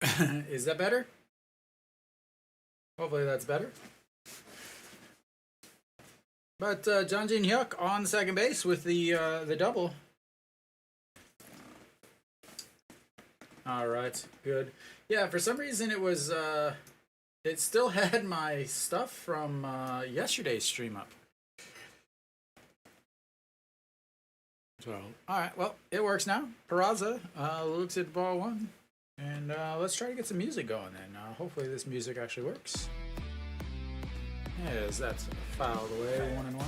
Is that better? Hopefully that's better. But John Jin Hyuk on second base with the double. All right, good. Yeah, for some reason it was it still had my stuff from yesterday's stream up. So, all right, well, it works now. Peraza looks at ball one, and let's try to get some music going then. Hopefully this music actually works. Yes, that's fouled away, 1-1.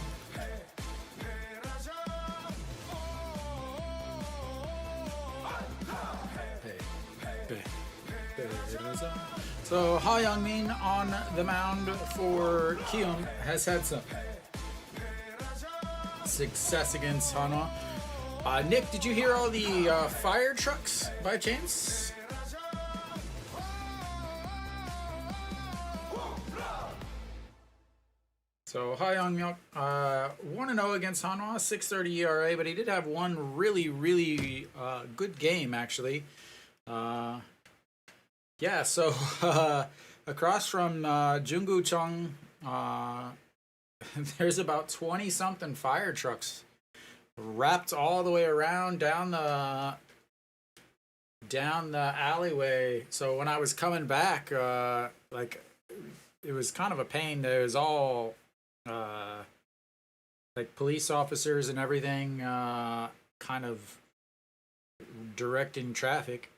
So Ha Young-min on the mound for Kiwoom has had some success against Hanwha. Nick, did you hear all the fire trucks by chance? So Ha Young-min 1-0 against Hanwha, 6.30 ERA, but he did have one really good game actually. Yeah, so across from Junggu Chung, there's about 20-something fire trucks wrapped all the way around down the alleyway. So when I was coming back, like it was kind of a pain. There was all like police officers and everything, kind of directing traffic.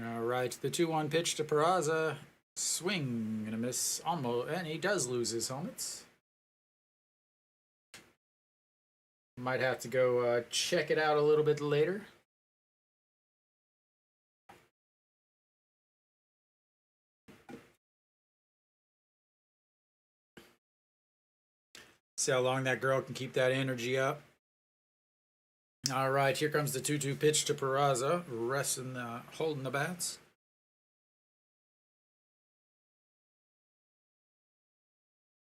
All right, the 2-1 pitch to Peraza. Swing and a miss, almost, and he does lose his helmets. Might have to go check it out a little bit later. See how long that girl can keep that energy up. All right, here comes the 2-2 pitch to Peraza, resting holding the bats.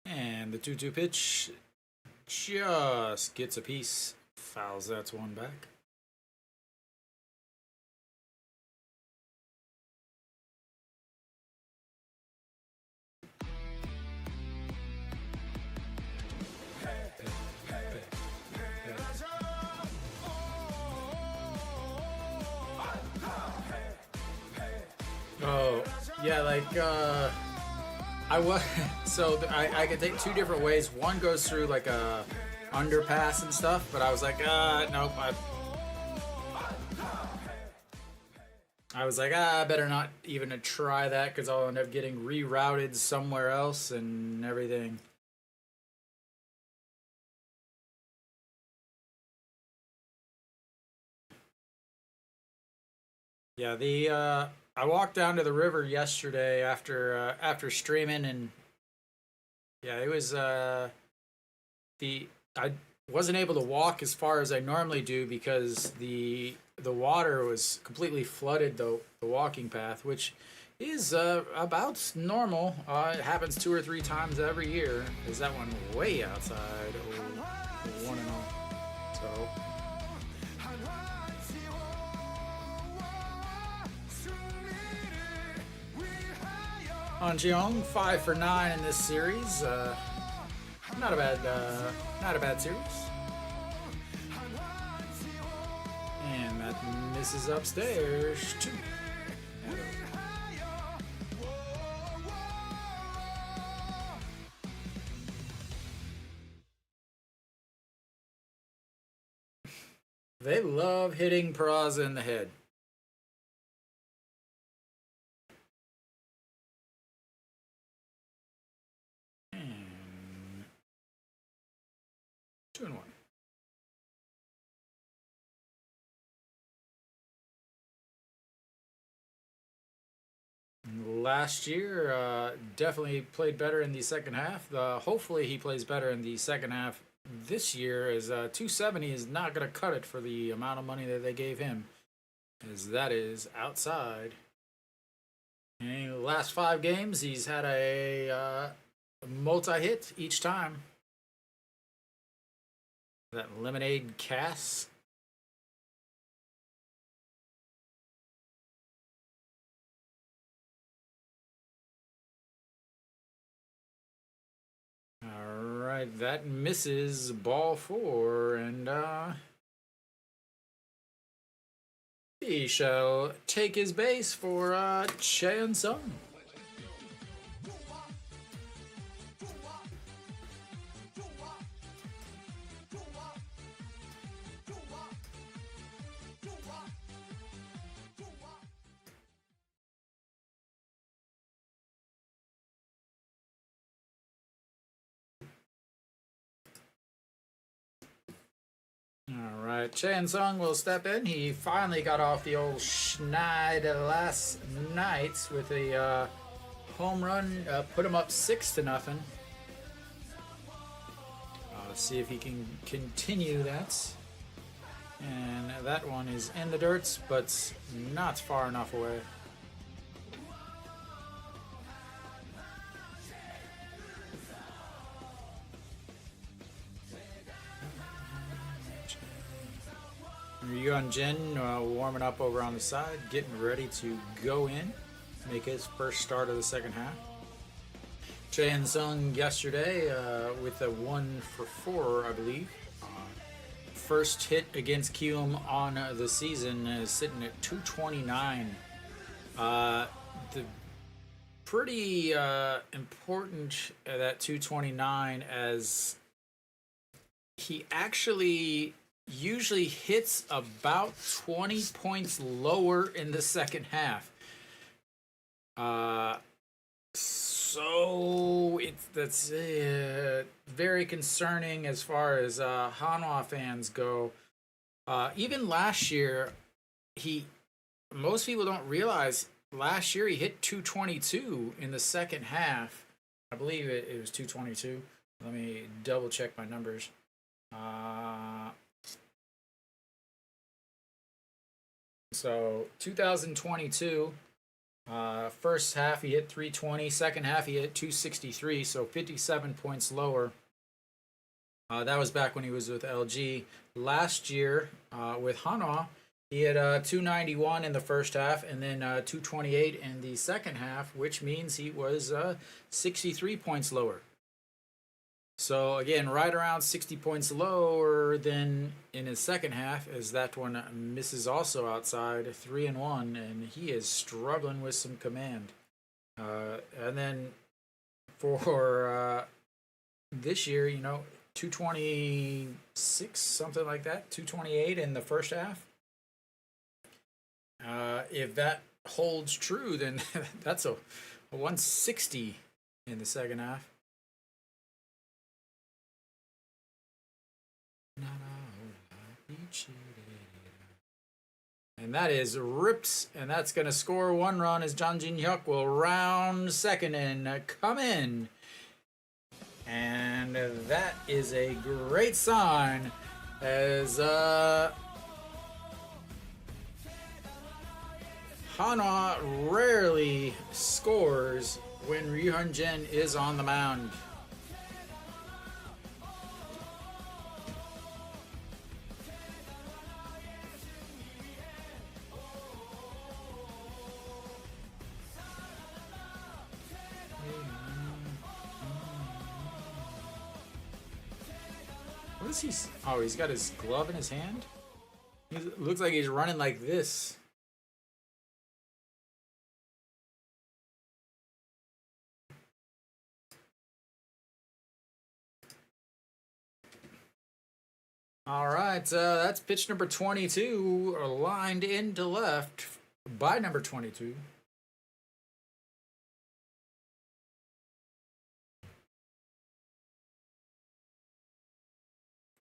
And the 2-2 pitch just gets a piece, fouls that one back. Oh, yeah, like, I was, so I could take two different ways. One goes through like a underpass and stuff, but I was like, nope, I was like, I better not even try that because I'll end up getting rerouted somewhere else and everything. Yeah, I walked down to the river yesterday after streaming, and yeah, it was I wasn't able to walk as far as I normally do because the water was completely flooded the walking path, which is about normal. It happens 2 or 3 times every year. Is that one way outside? Oh, 1-0. So. Jeong, 5 for 9 in this series. Not a bad series. And that misses upstairs too. They love hitting Peraza in the head. And 2-1. Last year, definitely played better in the second half. Hopefully he plays better in the second half this year, as 270 is not going to cut it for the amount of money that they gave him, as that is outside. And the last 5 games, he's had a multi-hit each time. That lemonade cast. All right, that misses ball 4, and he shall take his base for Chan Sung. Alright, Chan Sung will step in. He finally got off the old schneid last night with a home run, put him up 6-0. See if he can continue that. And that one is in the dirt, but not far enough away. Ryunjin warming up over on the side, getting ready to go in, make his first start of the second half. Chan Sung yesterday with a 1 for 4, I believe. First hit against Kiwoom on the season is sitting at 229. The pretty important that 229, as he actually usually hits about 20 points lower in the second half. So that's very concerning as far as Hanwha fans go. Even last year, most people don't realize last year he hit 222 in the second half. I believe it was 222. Let me double check my numbers. So 2022, first half he hit 320, second half he hit 263, so 57 points lower. That was back when he was with LG. Last year with Hanwha, he had 291 in the first half and then 228 in the second half, which means he was 63 points lower. So again, right around 60 points lower than in his second half, as that one misses also outside 3-1, and he is struggling with some command. And then for this year, 226, something like that, 228 in the first half. If that holds true, then that's a 160 in the second half. And that is rips, and that's going to score 1 run as Jang Jin-hyuk will round second and come in. And that is a great sign as Hanwha rarely scores when Ryunjin is on the mound. What is he? Oh, he's got his glove in his hand? He looks like he's running like this. All right, that's pitch number 22, lined into left by number 22.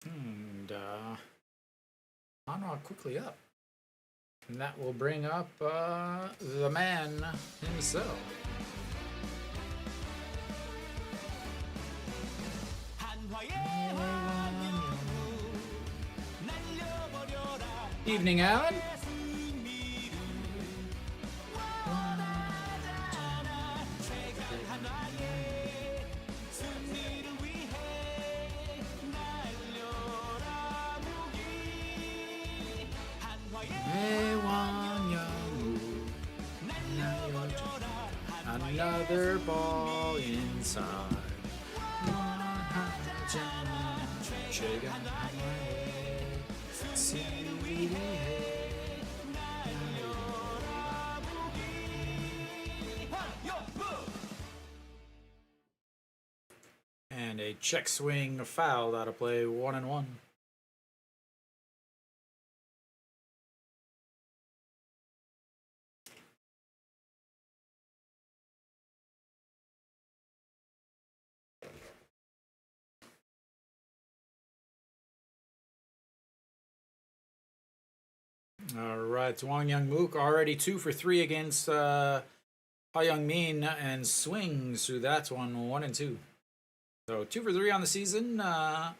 And Hanwha quickly up. And that will bring up the man himself. Evening, Alan. Another ball inside. And a check swing fouled out of play, 1-1. All right, Wang Young Mook already 2 for 3 against Ha Young Min and swings through that one, 1-2. So 2 for 3 on the season. Han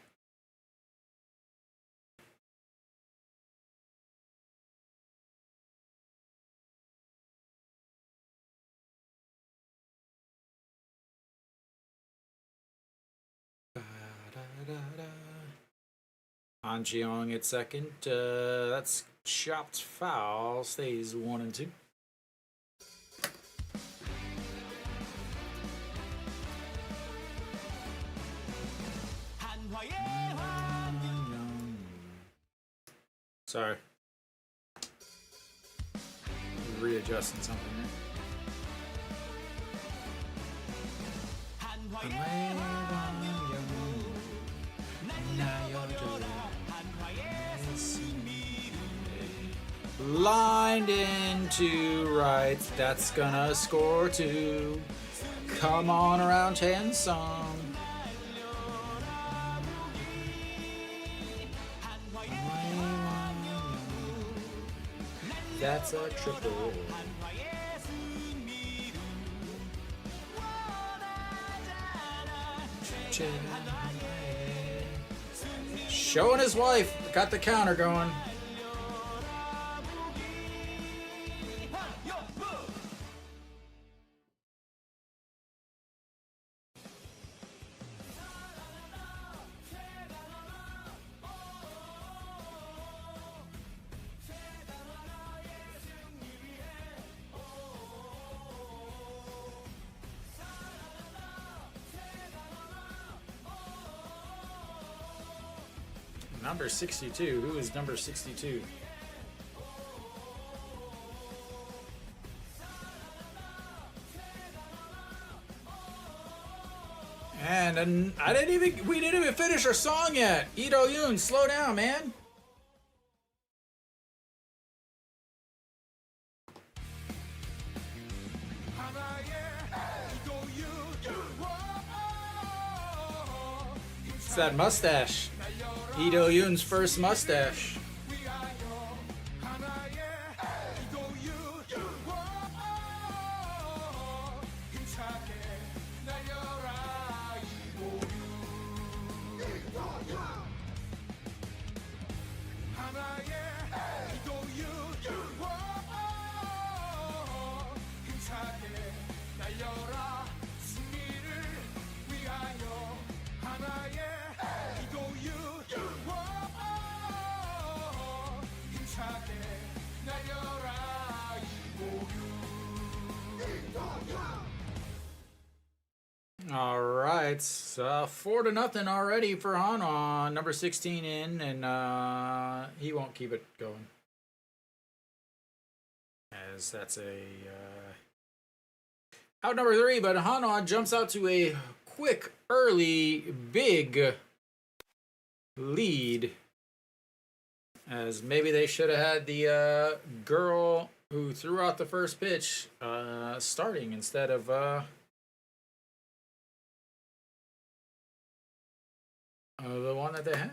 Jeong at second. That's chopped foul. Stays 1-2. Sorry. Readjusting something there. Lined into right. That's gonna score 2. Come on around Chansung. That's a triple. Showing his wife. Got the counter going. Number 62. Who is number 62? And we didn't even finish our song yet. Lee Do-yoon, slow down, man. It's that mustache. Lee Do-yoon's first mustache. All right, 4-0 already for Hanwha. Number 16 in, and he won't keep it going, as that's a out number 3. But Hanwha jumps out to a quick, early, big lead, as maybe they should have had the girl who threw out the first pitch starting instead of the one that they have.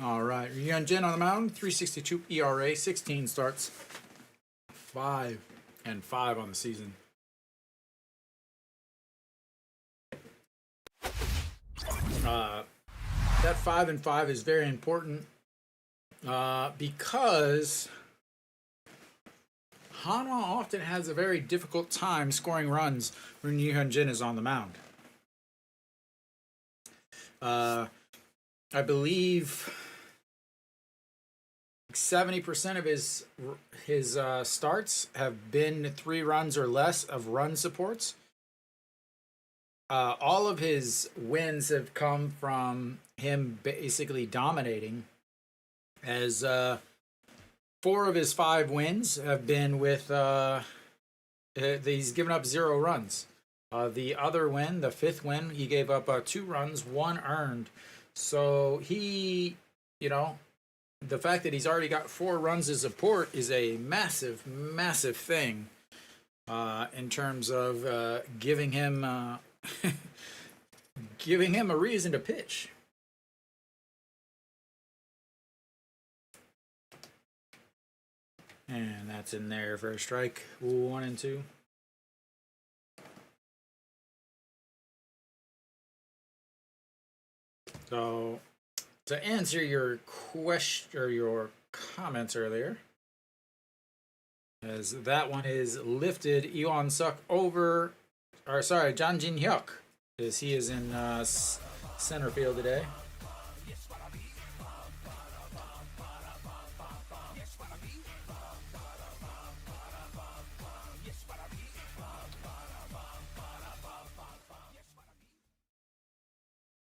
All right, Hyunjin on the mound, 3.62 ERA, 16 starts, 5-5 on the season. That 5-5 is very important because Hanwha often has a very difficult time scoring runs when Hyunjin is on the mound. I believe 70% of his starts have been 3 runs or less of run supports. All of his wins have come from him basically dominating, as 4 of his 5 wins have been with he's given up 0 runs. The other win, the 5th win, he gave up 2 runs, 1 earned. So he, the fact that he's already got 4 runs of support is a massive, massive thing in terms of giving him giving him a reason to pitch. And that's in there for a strike. 1 and 2. So, to answer your question or your comments earlier, as that one is lifted, Iwon Suk over, or sorry, Jang Jin Hyuk, as he is in center field today.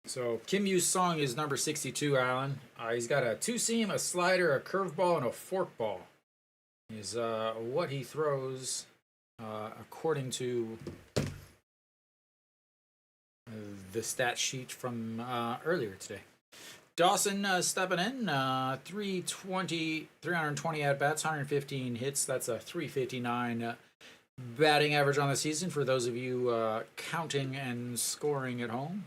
So Kim Yu Sung is number 62, Alan. He's got a 2-seam, a slider, a curveball, and a forkball. Is what he throws according to the stat sheet from earlier today. Dawson stepping in, 320 at-bats, 115 hits. That's a 359 batting average on the season for those of you counting and scoring at home.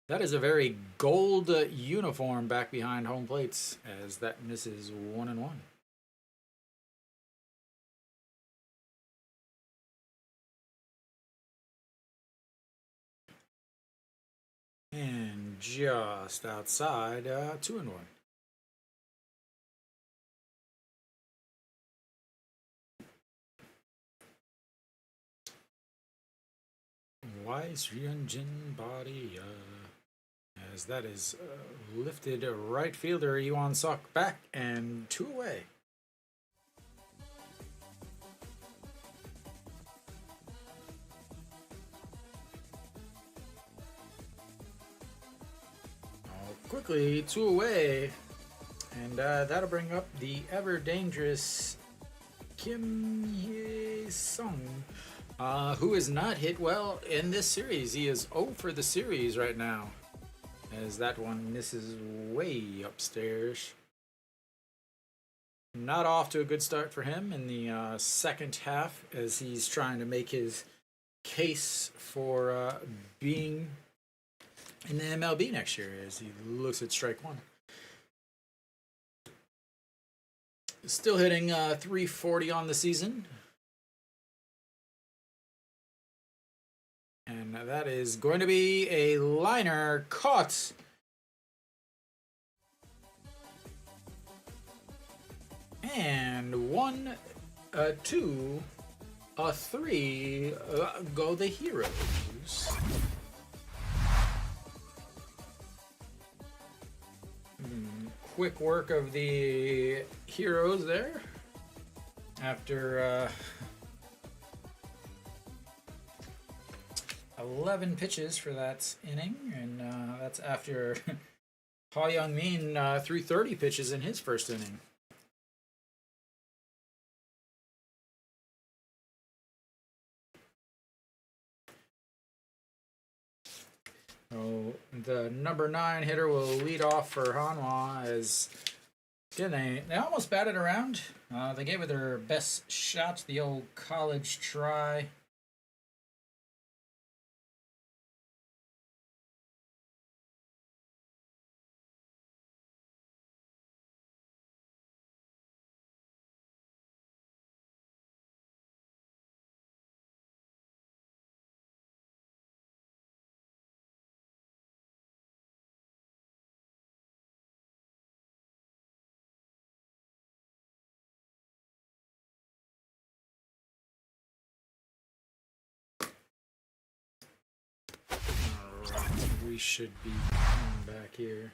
That is a very gold uniform back behind home plates, as that misses 1 and 1. And just outside, 2 and 1. Why is Hyunjin body? As that is lifted right fielder Iwon Suk back and 2 away. Quickly 2 away, and that'll bring up the ever dangerous Kim Hye Sung, who has not hit well in this series. He is 0 for the series right now, as that one misses way upstairs. Not off to a good start for him in the second half, as he's trying to make his case for being in the MLB next year, as he looks at strike 1. Still hitting 340 on the season. And that is going to be a liner caught. And 1, 2, 3, go the Heroes. Quick work of the Heroes there after 11 pitches for that inning, and that's after Ha Young-min threw 30 pitches in his first inning. So the number 9 hitter will lead off for Hanwha, as again, they almost batted around. They gave it their best shot, the old college try. we should be coming back here.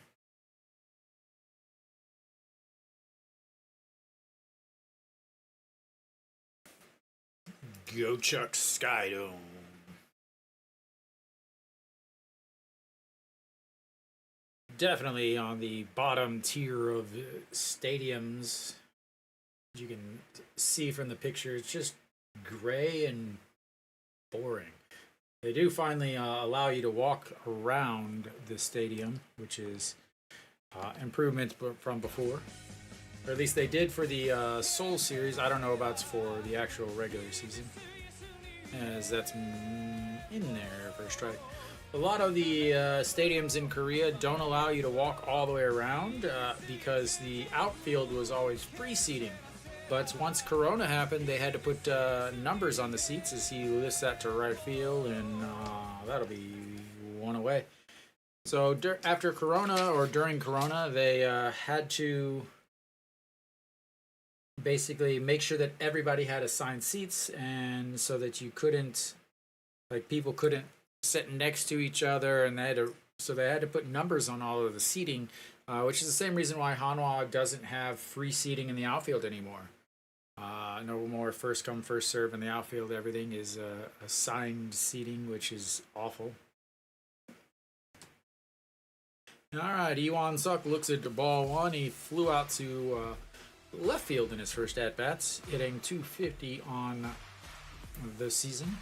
Go Chuck Skydome. Definitely on the bottom tier of stadiums. You can see from the picture, it's just gray and boring. They do finally allow you to walk around the stadium, which is improvements from before. Or at least they did for the Seoul series. I don't know about for the actual regular season, as that's in there for a strike. A lot of the stadiums in Korea don't allow you to walk all the way around because the outfield was always free seating. But once Corona happened, they had to put numbers on the seats as he lifts that to right field, and that'll be one away. So after Corona, or during Corona, they had to basically make sure that everybody had assigned seats, and so that you couldn't, like, people couldn't sit next to each other, and they had to put numbers on all of the seating, which is the same reason why Hanwha doesn't have free seating in the outfield anymore. No more first come first serve in the outfield. Everything is assigned seating, which is awful. All right, Iwan Suk looks at the ball one. He flew out to left field in his first at bats, hitting .250 on the season.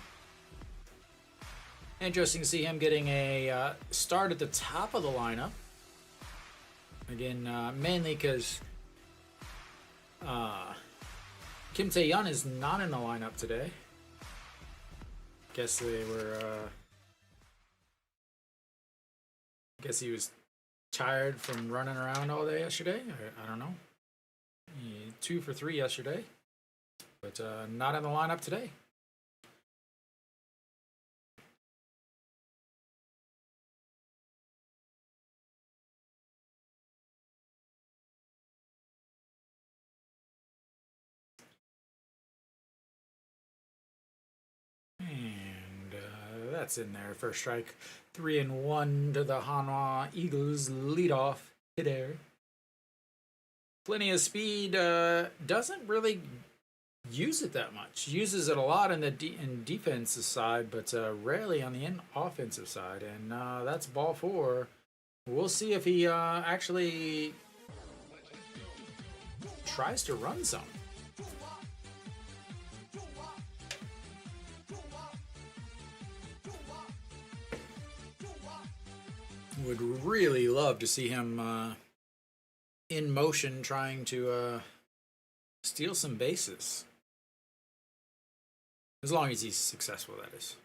Interesting to see him getting a start at the top of the lineup. Again, mainly because Kim Daejeon is not in the lineup today. Guess they were. Guess he was tired from running around all day yesterday. I don't know. 2 for 3 yesterday, but not in the lineup today. That's in there. First strike. 3-1 to the Hanwha Eagles leadoff hitter. Plenty of speed. Doesn't really use it that much. Uses it a lot in the defensive side, but rarely on the offensive side. And that's ball 4. We'll see if he actually tries to run some. Would really love to see him in motion trying to steal some bases. As long as he's successful, that is.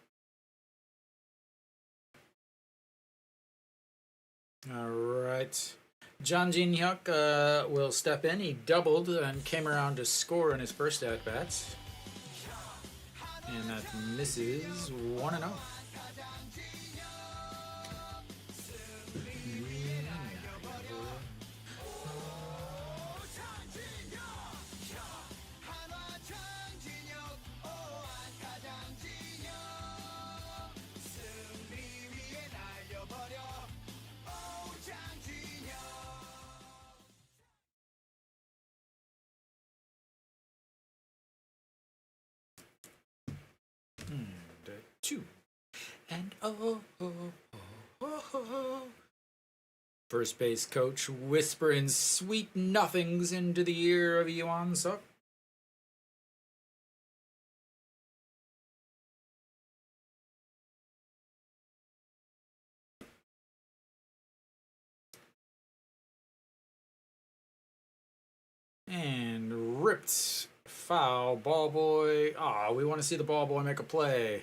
All right. Jang Jin-hyuk will step in. He doubled and came around to score in his first at-bats. And that misses 1-0. And first base coach whispering sweet nothings into the ear of Iwan Suk. And ripped foul. Ball boy. We want to see the ball boy make a play.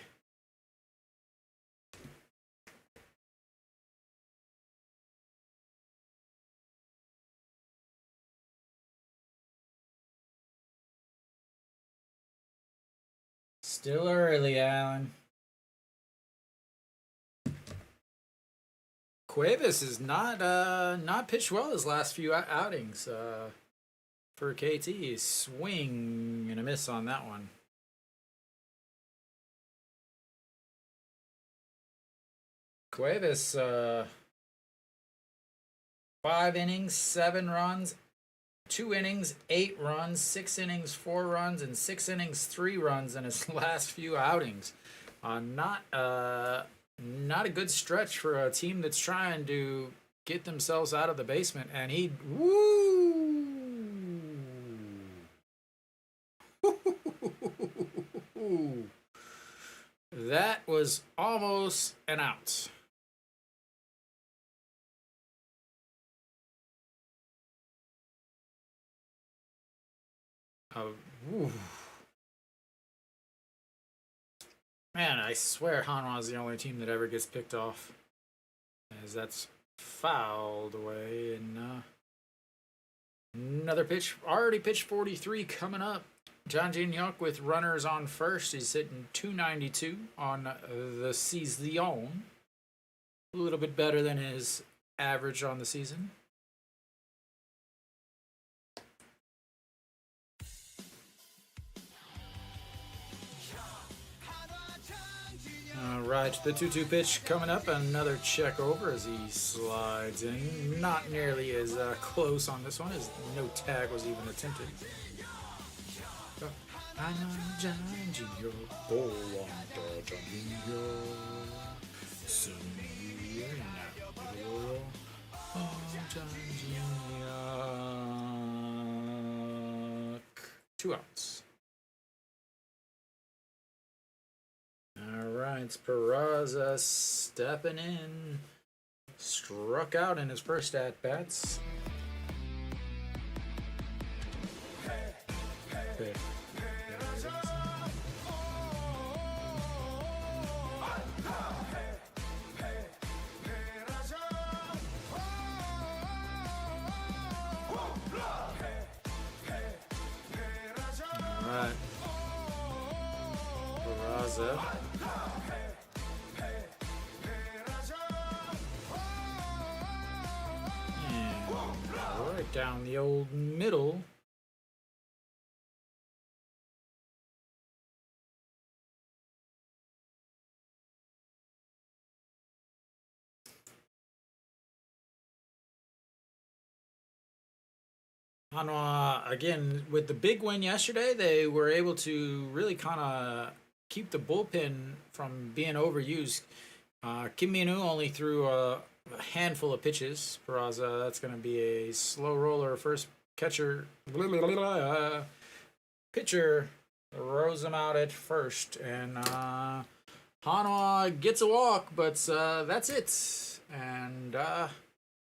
Still early, Alan. Cuevas is not pitched well his last few outings. For KT, swing and a miss on that one. Cuevas, 5 innings, 7 runs, 2 innings, 8 runs, 6 innings, 4 runs, and 6 innings, 3 runs in his last few outings. Not a good stretch for a team that's trying to get themselves out of the basement. And he, that was almost an out. Man, I swear Hanwha is the only team that ever gets picked off, as that's fouled away. And another pitch, already pitch 43 coming up. Daejeon with runners on first. He's hitting 292 on the season. A little bit better than his average on the season. All right, the 2-2 pitch coming up. Another check over as he slides in. Not nearly as close on this one, as no tag was even attempted. Two outs. All right, Peraza stepping in. Struck out in his first at-bats. Okay. All right. Peraza. Right down the old middle. Hanwha, again, with the big win yesterday, they were able to really kind of keep the bullpen from being overused. Kim Min-woo only threw a handful of pitches. Peraza, that's going to be a slow roller. First pitcher rose him out at first, and Hanwha gets a walk, but that's it. And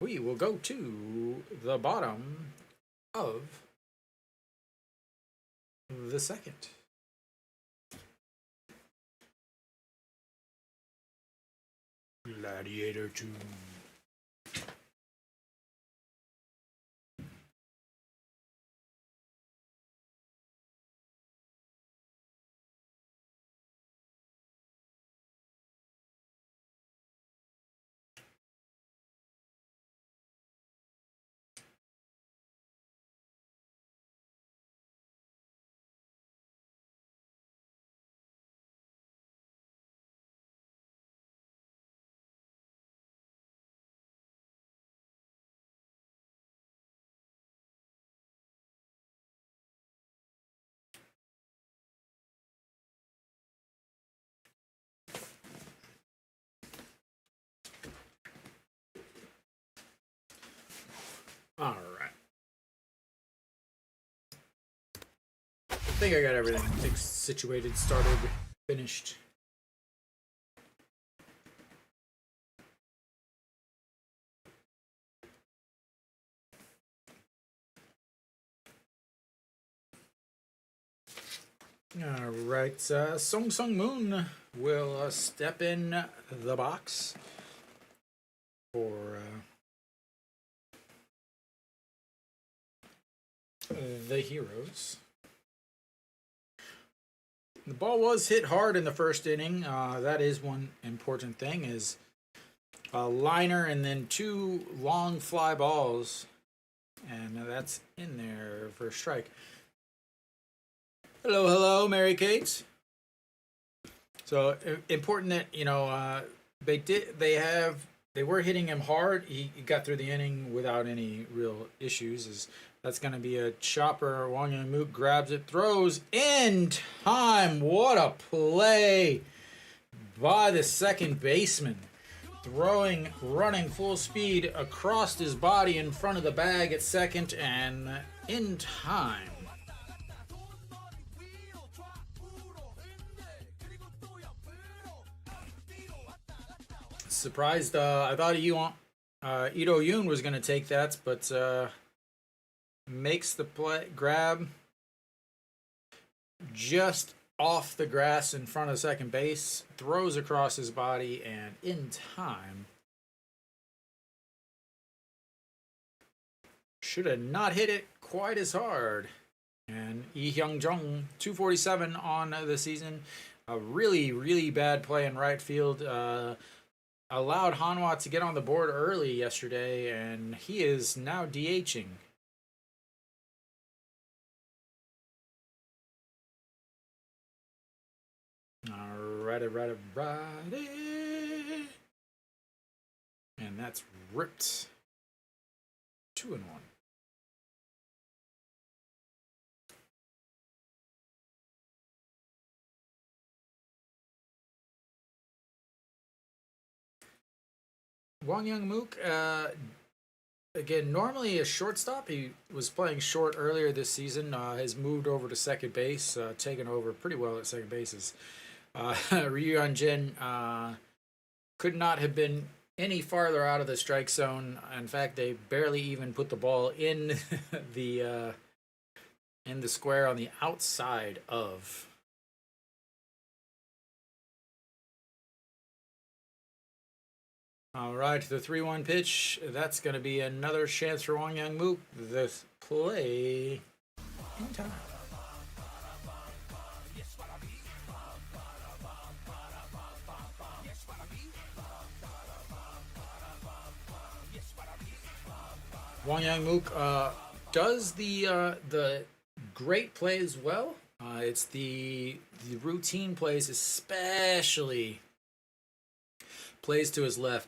we will go to the bottom of the second. Gladiator 2. All right. I think I got everything situated, started, finished. All right, Song Sung Moon will step in the box for the Heroes. The ball was hit hard in the first inning. That is one important thing, is a liner and then 2 long fly balls, and that's in there for a strike. Hello, Mary Kate. So important that, They were hitting him hard. He got through the inning without any real issues. That's going to be a chopper. Wang Young-mook grabs it, throws in time. What a play by the second baseman. Running full speed across his body in front of the bag at second and in time. Surprised. I thought Ito Yoon was going to take that, but makes the play grab just off the grass in front of second base, throws across his body, and in time. Should have not hit it quite as hard. And Lee Hyung-jung, 247 on the season. A really, really bad play in right field. Allowed Hanwha to get on the board early yesterday, and he is now DHing. Alrighty. And that's ripped. 2-1. Wang Young-mook, again, normally a shortstop. He was playing short earlier this season. Has moved over to second base, taken over pretty well at second bases. Ryu Hyun-jin could not have been any farther out of the strike zone. In fact, they barely even put the ball in the square on the outside of. All right, the 3-1 pitch. That's going to be another chance for Wang Young-mook. This play in time. Wang Young-mook does the great plays well. It's the routine plays, especially plays to his left.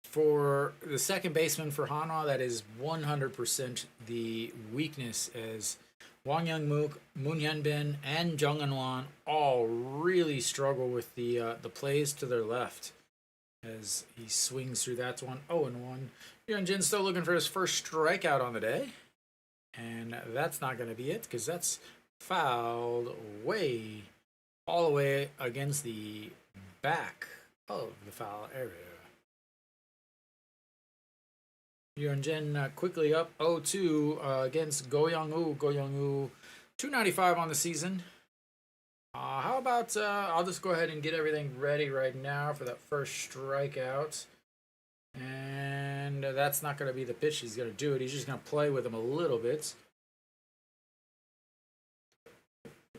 For the second baseman for Hanwha, that is 100% the weakness, as Wang Young-mook, Moon Hyun-bin, and Jung Eun-won all really struggle with the plays to their left as he swings through that one. 0-1. Hyun-jin still looking for his first strikeout on the day, and that's not going to be it because that's fouled away, all the way against the back of the foul area. Hyun-jin quickly up 0-2 against Go Young-woo. Go Young-woo, 295 on the season. How about I'll just go ahead and get everything ready right now for that first strikeout. And that's not going to be the pitch he's going to do it. He's just going to play with him a little bit.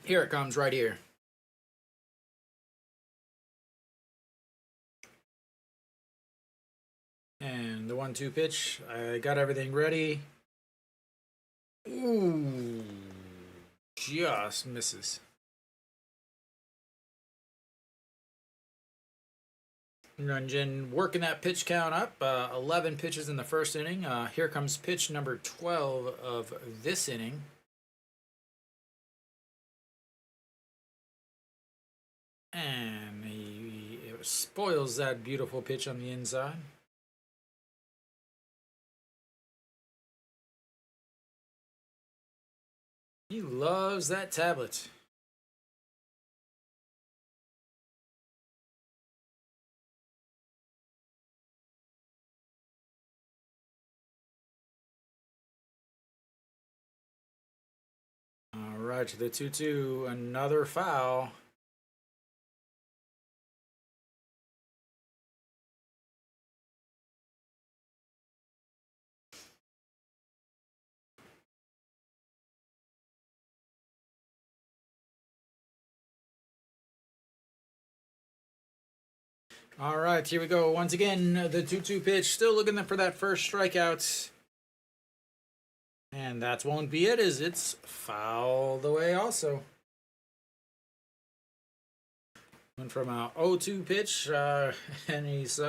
Here it comes right here. And the 1-2 pitch. I got everything ready. Ooh. Just misses. Hyun-jin working that pitch count up. 11 pitches in the first inning. Here comes pitch number 12 of this inning. And he spoils that beautiful pitch on the inside. He loves that tablet. All right, the 2-2, another foul. All right, here we go. Once again, the 2-2 pitch. Still looking for that first strikeout. And that won't be it, as it's fouled away also. Went from a 0-2 pitch, and he's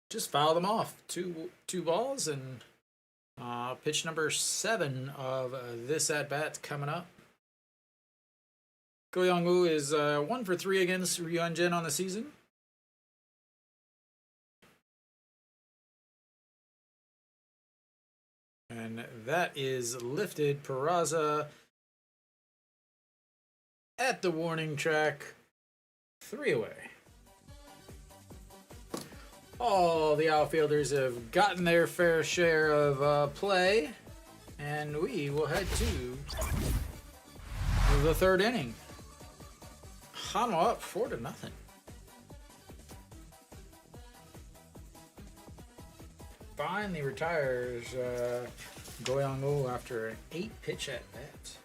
just fouled them off. Two balls, and pitch number 7 of this at bat coming up. Go Young-woo is 1 for 3 against Ryunjin on the season. And that is lifted. Peraza at the warning track. 3 away. All the outfielders have gotten their fair share of play. And we will head to the 3rd inning. Hanwha up 4-0. Finally retires Go Young-woo after an 8-pitch at bat.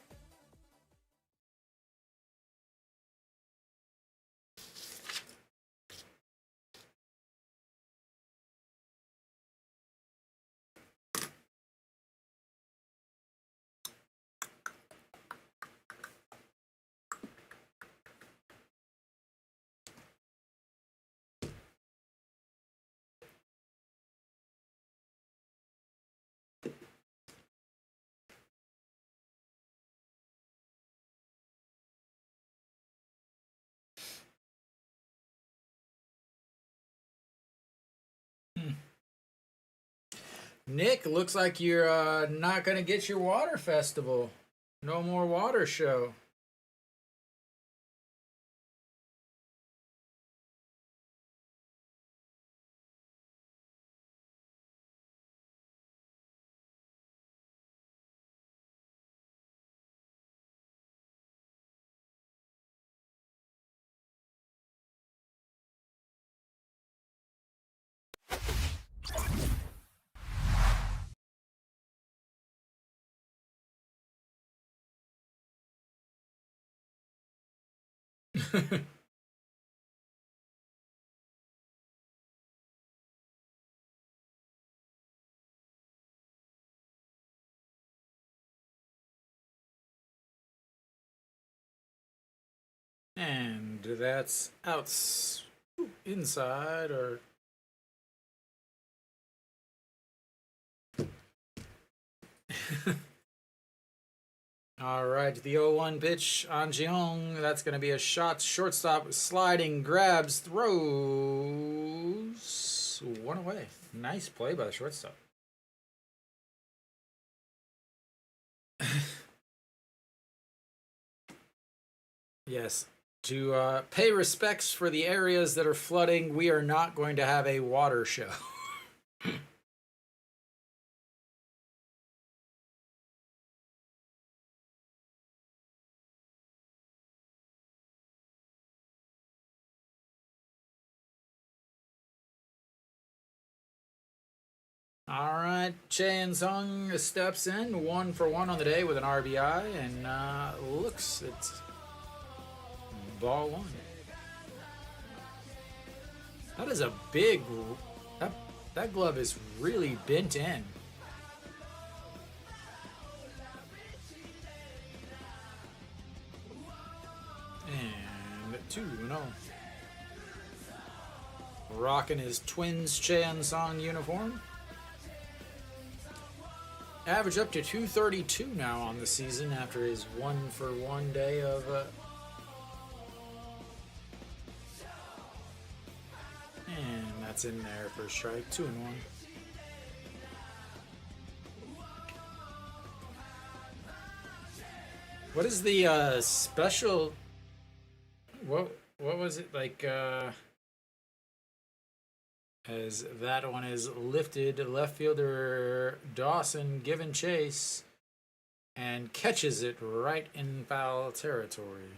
Nick, looks like you're not going to get your water festival. No more water show. And that's outs inside or all right, the 0-1 pitch on Jeong. That's going to be a shot. Shortstop sliding, grabs, throws. 1 away. Nice play by the shortstop. Yes. To pay respects for the areas that are flooding, we are not going to have a water show. All right, Chae Sung steps in 1 for 1 on the day with an RBI, and looks it's ball 1. That is a big. That glove is really bent in. And 2-0. Rocking his Twins Chae Sung uniform. Average up to 232 now on the season after his 1 for 1 day of and that's in there for a strike. 2-1. What is the special? What was it like? As that one is lifted, left fielder Dawson giving chase and catches it right in foul territory.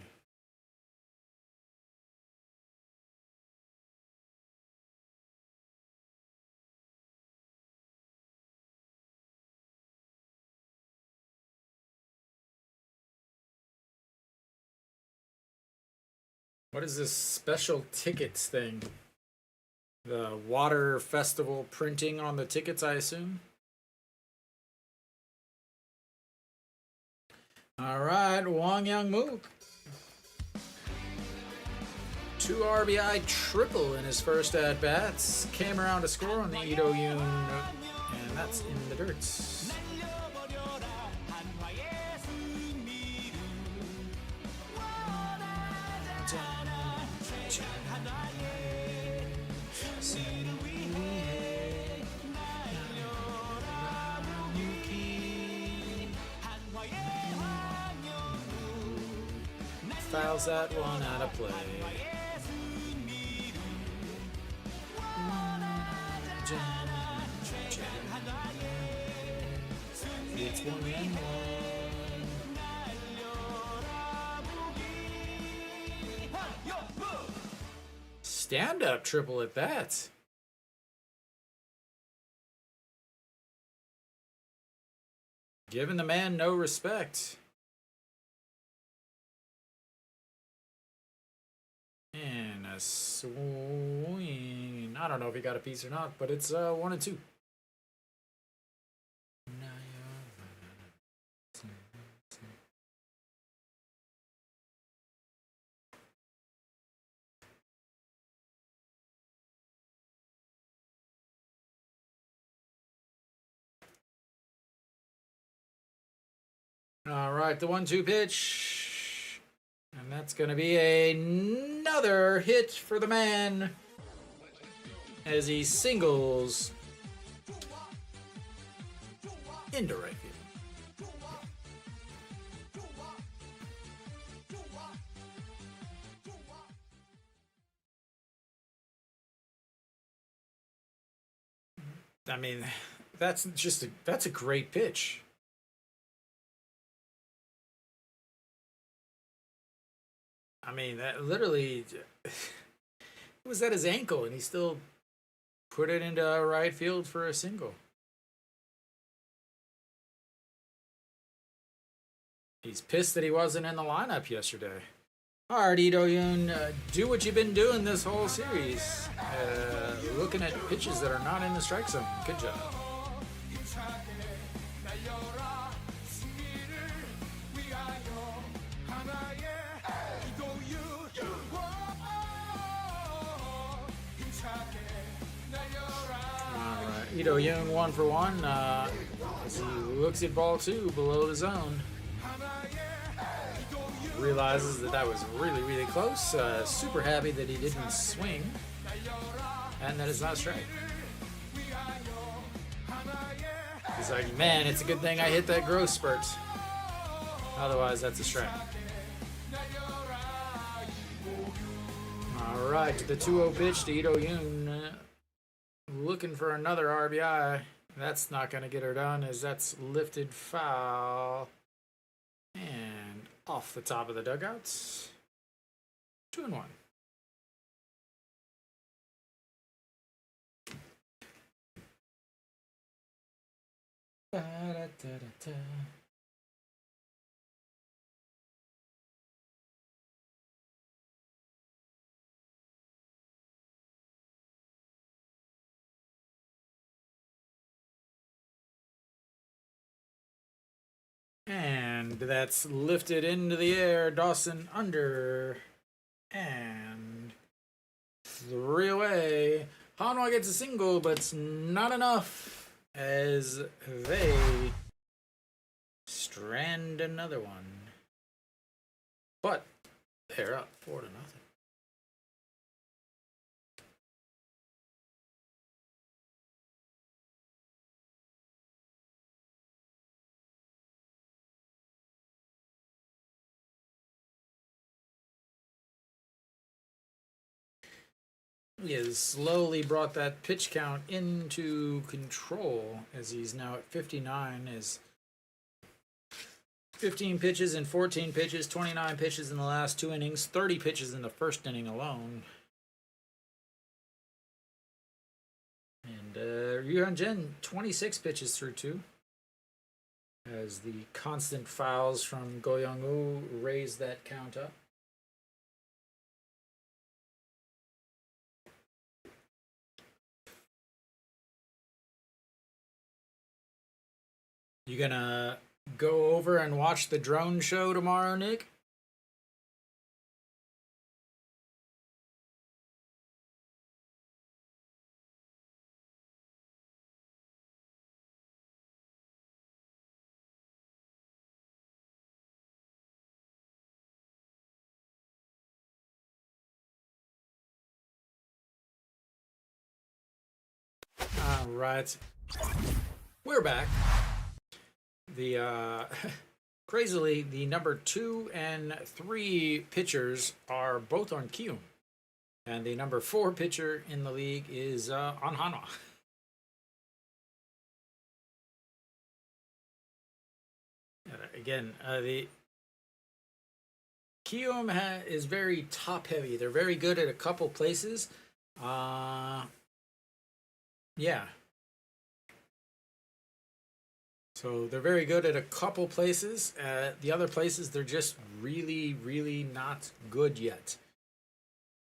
What is this special tickets thing? The water festival printing on the tickets, I assume. All right, Wang Young-woo. Two RBI triple in his first at bats. Came around to score on the Ito Yoon, and that's in the dirt. Fouls that one out of play. It's 1-1. Stand up triple at that. Giving the man no respect. And a swing. I don't know if he got a piece or not, but it's 1-2. All right, the 1-2 pitch. And that's going to be another hit for the man as he singles into right field. I mean, that's a great pitch. I mean, that literally it was at his ankle, and he still put it into right field for a single. He's pissed that he wasn't in the lineup yesterday. All right, Ito Yoon, do what you've been doing this whole series. Looking at pitches that are not in the strike zone. Good job. Ito Yoon 1 for 1 as he looks at ball 2 below the zone. Realizes that was really, really close. Super happy that he didn't swing and that it's not strike. He's like, man, it's a good thing I hit that growth spurt. Otherwise, that's a strike. All right, the 2-0 pitch to Ito Yoon. Looking for another RBI. That's not going to get her done as that's lifted foul. And off the top of the dugouts. 2-1. Da-da-da-da-da. And that's lifted into the air. Dawson under. And 3 away. Hanwha gets a single, but it's not enough as they strand another one. But they're up 4-0. He has slowly brought that pitch count into control as he's now at 59. Is 15 pitches in 14 pitches, 29 pitches in the last 2 innings, 30 pitches in the first inning alone. And Ryuhan Jin, 26 pitches through 2. As the constant fouls from Go Young-woo raise that count up. You gonna go over and watch the drone show tomorrow, Nick? All right, we're back. The crazily, the number 2 and 3 pitchers are both on Kiwoom, and the number 4 pitcher in the league is on Hanwha. Again, the Kiwoom is very top heavy. They're very good at a couple places. Yeah. So they're very good at a couple places. The other places, they're just really, really not good yet.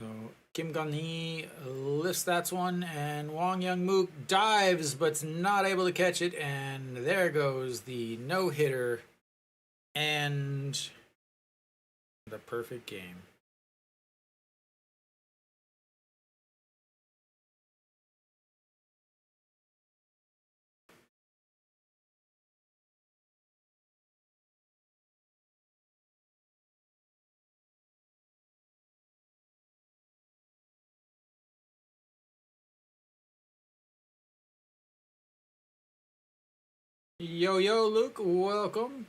So Kim Gun-hee lifts that one, and Wong Young-mook dives, but's not able to catch it, and there goes the no-hitter and the perfect game. Yo, Luke, welcome.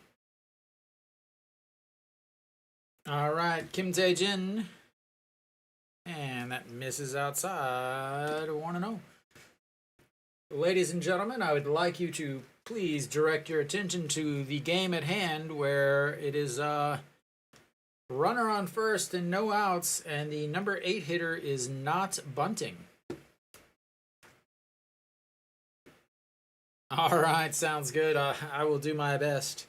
All right, Kim Daejeon. And that misses outside 1-0. Ladies and gentlemen, I would like you to please direct your attention to the game at hand, where it is runner on first and no outs, and the number 8 hitter is not bunting. All right, sounds good. I will do my best.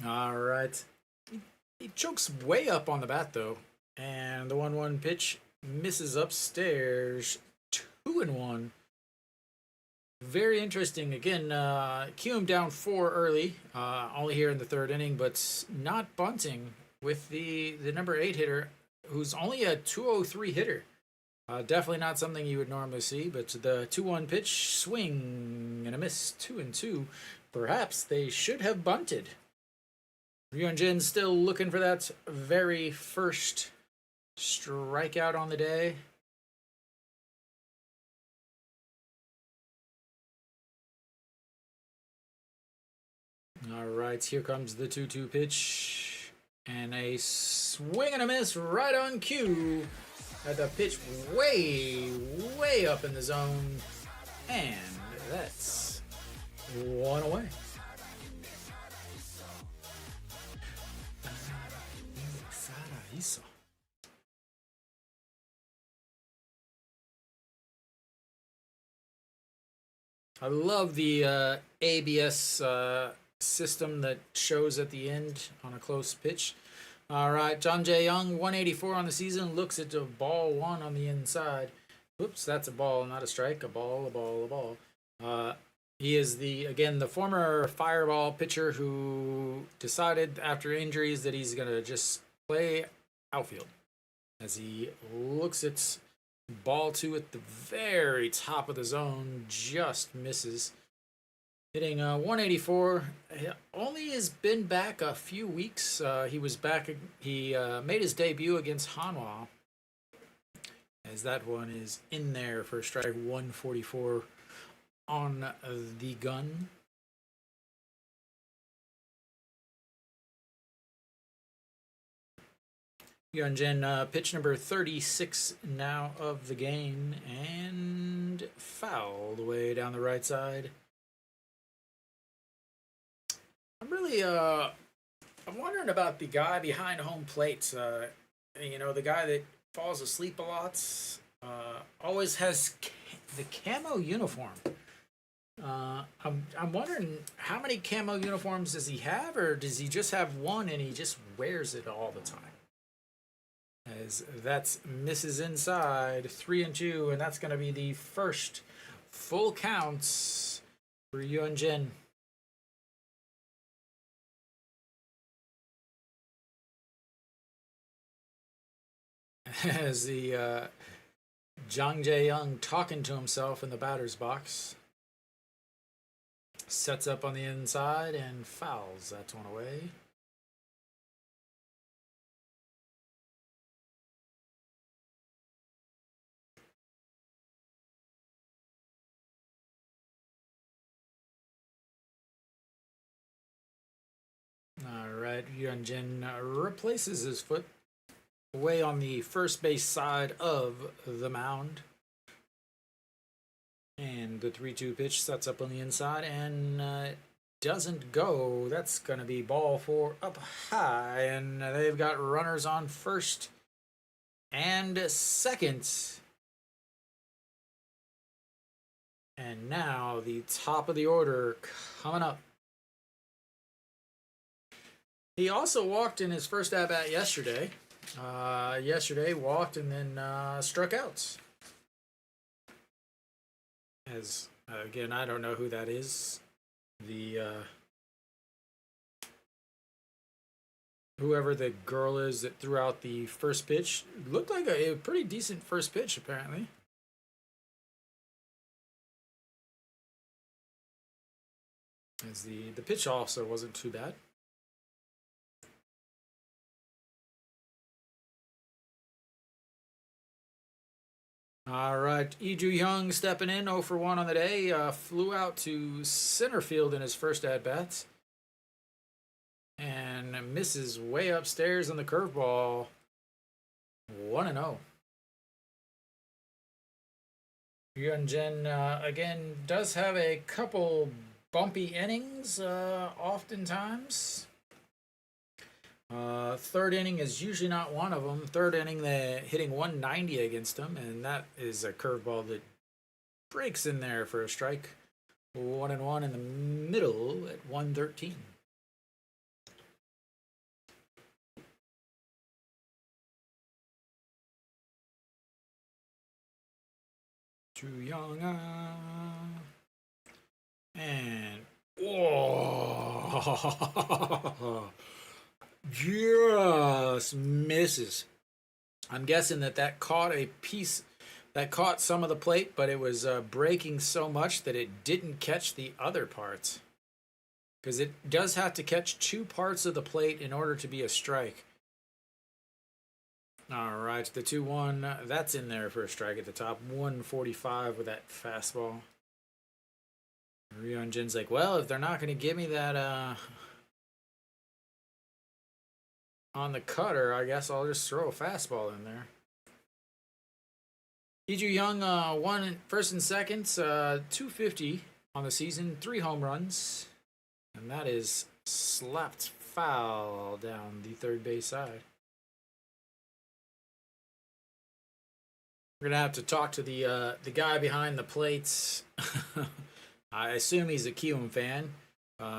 All right. He chokes way up on the bat, though. And the 1-1 pitch misses upstairs. 2-1. Very interesting. Again, Kiwoom down 4 early. Only here in the 3rd inning, but not bunting with the number 8 hitter, who's only a 203 hitter. Definitely not something you would normally see, but the 2-1 pitch, swing and a miss, 2-2. Perhaps they should have bunted. Ryunjin still looking for that very first strikeout on the day. All right, here comes the 2-2 pitch. And a swing and a miss right on cue. At the pitch way up in the zone. And that's 1 away. I love the ABS system that shows at the end on a close pitch. All right, John Jae Young, 184 on the season, looks at the ball 1 on the inside. Whoops, that's a ball, not a strike. A ball. He is the former Fireball pitcher who decided after injuries that he's gonna just play outfield. As he looks at ball 2 at the very top of the zone, just misses. Hitting 184. Only has been back a few weeks. He was back. He made his debut against Hanwha. As that one is in there for strike 144 on the gun. Hyunjin, pitch number 36 now of the game, and fouled way down the right side. I'm wondering about the guy behind home plate. The guy that falls asleep a lot, always has the camo uniform. I'm wondering how many camo uniforms does he have, or does he just have one and he just wears it all the time? As that's misses inside, 3-2, and that's going to be the first full counts for Hyunjin. As the Jang Jae-young talking to himself in the batter's box. Sets up on the inside and fouls that one away. right, Hyunjin replaces his foot away on the first base side of the mound. And the 3-2 pitch sets up on the inside and doesn't go. That's going to be ball 4 up high. And they've got runners on first and second. And now the top of the order coming up. He also walked in his first at-bat yesterday. Yesterday walked and then struck out. As again, I don't know who that is. The whoever the girl is that threw out the first pitch looked like a pretty decent first pitch, apparently. As the pitch also wasn't too bad. All right, Lee Joo-hyung stepping in, 0 for 1 on the day. Flew out to center field in his first at-bat. And misses way upstairs on the curveball. 1-0. Hyunjin, again, does have a couple bumpy innings, oftentimes. Third inning is usually not one of them. Third inning, they're hitting 190 against him, and that is a curveball that breaks in there for a strike. 1-1 in the middle at 113. Joo-hyung, and whoa. Just misses. I'm guessing that caught a piece, that caught some of the plate, but it was breaking so much that it didn't catch the other parts. Because it does have to catch 2 parts of the plate in order to be a strike. All right, the 2-1, that's in there for a strike at the top. 145 with that fastball. Hyunjin's like, well, if they're not going to give me that on the cutter, I guess I'll just throw a fastball in there. Lee Joo-hyung, 1 first and second, 250 on the season, 3 home runs. And that is slapped foul down the third base side. We're going to have to talk to the guy behind the plates. I assume he's a Kiwoom fan.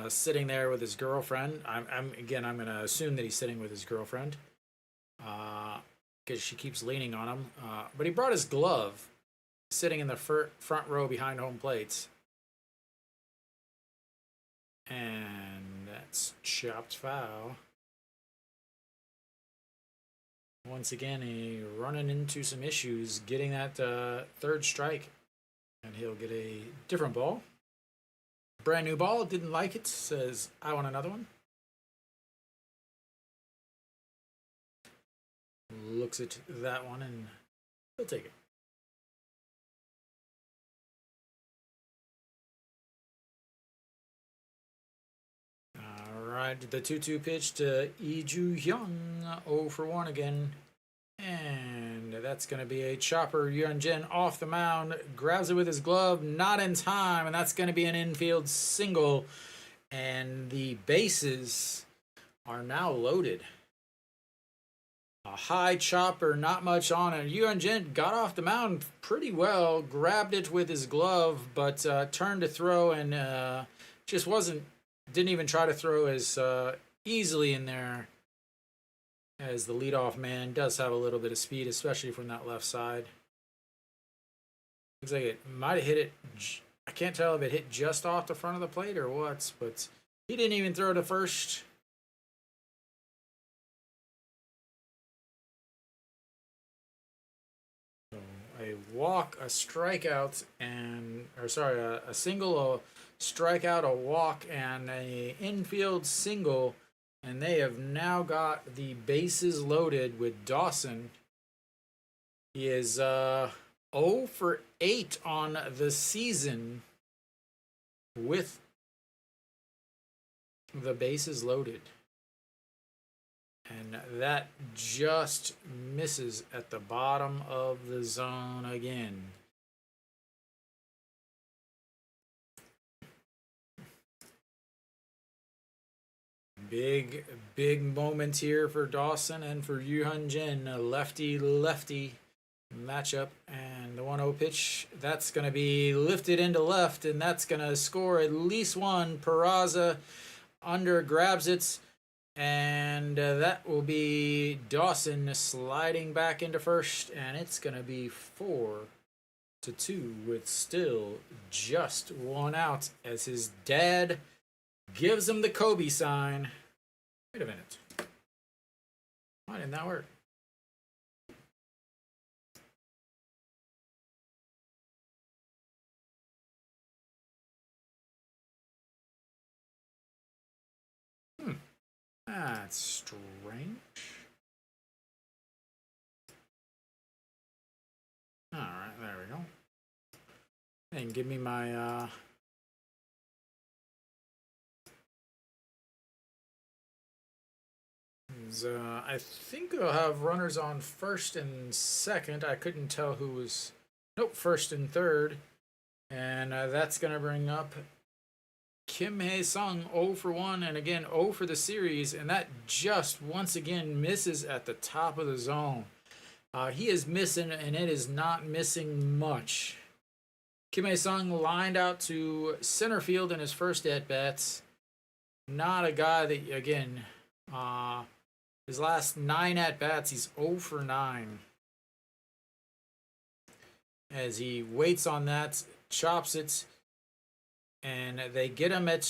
Sitting there with his girlfriend. I'm going to assume that he's sitting with his girlfriend because she keeps leaning on him. But he brought his glove, sitting in the front row behind home plates, and that's chopped foul. Once again, he running into some issues getting that third strike, and he'll get a different ball. Brand new ball, didn't like it, says, I want another one. Looks at that one and he'll take it. All right, the 2-2 pitch to Lee Joo-hyung, 0 for 1 again. And that's going to be a chopper. Hyunjin off the mound, grabs it with his glove, not in time, and that's going to be an infield single. And the bases are now loaded. A high chopper, not much on it. Hyunjin got off the mound pretty well, grabbed it with his glove, but turned to throw and just didn't even try to throw as easily in there, as the leadoff man does have a little bit of speed, especially from that left side. Looks like it might have hit it. I can't tell if it hit just off the front of the plate or what, but he didn't even throw to first. So a walk, a strikeout, a single, a strikeout, a walk, and a infield single. And they have now got the bases loaded with Dawson. He is 0 for 8 on the season with the bases loaded. And that just misses at the bottom of the zone again. Big moment here for Dawson and for Yu Hun Jin. A lefty matchup. And the 1-0 pitch, that's going to be lifted into left, and that's going to score at least one. Peraza under grabs it, and that will be Dawson sliding back into first, and it's going to be 4-2 with still just one out as his dad gives him the Kobe sign. Wait a minute. Why didn't that work? That's strange. Alright, there we go. And give me my I think I'll have runners on first and second. I couldn't tell who was... Nope, first and third. And that's going to bring up Kim Hae-sung 0 for 1, and again 0 for the series, and that just once again misses at the top of the zone. He is missing, and it is not missing much. Kim Hae-sung lined out to center field in his first at-bats. Not a guy that, again, his last 9 at-bats, he's 0 for 9. As he waits on that, chops it, and they get him at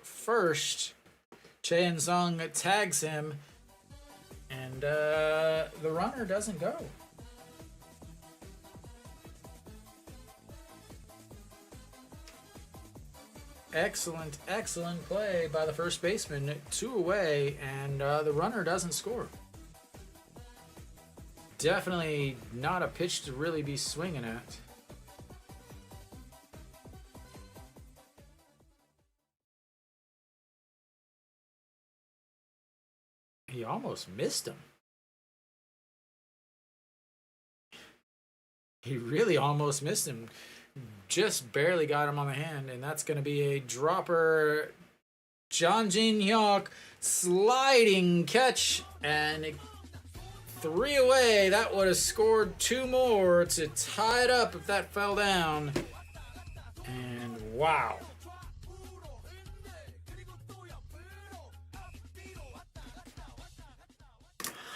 first. Chae Sung tags him, and the runner doesn't go. Excellent play by the first baseman. 2 away, and the runner doesn't score. Definitely not a pitch to really be swinging at. He almost missed him. He really almost missed him. Just barely got him on the hand, and that's going to be a dropper. John Jin Hyuk sliding catch, and 3 away. That would have scored 2 more to tie it up if that fell down. And wow.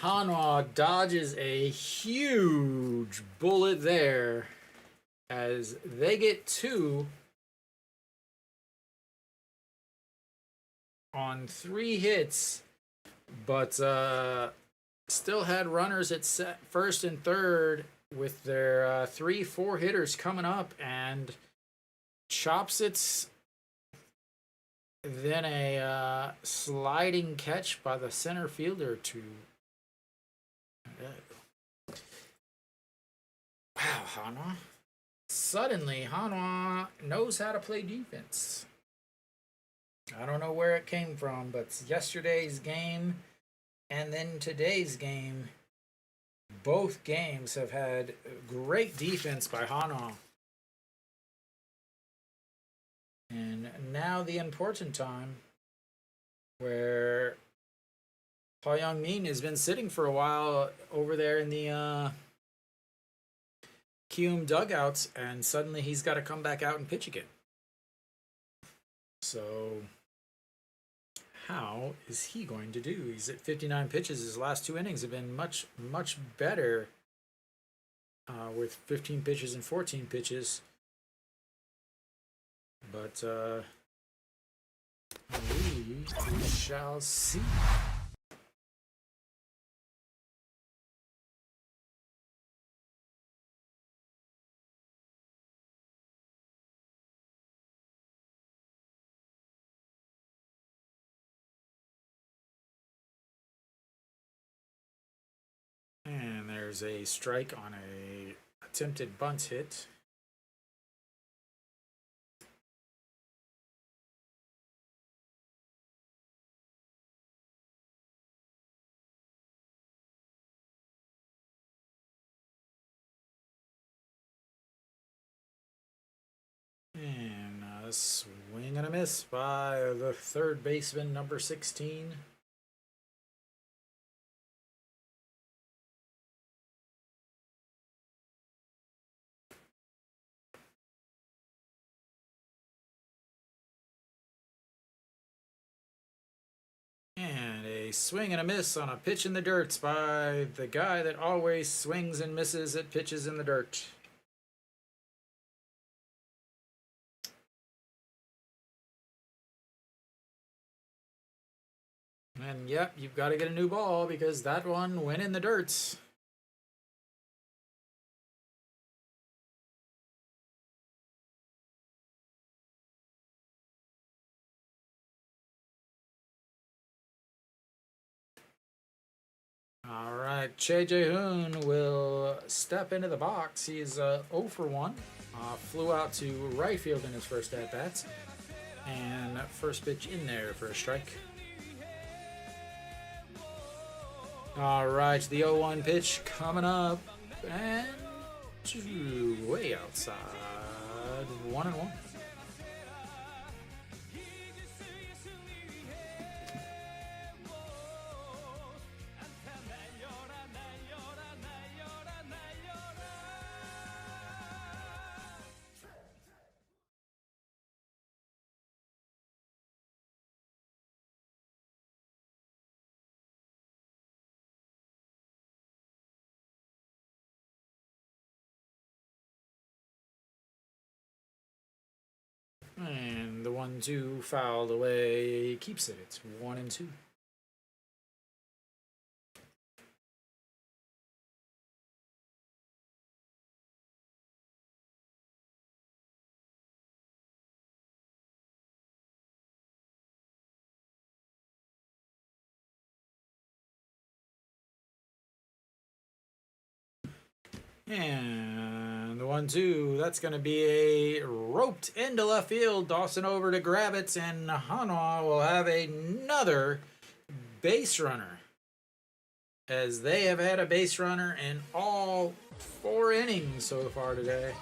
Hanwha dodges a huge bullet there as they get 2 on 3 hits, but still had runners at first and third with their 3-4 hitters coming up, and chops it. Then a sliding catch by the center fielder to... Wow, Hanwha. Suddenly, Hanwha knows how to play defense. I don't know where it came from, but yesterday's game and then today's game, both games have had great defense by Hanwha. And now the important time where Paul Young-min has been sitting for a while over there in the Kiwoom dugouts, and suddenly he's got to come back out and pitch again. So how is he going to do? He's at 59 pitches. His last 2 innings have been much better with 15 pitches and 14 pitches. But we shall see. And there's a strike on a attempted bunt hit. Swing and a miss by the third baseman, number 16. And a swing and a miss on a pitch in the dirt by the guy that always swings and misses at pitches in the dirt. And yep, you've got to get a new ball because that one went in the dirt. All right, Daejeon will step into the box. He's 0 for 1. Flew out to right field in his first at-bats. And first pitch in there for a strike. All right, the 0-1 pitch coming up. And way outside. 1-1. And the 1-2 fouled away. Keeps it. It's 1-2. And the 1-2, that's going to be a roped into left field. Dawson over to grab it, and Hanwha will have another base runner, as they have had a base runner in all 4 innings so far today.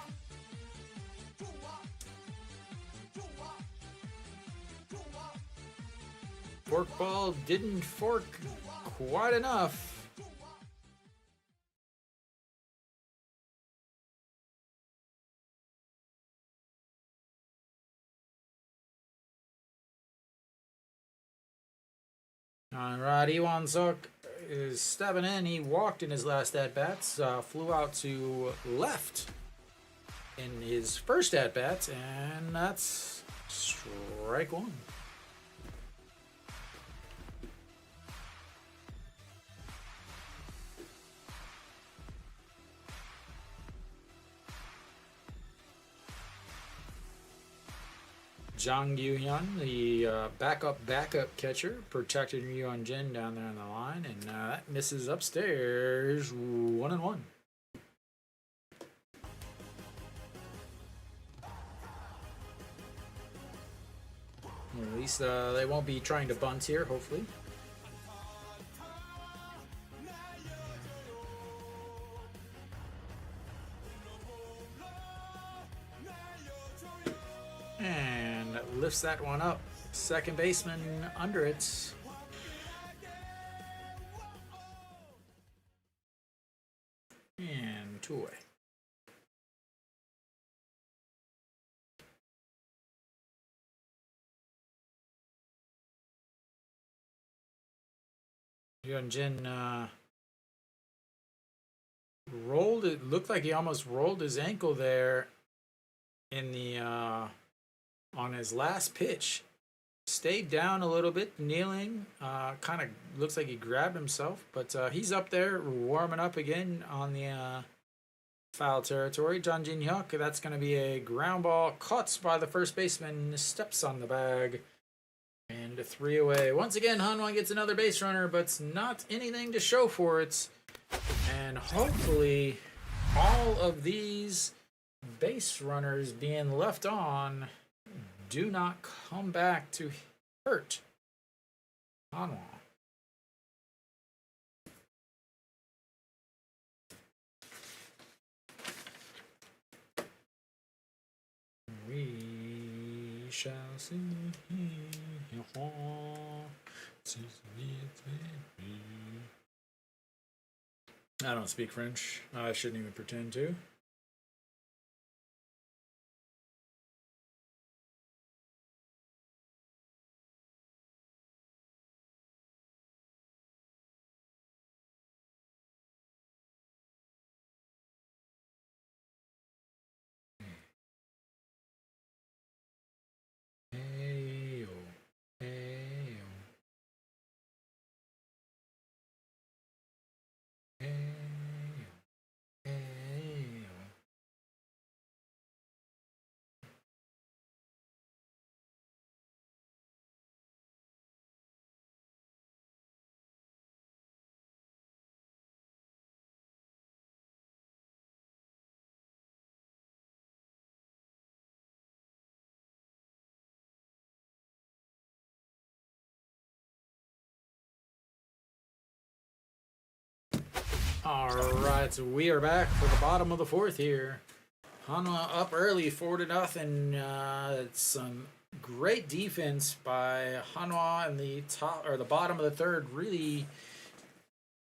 Forkball didn't fork quite enough. All right, Iwan Suk is stepping in. He walked in his last at-bats, flew out to left in his first at-bats, and that's strike 1. Jang Yoo-hyun, the backup catcher, protected Ryun Jin down there on the line, and that misses upstairs. 1-1. At least they won't be trying to bunt here, hopefully. And lifts that one up. Second baseman under it. And 2 away. Hyunjin rolled it. Looked like he almost rolled his ankle there in the on his last pitch. Stayed down a little bit, kneeling. Kind of looks like he grabbed himself, but he's up there warming up again on the foul territory. Jang Jin-hyuk, that's going to be a ground ball caught by the first baseman, steps on the bag, and 3 away. Once again, Hanwha gets another base runner, but it's not anything to show for it. And hopefully, all of these base runners being left on do not come back to hurt Hanwha. We shall see. I don't speak French. I shouldn't even pretend to. Hey, oh, hey, oh, hey, oh, hey, oh. Alright, so we are back for the bottom of the fourth here. Hanwha up early, 4-0. It's some great defense by Hanwha in the top or the bottom of the third. Really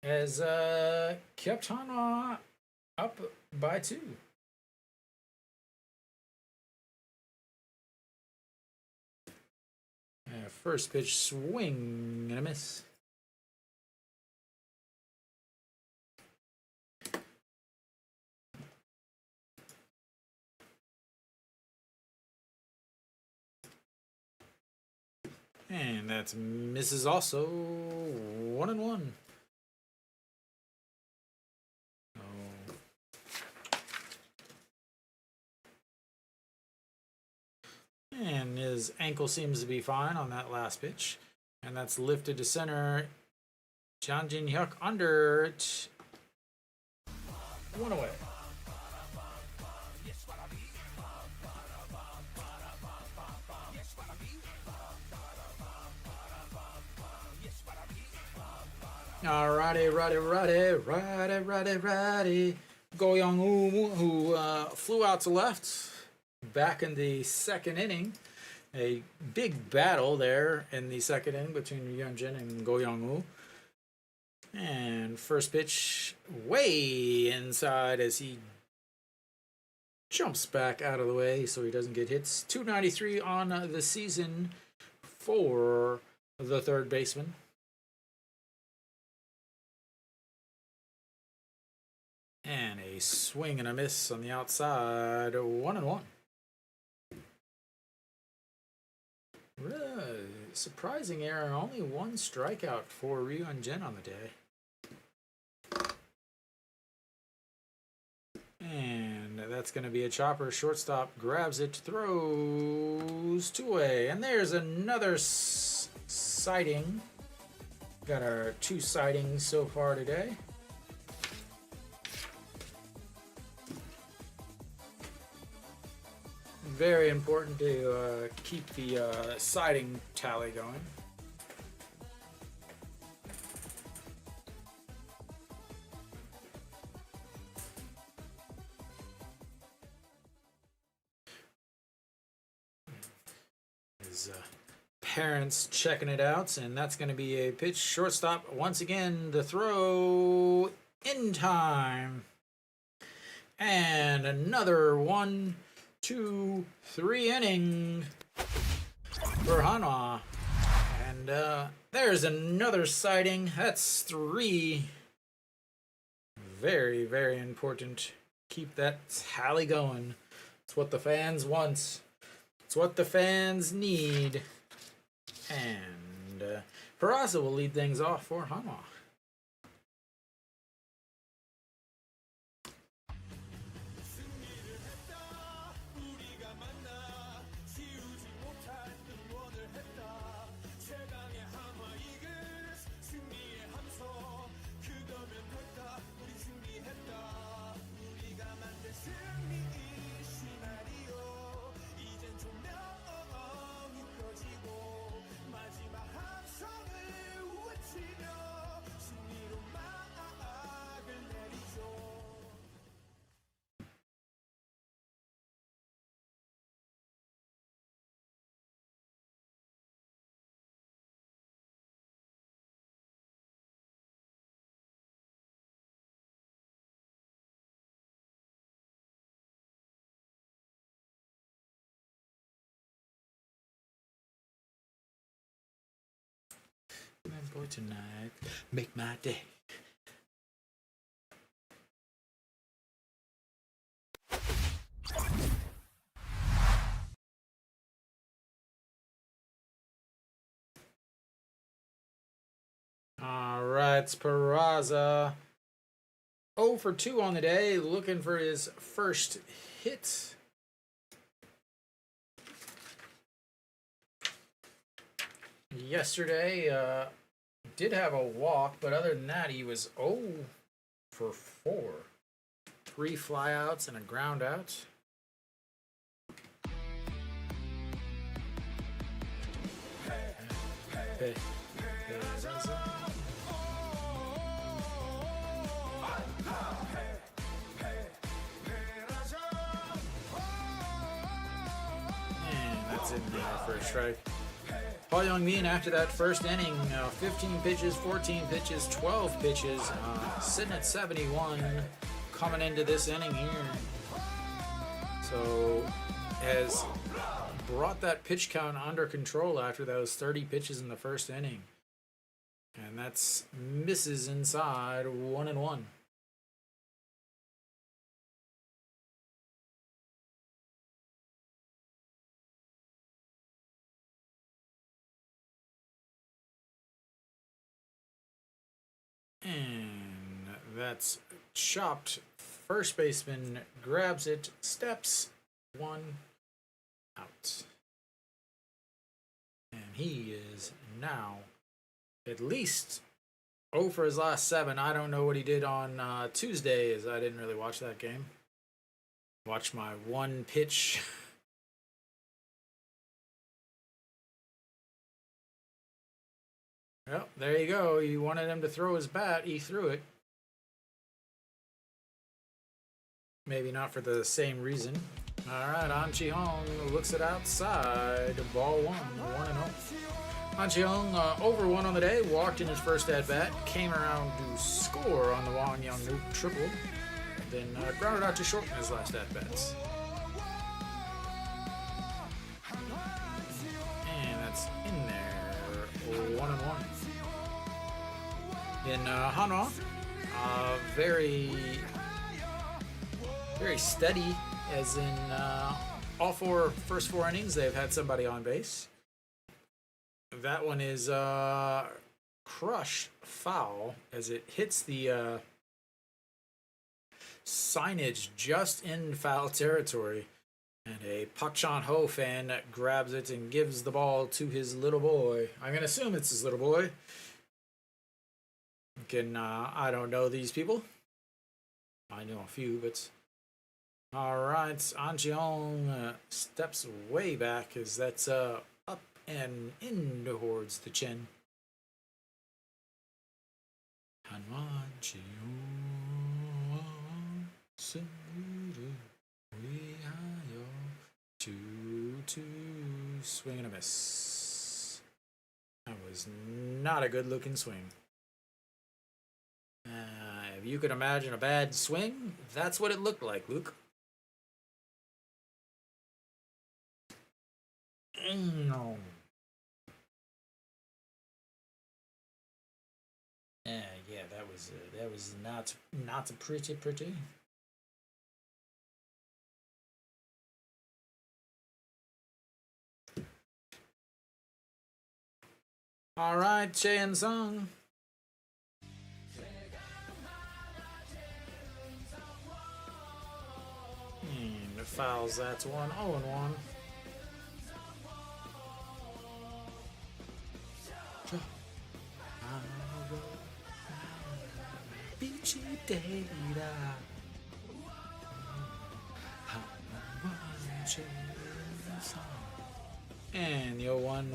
has kept Hanwha up by 2. First pitch swing and a miss. And that's misses also. 1-1. Oh. And his ankle seems to be fine on that last pitch. And that's lifted to center. Jeon Hyuk under it. 1 away. Alrighty. Go Young-woo, who flew out to left back in the second inning. A big battle there in the second inning between Yeonjin and Go Young-woo. And first pitch way inside as he jumps back out of the way so he doesn't get hits. 293 on the season for the third baseman. And a swing and a miss on the outside. 1-1. Really surprising error. Only 1 strikeout for Yeonjin on the day. And that's going to be a chopper. Shortstop grabs it, throws 2 away. And there's another sighting. Got our 2 sightings so far today. Very important to keep the sighting tally going. His parents checking it out, and that's going to be a pitch. Shortstop once again, the throw in time. And another 1, 2, 3 inning for Hanwha. And there's another sighting. That's 3. Very, very important. Keep that tally going. It's what the fans want. It's what the fans need. And Peraza will lead things off for Hanwha. boy tonight. Make my day. All right, it's Peraza. 0 for 2 on the day, looking for his first hit. Yesterday, did have a walk, but other than that, he was 0 for 4. 3 flyouts and a ground out. Hey. In there for a strike. Paul Young-min after that first inning, 15 pitches, 14 pitches, 12 pitches, sitting at 71 coming into this inning here. So has brought that pitch count under control after those 30 pitches in the first inning. And that's misses inside 1-1. And that's chopped. First baseman grabs it, steps, 1 out. And he is now at least 0 for his last 7. I don't know what he did on Tuesday, as I didn't really watch that game. Watch my one pitch. Well, there you go. You wanted him to throw his bat. He threw it. Maybe not for the same reason. All right, An Chi-hong looks it outside. Ball 1, 1-0. An Chi-hong over 1 on the day. Walked in his first at-bat. Came around to score on the Wang Young-nuk triple. Then grounded out to short in his last at-bats. And that's in there. 1-1. In Hanwha, very steady, as in all first four innings they've had somebody on base. That one is crushed foul as it hits the signage just in foul territory, and a Pak Chan-ho fan grabs it and gives the ball to his little boy. I'm gonna assume it's his little boy. I don't know these people. I know a few, but all right. An Chi-hong steps way back as that's up and in towards the chin. Hanwha Eagles, 2-2, swing and a miss. That was not a good looking swing. If you could imagine a bad swing, that's what it looked like, Luke. No. Yeah, that was not pretty. All right, Chae Sung. Fouls, that's 1, 0-1. And the 0-1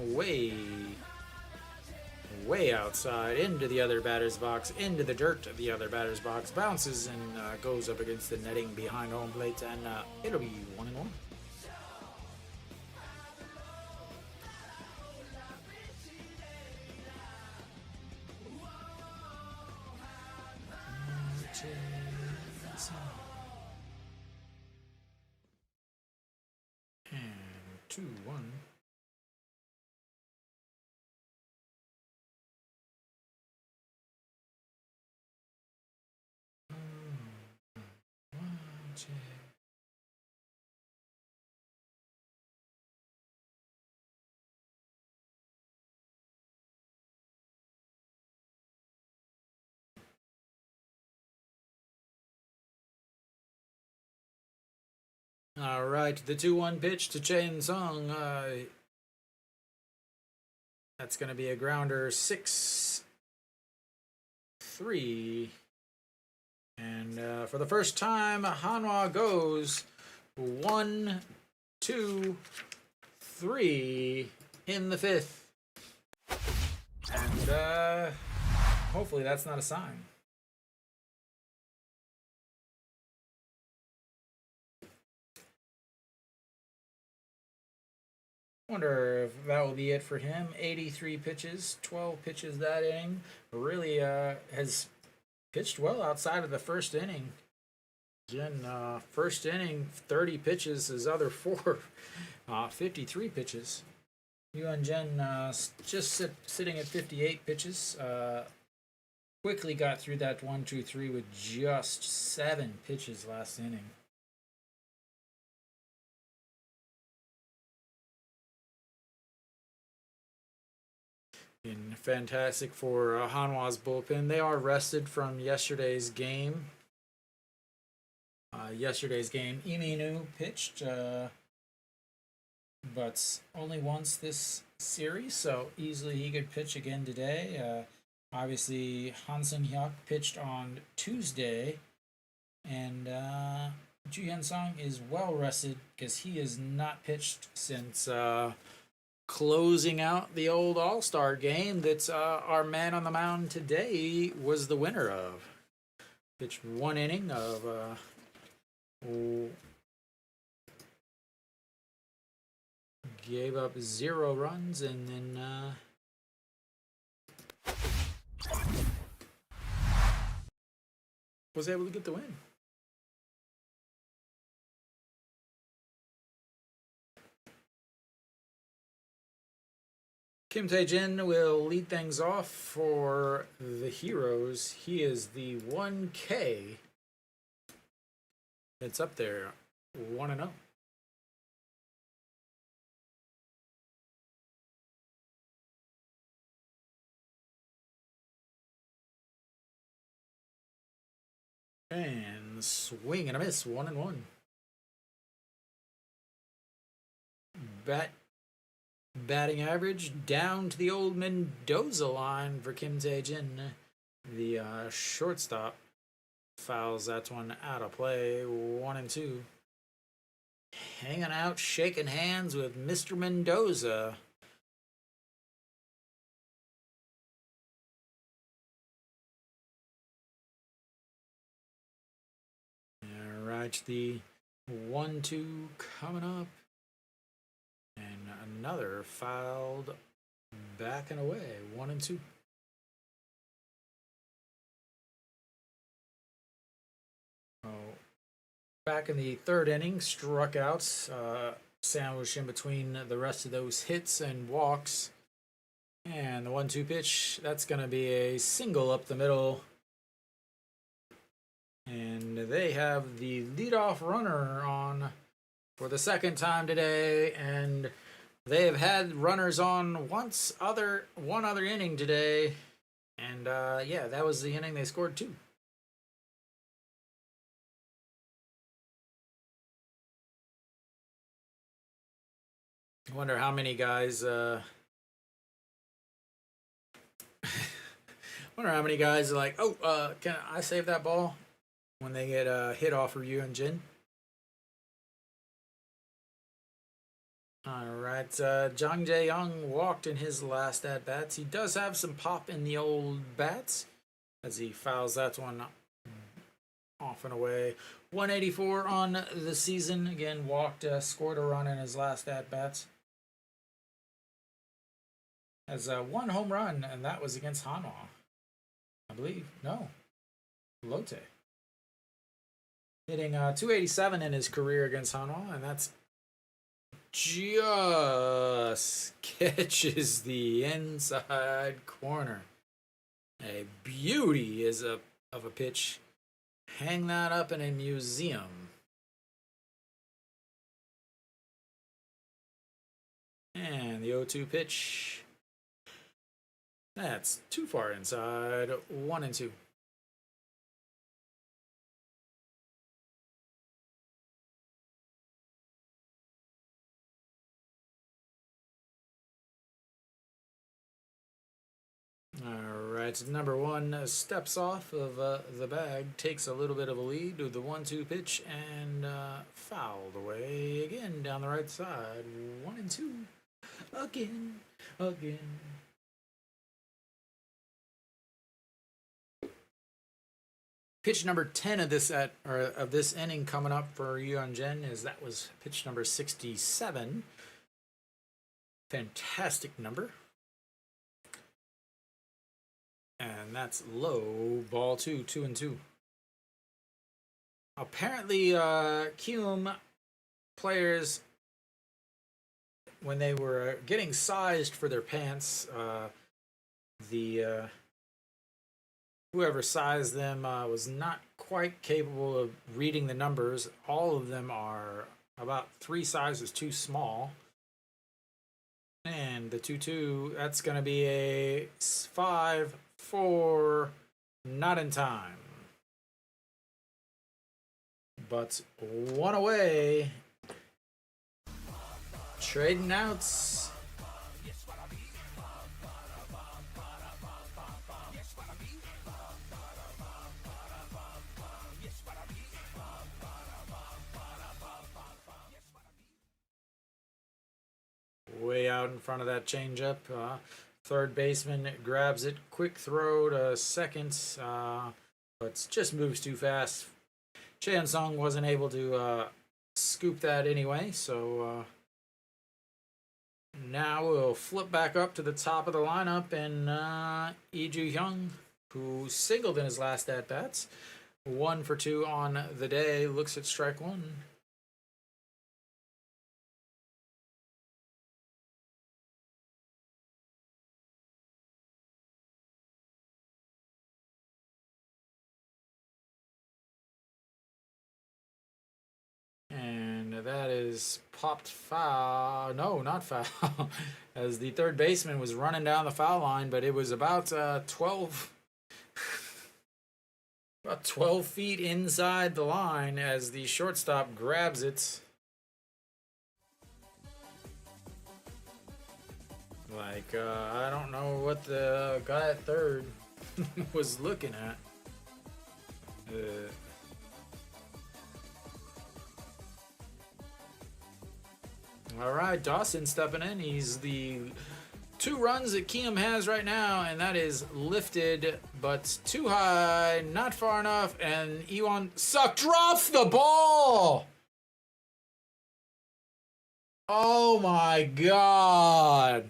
way outside, into the other batter's box, into the dirt of the other batter's box, bounces and goes up against the netting behind home plate, and it'll be 1-1. And 2-1. All right, the 2-1 pitch to Chain Sung. That's going to be a grounder, 6-3. And for the first time, Hanwha goes 1, 2, 3 in the 5th. And hopefully that's not a sign. Wonder if that will be it for him. 83 pitches, 12 pitches that inning. Really has pitched well outside of the first inning. Jin, first inning, 30 pitches. His other 4, 53 pitches. Yuan Jin just sitting at 58 pitches. Quickly got through that 1, 2, 3 with just 7 pitches last inning. Been fantastic for Hanwha's bullpen. They are rested from yesterday's game. Iminu pitched, but only once this series, so easily he could pitch again today. Obviously, Hansen Hyuk pitched on Tuesday, and Ju Hyun Sung is well rested because he has not pitched since closing out the old All-Star game that our man on the mound today was the winner of. Pitched 1 inning of gave up 0 runs and then was able to get the win. Kim Daejeon will lead things off for the Heroes. He is the 1K. It's up there, 1-0. And swing and a miss, 1-1. Batting average down to the old Mendoza line for Kim Daejeon. The shortstop fouls that one out of play, 1-2. Hanging out, shaking hands with Mr. Mendoza. All right, the 1-2 coming up. And another fouled back and away, 1-2. Oh, back in the 3rd inning, struck out, sandwiched in between the rest of those hits and walks. And the 1-2 pitch, that's going to be a single up the middle. And they have the leadoff runner on for the 2nd time today, and they have had runners on one other inning today, and yeah, that was the inning they scored 2. I wonder how many guys are like, oh, can I save that ball when they get hit off of you and Jin? All right, Jang Jae-young walked in his last at-bats. He does have some pop in the old bats as he fouls that one off and away. 184 on the season. Again, walked, scored a run in his last at-bats. Has 1 home run, and that was against Hanwha, I believe. No, Lotte. Hitting 287 in his career against Hanwha, and that's just catches the inside corner. A beauty of a pitch. Hang that up in a museum. And the 0-2 pitch. That's too far inside. 1-2. right, number one steps off of the bag, takes a little bit of a lead with the 1-2 pitch, and fouled away again down the right side. 1-2. Again. Pitch number 10 of this inning coming up for Yeonjin that was pitch number 67. Fantastic number. And that's low, ball 2, 2-2. Apparently, Kiwoom players, when they were getting sized for their pants, whoever sized them was not quite capable of reading the numbers. All of them are about 3 sizes too small. And the 2-2, that's going to be a 5-4, not in time. But one away. Trading outs. Way out in front of that changeup. Third baseman grabs it. Quick throw to second, but just moves too fast. Chan Sung wasn't able to scoop that anyway, so now we'll flip back up to the top of the lineup, and Lee Ju-hyung, who singled in his last at-bats, 1 for 2 on the day, looks at strike 1. And that is popped foul. No, not foul. As the third baseman was running down the foul line, but it was about 12 feet inside the line as the shortstop grabs it. Like, I don't know what the guy at third was looking at. All right, Dawson stepping in. He's the 2 runs that Kiwoom has right now, and that is lifted, but too high, not far enough, and Iwon Suk drops the ball! Oh my god!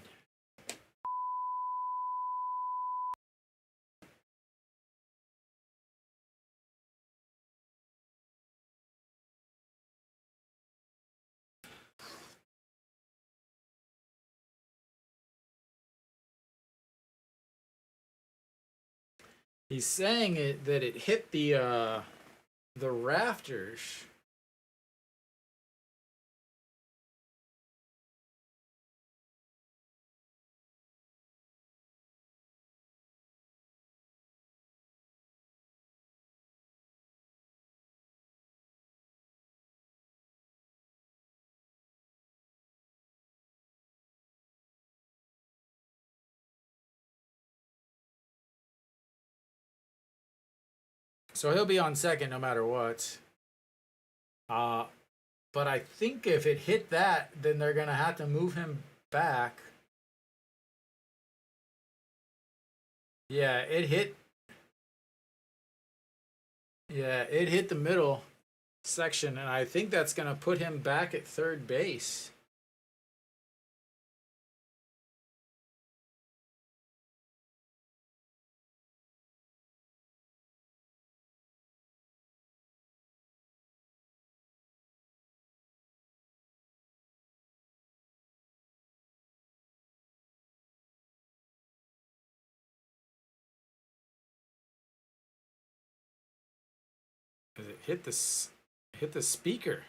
He's saying that it hit the rafters. So he'll be on second no matter what. But I think if it hit that, then they're going to have to move him back. Yeah, it hit. Yeah, it hit the middle section, and I think that's going to put him back at third base. It hit the speaker.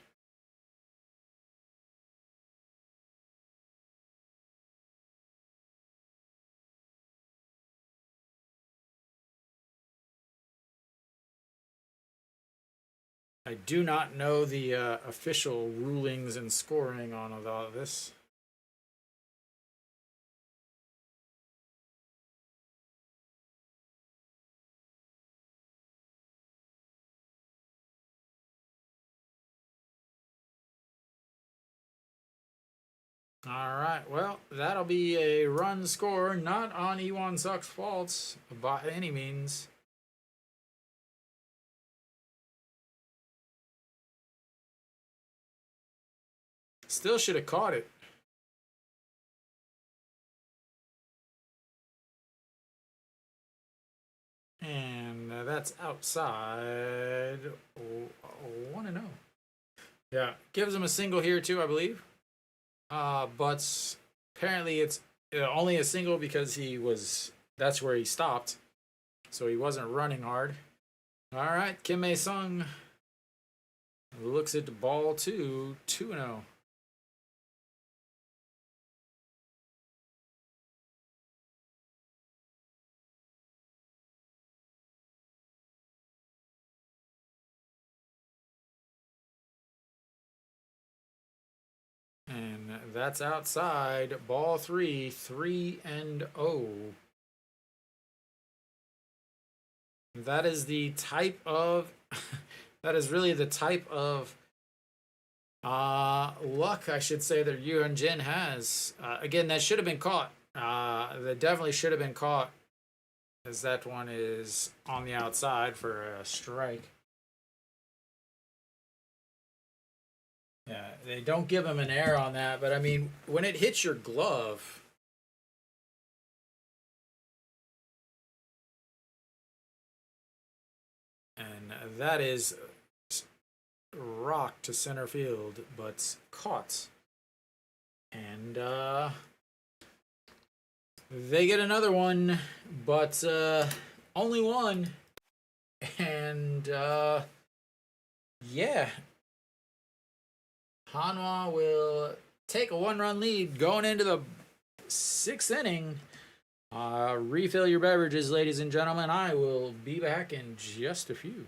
I do not know the official rulings and scoring on all of this. All right, well, that'll be a run score, not on Ewon Suck's faults by any means. Still should have caught it. And that's outside. 1-0. Yeah, gives him a single here too, I believe. But apparently it's only a single because that's where he stopped. So he wasn't running hard. All right, Kim Mae-sung looks at the ball 2-0. And that's outside. Ball 3, 3-0. That is the type of that is really the type of luck, I should say, that Yoo Jin has. Again, that should have been caught. That definitely should have been caught, as that one is on the outside for a strike. Yeah, they don't give him an error on that, but I mean, when it hits your glove, and that is rocked to center field, but caught. And they get another one, but only one. And yeah, Hanwha will take a 1-run lead going into the 6th inning. Refill your beverages, ladies and gentlemen. I will be back in just a few.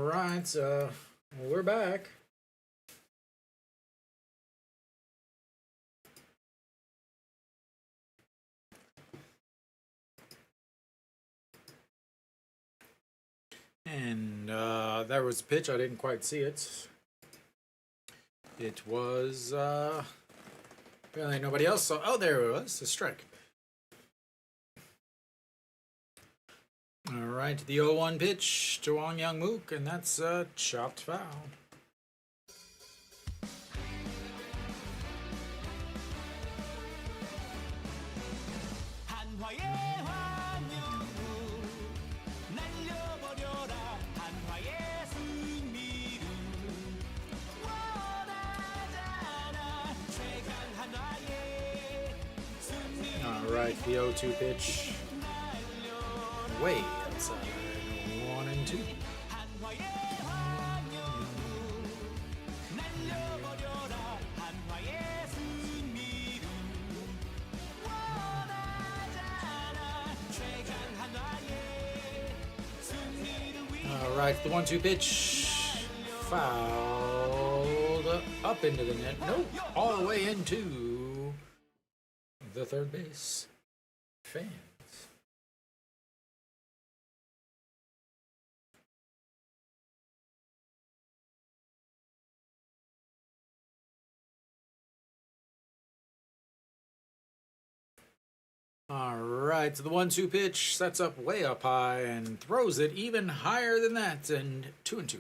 right, we're back. And there was a pitch. I didn't quite see it. It was apparently nobody else saw. Oh, there it was. A strike. All right, the 0-1 pitch to Wang Young-mook, and that's a chopped foul. All right, the 0-2 pitch. Way outside. 1-2. All right, the 1-2 pitch. Fouled up into the net. Nope, all the way into the third base. Fans. All right, so the 1-2 pitch sets up way up high and throws it even higher than that, and 2-2.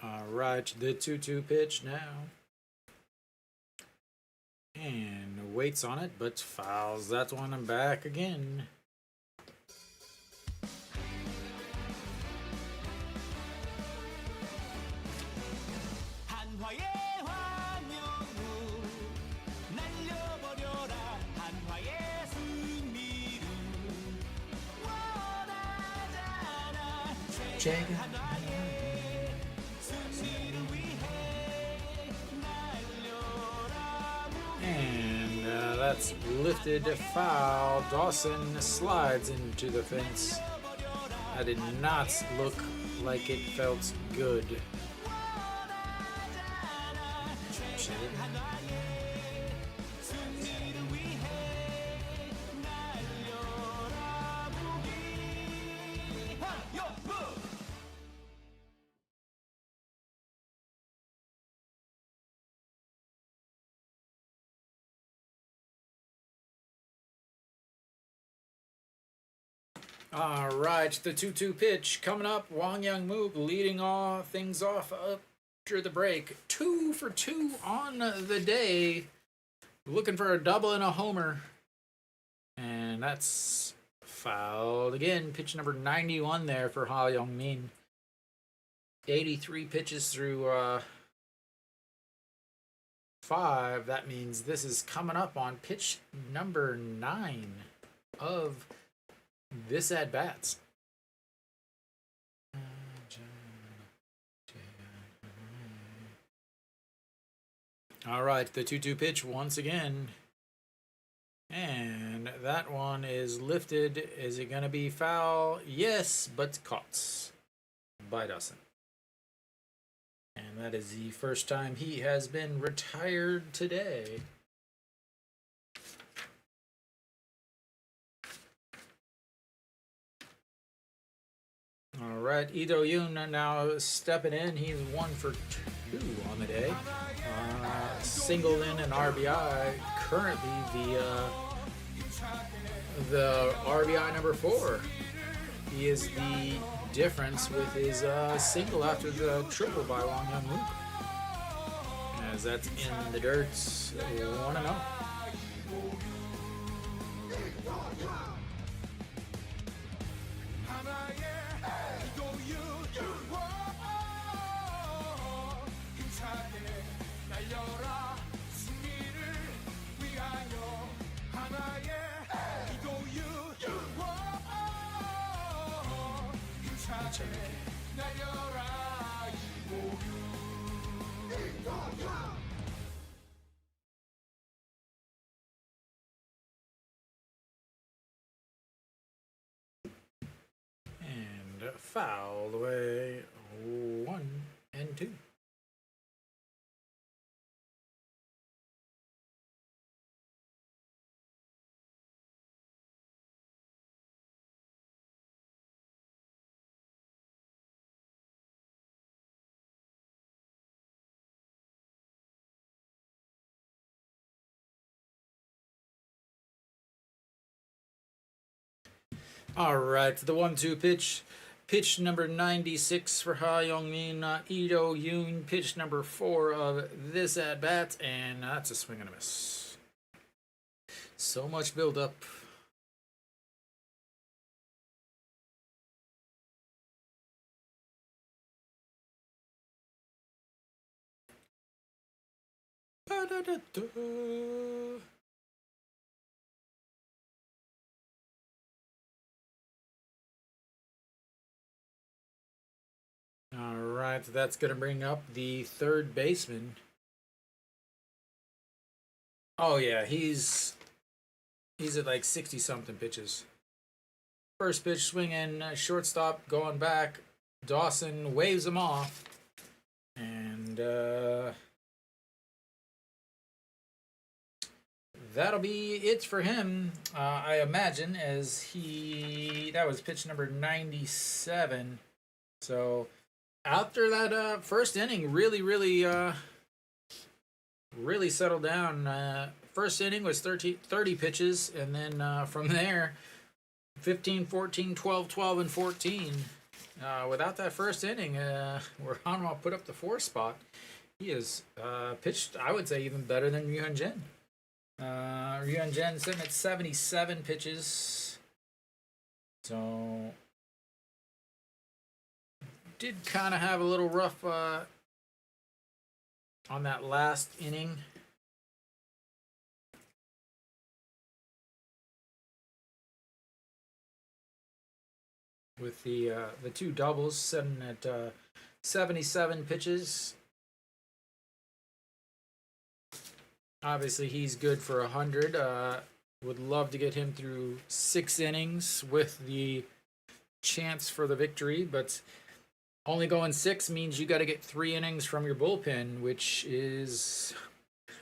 All right, the 2-2 pitch now. And waits on it, but fouls that one and back again. And that's lifted foul. Dawson slides into the fence. That did not look like it felt good. All right, the 2-2 pitch coming up. Wang Young-mook leading things off after the break. 2 for 2 on the day. Looking for a double and a homer. And that's fouled again. Pitch number 91 there for Ha Young-min. 83 pitches through 5. That means this is coming up on pitch number 9 of this at bats. All right, the 2-2 pitch once again. And that one is lifted. Is it going to be foul? Yes, but caught by Dawson. And that is the first time he has been retired today. All right, Lee Do-yoon now stepping in. He's 1 for 2 on the day. Singled in an RBI. Currently the RBI number 4. He is the difference with his single after the triple by Wang Young-mook. As that's in the dirt, 1-0. much, and fouled away 1 and 2. All right, the 1-2 pitch. Pitch number 96 for Ha Young-min, Ito Yoon. Pitch number 4 of this at bat, and that's a swing and a miss. So much build up. Ba-da-da-da. All right, that's going to bring up the third baseman. Oh yeah, he's at like 60-something pitches. First pitch swinging, shortstop going back. Dawson waves him off, and that'll be it for him, I imagine, as that was pitch number 97. So after that first inning, really settled down. First inning was 30 pitches, and then from there, 15, 14, 12, 12, and 14. Without that first inning, where Hanwha put up the 4 spot, he has pitched, I would say, even better than Ryun Jin. Ryun Jin sitting at 77 pitches. So did kind of have a little rough on that last inning. With the 2 doubles sitting at 77 pitches. Obviously, he's good for 100. Would love to get him through 6 innings with the chance for the victory, but only going 6 means you got to get 3 innings from your bullpen, which is,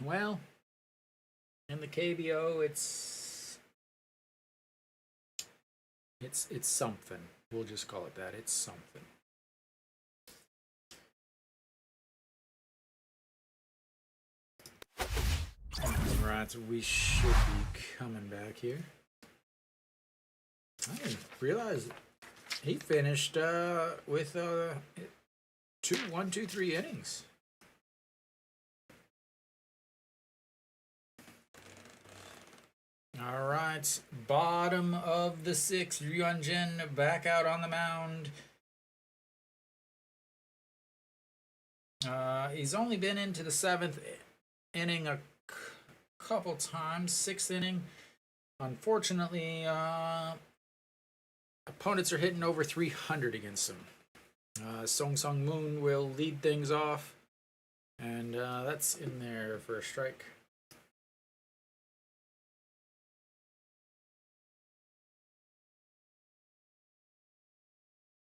well, in the KBO, it's something. We'll just call it that. It's something. Alright, so we should be coming back here. I didn't realize he finished with 3 innings. All right, bottom of the 6th, Ryun Jin back out on the mound. He's only been into the 7th inning a couple times. 6th inning, unfortunately, opponents are hitting over 300 against him. Song Sung Moon will lead things off, and that's in there for a strike.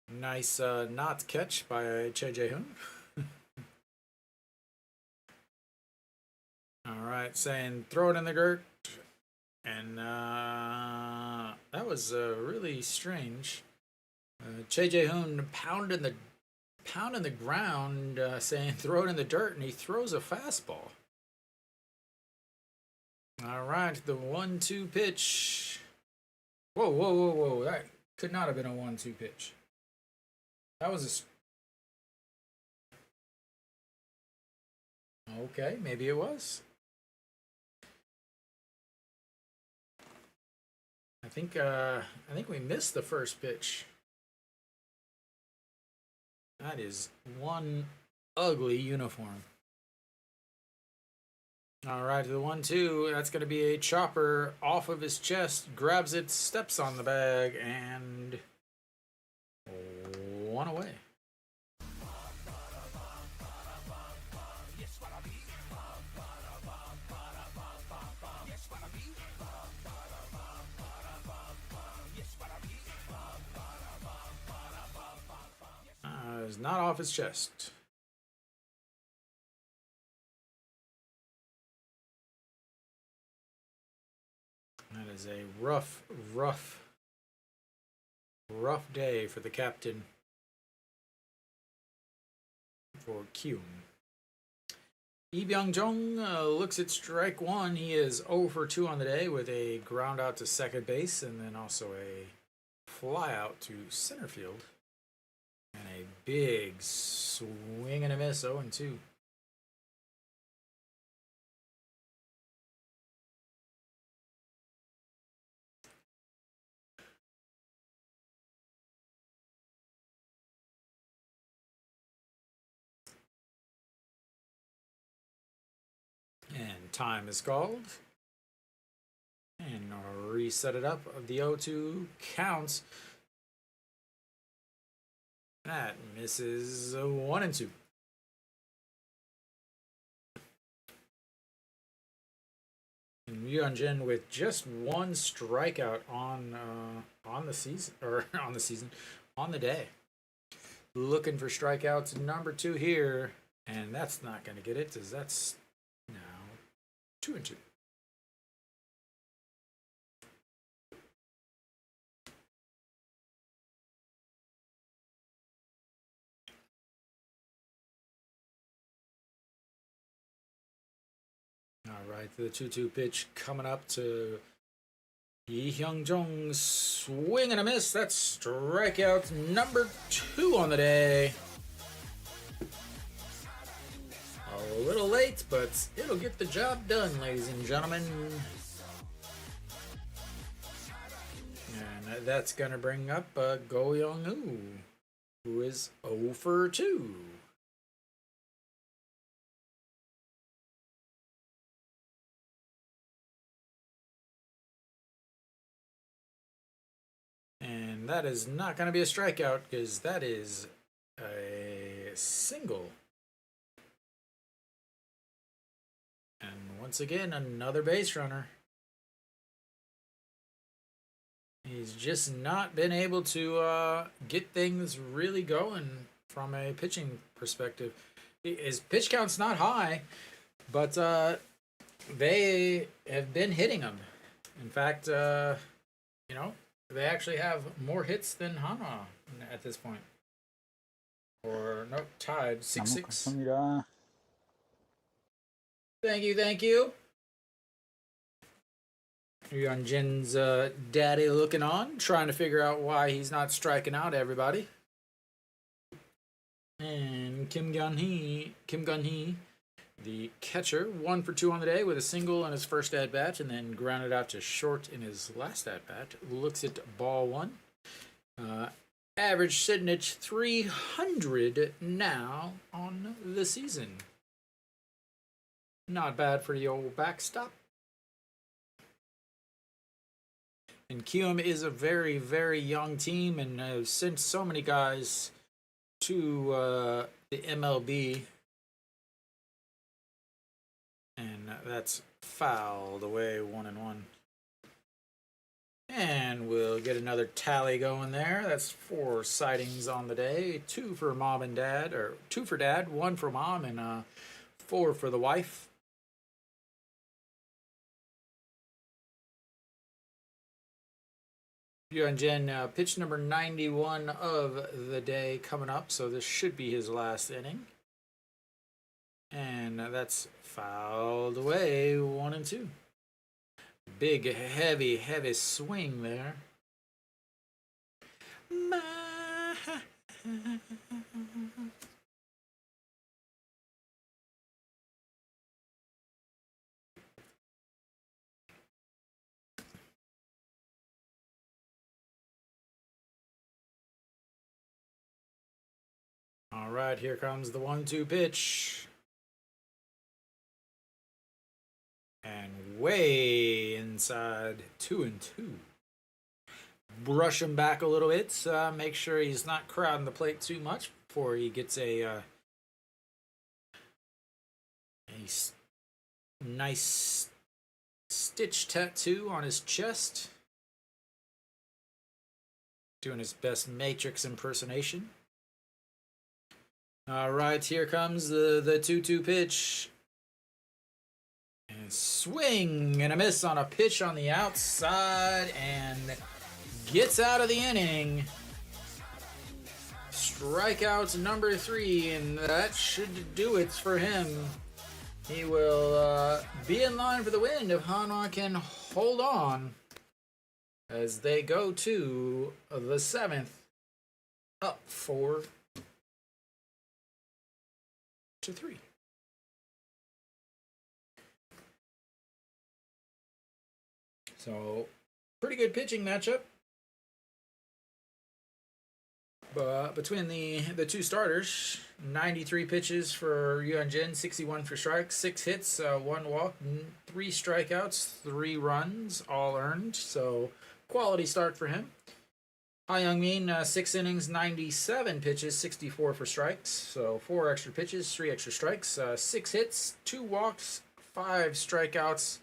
Nice not catch by Daejeon. All right, saying throw it in the dirt, and that was really strange. Daejeon pounding the ground, saying throw it in the dirt, and he throws a fastball. All right, the 1-2 pitch. Whoa! That could not have been a 1-2 pitch. That was okay, maybe it was. I think we missed the first pitch. That is one ugly uniform. All right, the 1-2. That's going to be a chopper off of his chest. Grabs it, steps on the bag, and one away. Is not off his chest. That is a rough day for the captain for Kiwoom. Lee Byung-jung looks at strike one. He is 0 for 2 on the day with a ground out to second base and then also a fly out to center field. And a big swing and a miss, 0 and 2. And time is called. And I'll reset it up. The 0-2 counts. That misses 1 and 2. And Ryunjin with just one strikeout on the season, or on the day. Looking for strikeouts number 2 here, and that's not going to get it, because that's now 2 and 2. All right, the 2-2 pitch coming up to Lee Hyung-jung, swing and a miss. That's strikeout number 2 on the day. A little late, but it'll get the job done, ladies and gentlemen. And that's going to bring up Go Young-woo, who is 0 for 2. And that is not going to be a strikeout because that is a single. And once again, another base runner. He's just not been able to get things really going from a pitching perspective. His pitch count's not high, but they have been hitting him. In fact, they actually have more hits than Hanwha at this point. Or, no, tied, 6-6. Thank you. Ryunjin's daddy looking on, trying to figure out why he's not striking out everybody. And Kim Gun-hee, the catcher, 1 for 2 on the day with a single on his first at-bat and then grounded out to short in his last at-bat. Looks at ball 1. Average sitting at 300 now on the season. Not bad for the old backstop. And Kiwoom is a very, very young team and has sent so many guys to the MLB. And that's fouled away, 1 and 1. And we'll get another tally going there. That's 4 sightings on the day. 2 for mom and dad, or 2 for dad, 1 for mom, and 4 for the wife. Ryunjin, pitch number 91 of the day coming up, so this should be his last inning. And that's fouled away, 1 and 2. Big, heavy swing there. All right, here comes the 1-2 pitch. And way inside, 2 and 2. brush him back a little bit. Make sure he's not crowding the plate too much before he gets a nice stitch tattoo on his chest. Doing his best Matrix impersonation. All right, here comes the 2-2 pitch. And swing and a miss on a pitch on the outside, and gets out of the inning. Strikeout number 3, and that should do it for him. He will be in line for the win if Hanwha can hold on as they go to the 7th, up 4-3. So, pretty good pitching matchup. But between the two starters, 93 pitches for Yuan Jin, 61 for strikes, 6 hits, 1 walk, 3 strikeouts, 3 runs, all earned. So, quality start for him. Ha Young-min, 6 innings, 97 pitches, 64 for strikes. So 4 extra pitches, 3 extra strikes, 6 hits, 2 walks, 5 strikeouts.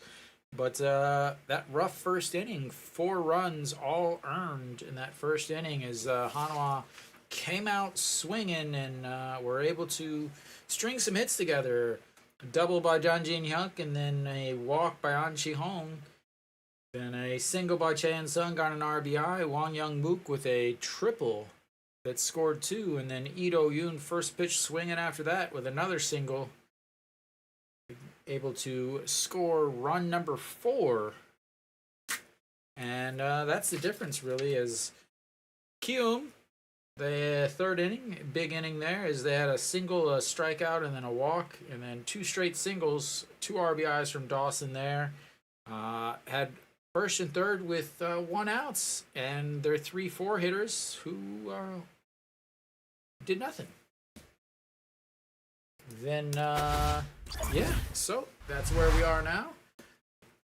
But that rough first inning, 4 runs, all earned in that first inning, as Hanwha came out swinging and were able to string some hits together. A double by Jang Jin-hyuk, and then a walk by An Chi-hong. Then a single by Chan Sung got an RBI. Wang Young-mook with a triple that scored 2. And then Lee Do-yoon first pitch swinging after that with another single. Able to score run number 4. And that's the difference, really, as Kiwoom, the 3rd inning, big inning there, is they had a single, a strikeout, and then a walk, and then 2 straight singles, 2 RBIs from Dawson there. Had first and third with 1 outs, and their 3-4 hitters who did nothing. Then, yeah, so that's where we are now.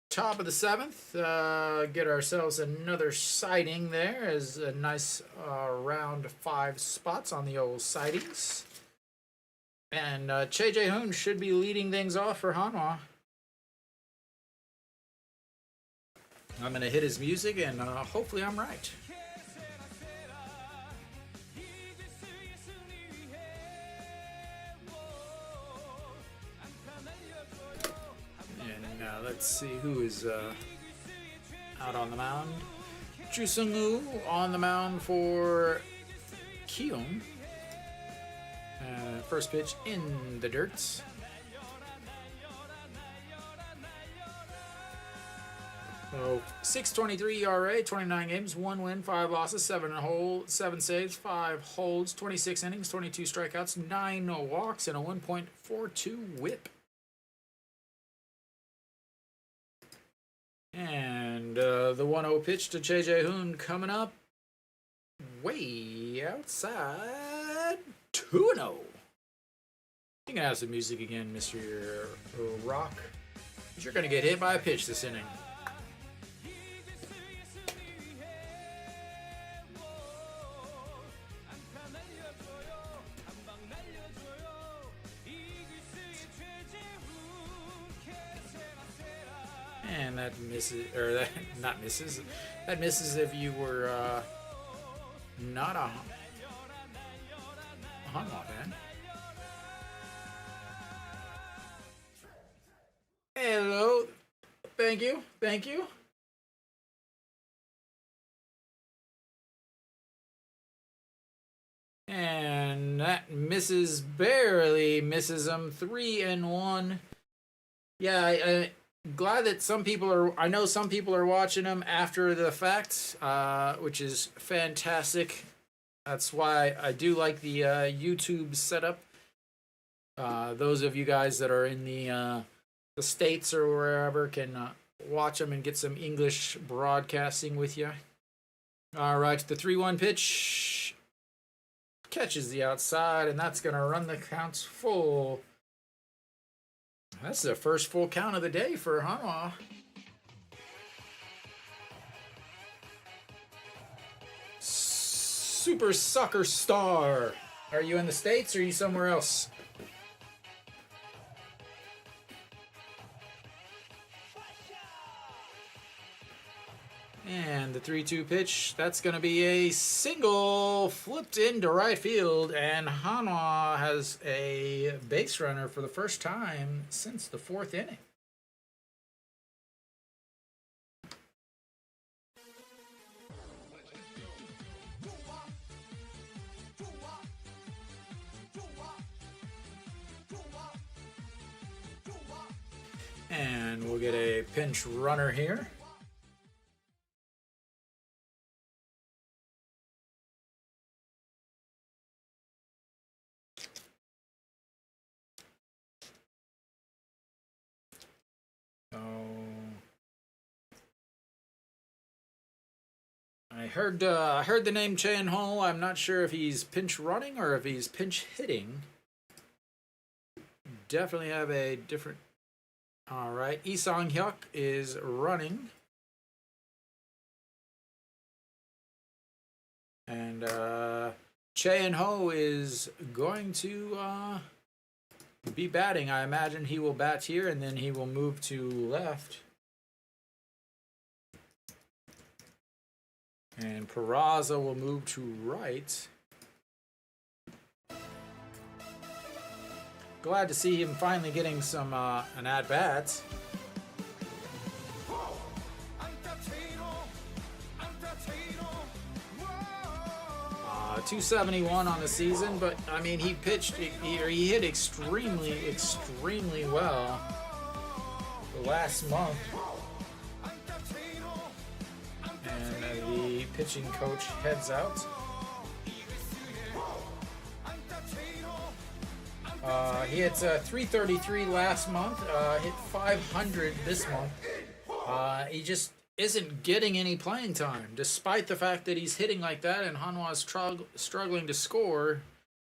Top of the 7th, get ourselves another sighting there, as a nice round 5 spots on the old sightings. And Choi Jae-hoon should be leading things off for Hanwha. I'm going to hit his music, and hopefully I'm right. And let's see who is out on the mound. Ju Sung-woo on the mound for Kiwoom. First pitch in the dirt. So 6.23 ERA, 29 games, 1 win, 5 losses, 7 saves, 5 holds, 26 innings, 22 strikeouts, 9 walks, and a 1.42 whip. And the 1-0 pitch to Choi Jae-hoon coming up way outside. 2-0. You can have some music again, Mr. Rock. You're going to get hit by a pitch this inning. And that misses, or that not misses. That misses if you were not a Hanwha fan. Hello, thank you, thank you. And that misses, barely misses him. 3-1. Yeah, glad that some people are, I know some people are watching them after the fact, which is fantastic. That's why I do like the YouTube setup. Those of you guys that are in the States or wherever can watch them and get some English broadcasting with you. All right, the 3-1 pitch catches the outside, and that's going to run the counts full. That's the first full count of the day for Hanwha. Super Soccer Star. Are you in the States or are you somewhere else? And the 3-2 pitch, that's going to be a single flipped into right field. And Hanwha has a base runner for the first time since the 4th inning. And we'll get a pinch runner here. I heard the name Daejeon. I'm not sure if he's pinch running or if he's pinch hitting. Definitely have a different. All right, Hyuk is running, and Daejeon is going to be batting. I imagine he will bat here, and then he will move to left. And Peraza will move to right. Glad to see him finally getting some an at-bat. 271 on the season, but I mean he pitched, he hit extremely well the last month. And the pitching coach heads out. He hit 333 last month, hit 500 this month. He just isn't getting any playing time, despite the fact that he's hitting like that and Hanwha's struggling to score.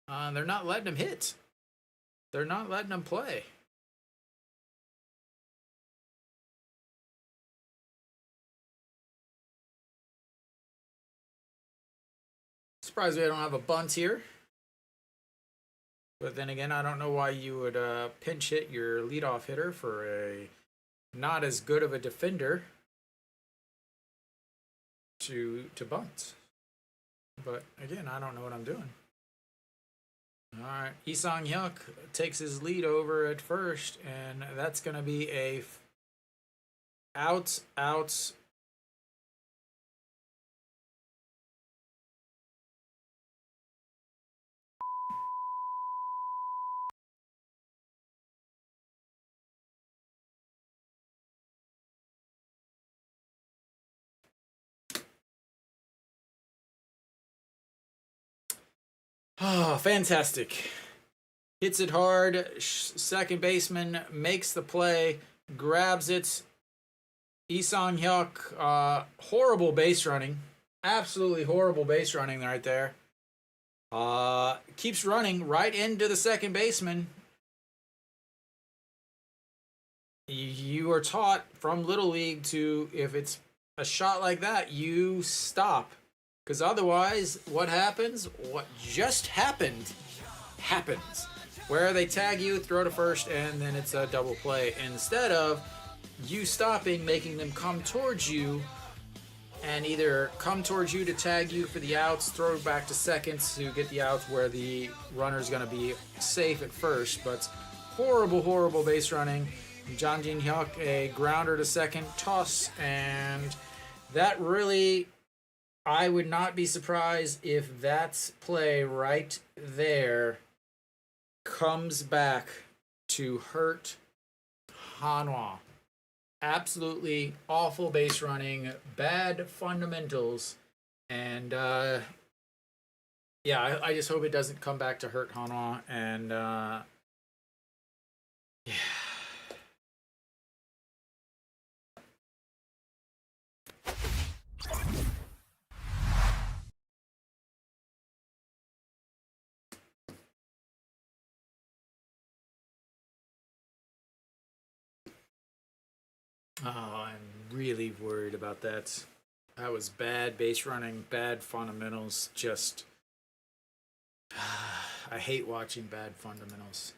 They're not letting him hit. They're not letting him play. Surprised we don't have a bunt here. But then again, I don't know why you would pinch hit your leadoff hitter for a not as good of a defender to bunt. But again, I don't know what I'm doing. All right, Hyuk takes his lead over at first, and that's going to be a out. Oh, fantastic. Hits it hard. Second baseman makes the play, grabs it. Hyuk, horrible base running. Absolutely horrible base running right there. Keeps running right into the second baseman. You are taught from Little League to, if it's a shot like that, you stop. Because otherwise, what happens? What just happened happens. Where they tag you, throw to first, and then it's a double play. Instead of you stopping, making them come towards you, and either come towards you to tag you for the outs, throw back to second to get the outs where the runner's going to be safe at first. But horrible base running. Daejeon, a grounder to second, toss, and that really... I would not be surprised if that play right there comes back to hurt Hanwha. Absolutely awful base running, bad fundamentals, and yeah, I just hope it doesn't come back to hurt Hanwha, and yeah. Oh, I'm really worried about that. That was bad base running, bad fundamentals. Just, I hate watching bad fundamentals.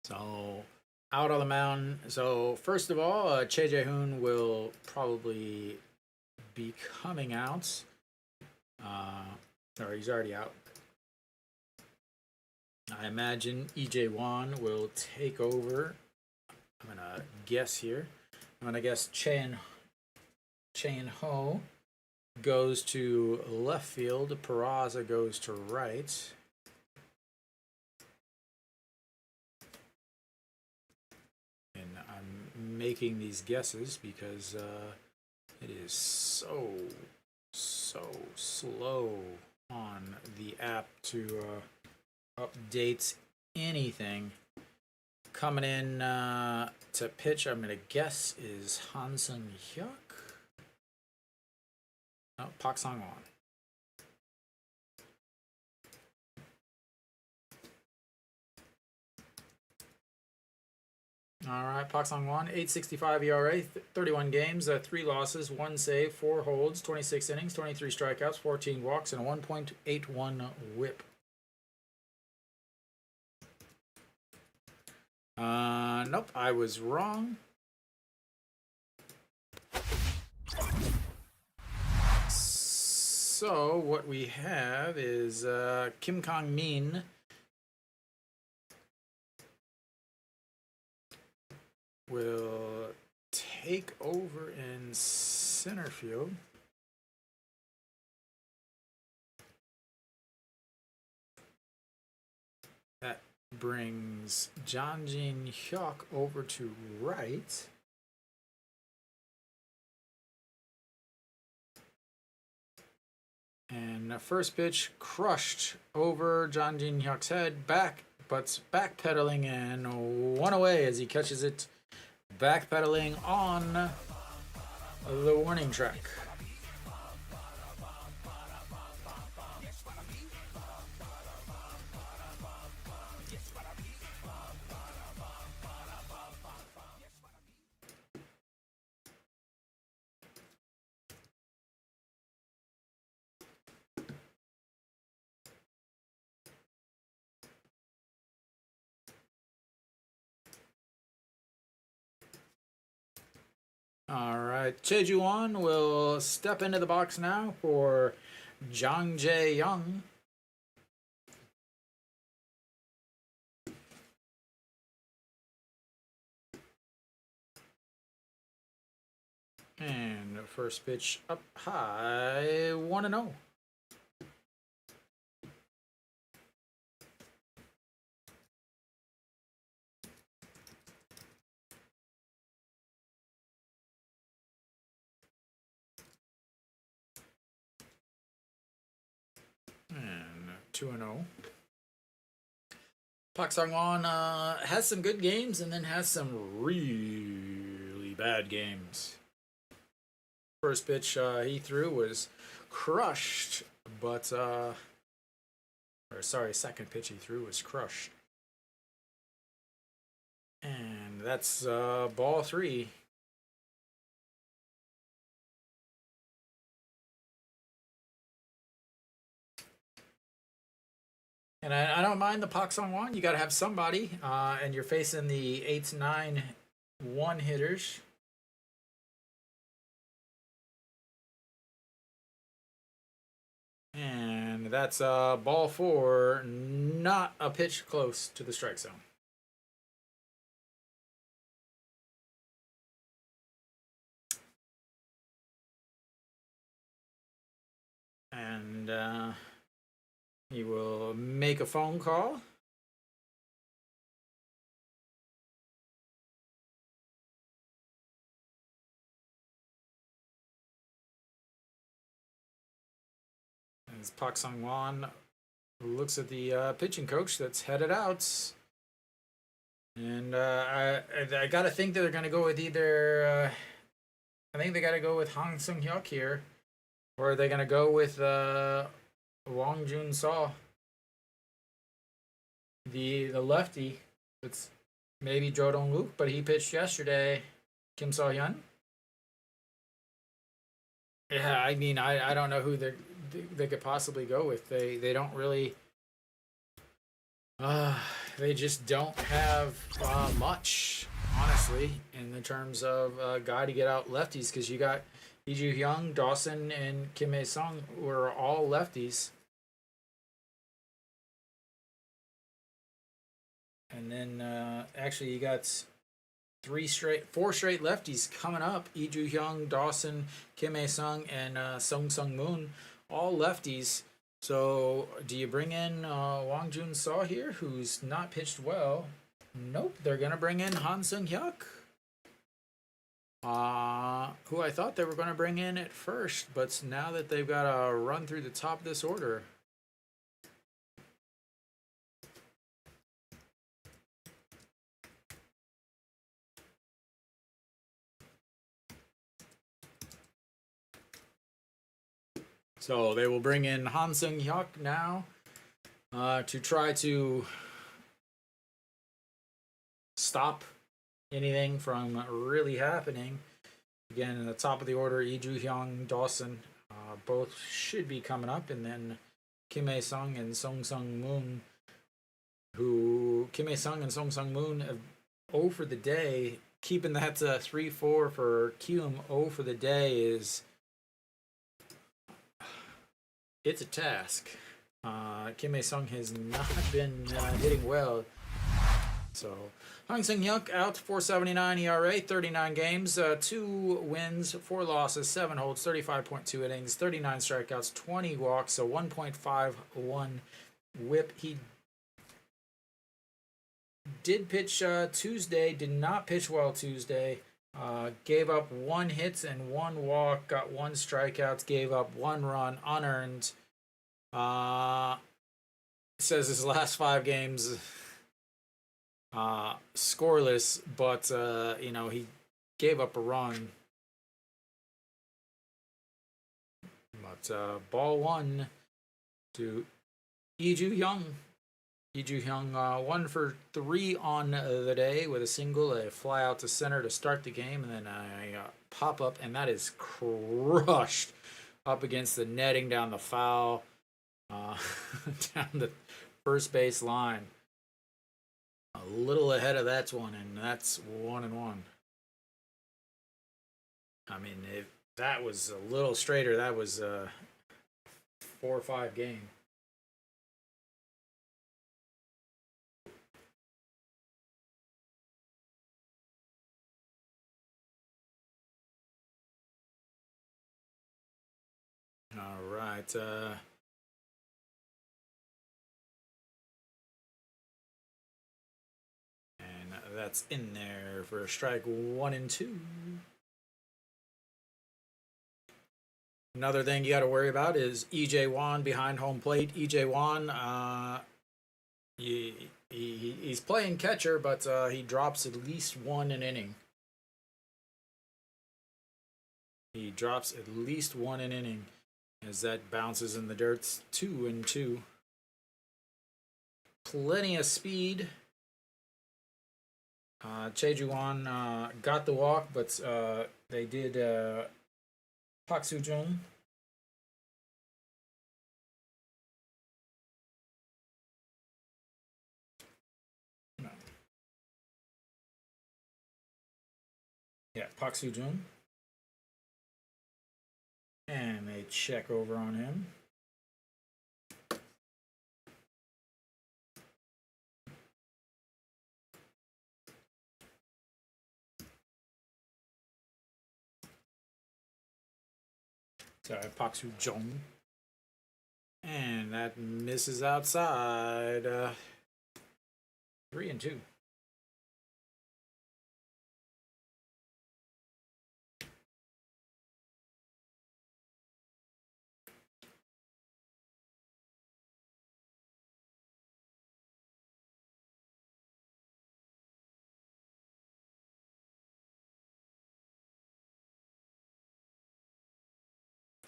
So, out on the mound. So, first of all, Daejeon will probably be coming out. Or he's already out. I imagine EJ Wan will take over. I'm gonna guess here. I'm gonna guess Chen Ho goes to left field. Peraza goes to right. And I'm making these guesses because it is so slow on the app to update anything. Coming in to pitch, I'm going to guess, is Han Sung-hyuk. No, Park Sang-won. All right, Park Sang-won, 8.65 ERA, 31 games, 3 losses, 1 save, 4 holds, 26 innings, 23 strikeouts, 14 walks, and a 1.81 whip. Nope, I was wrong. So what we have is Kim Kang-min will take over in center field. That brings Jang Jin-hyuk over to right. And the first pitch crushed over Jang Jin-hyuk's head, but backpedaling and one away as he catches it, backpedaling on the warning track. All right, Daejeon will step into the box now for Jang Jae-young. And the first pitch up high, 1-0. And 2-0. Park Sang-won has some good games and then has some really bad games. First pitch he threw was crushed, but second pitch he threw was crushed. And that's ball 3. And I don't mind the Park Sang-won. You got to have somebody, and you're facing the 8-9 one hitters. And that's ball 4, not a pitch close to the strike zone. And he will make a phone call. As Park Sang-won looks at the pitching coach that's headed out. And I got to think that they're going to go with either... I think they got to go with Han Sung-hyuk here. Or are they going to go with Wong Jun-seo, the lefty. It's maybe Jo Dong-wook, but he pitched yesterday. Kim So-hyun. Yeah, I mean, I don't know who they could possibly go with. They don't really. Uh, they just don't have much, honestly, in the terms of guy to get out lefties. Because you got Lee Ju-hyung, Dawson, and Kim Hae-sung, who are all lefties. And then actually you got four straight lefties coming up. Lee Ju-hyung, Dawson, Kim Hae-sung, and Sung Sung Moon, all lefties. So do you bring in Wang Jun-seo here, who's not pitched well? Nope, they're gonna bring in Han Sung-hyuk, who I thought they were gonna bring in at first, but now that they've got to run through the top of this order. So they will bring in Han Sung-hyuk now to try to stop anything from really happening. Again, in the top of the order, Lee Ju-hyung, Dawson, both should be coming up, and then Kim Hae-sung and Sung Sung Moon, who Kim Hae-sung and Sung Sung Moon have 0 for the day. Keeping that 3-4 for Kiwoom 0 for the day is it's a task. Kim Hae-sung has not been hitting well. So, Han Sung-hyuk out, 4.79 ERA, 39 games, 2 wins, 4 losses, 7 holds, 35.2 innings, 39 strikeouts, 20 walks, so 1.51 whip. He did pitch Tuesday, did not pitch well Tuesday. Gave up 1 hit and 1 walk, got 1 strikeout, gave up 1 run, unearned. Says his last 5 games scoreless, but you know, he gave up a run. But ball 1 to Lee Ju-hyung. Lee Ju-hyung 1 for 3 on the day with a single, a fly out to center to start the game, and then a pop up, and that is crushed up against the netting down the foul, down the first base line. A little ahead of that one, and that's 1-1. I mean, if that was a little straighter, that was a 4-5 game. All right. And that's in there for strike 1 and 2. Another thing you got to worry about is E.J. Wan behind home plate. E.J. Wan, he's playing catcher, but he drops at least 1 an inning. He drops at least 1 an inning as that bounces in the dirt. 2 and 2. Plenty of speed. Daejeon got the walk, but they did Park Soo-jung. No. Yeah, Park Soo-jung. And they check over on him. Sorry, Park Soo-jung. And that misses outside. 3 and 2.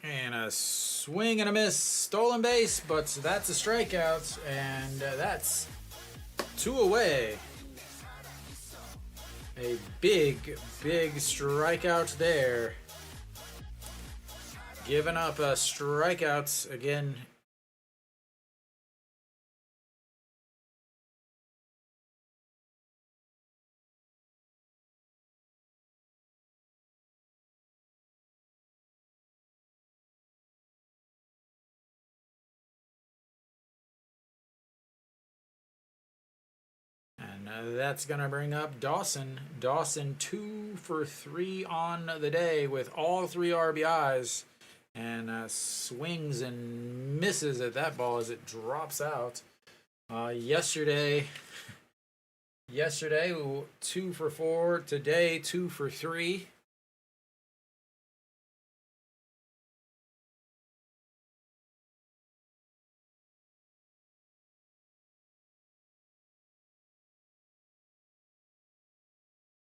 And a swing and a miss, stolen base, but that's a strikeout, and that's 2 away. A big, big strikeout there. Giving up strikeouts again. And that's going to bring up Dawson. Dawson 2 for 3 on the day with all 3 RBIs. And swings and misses at that ball as it drops out. Yesterday 2 for 4. Today 2 for 3.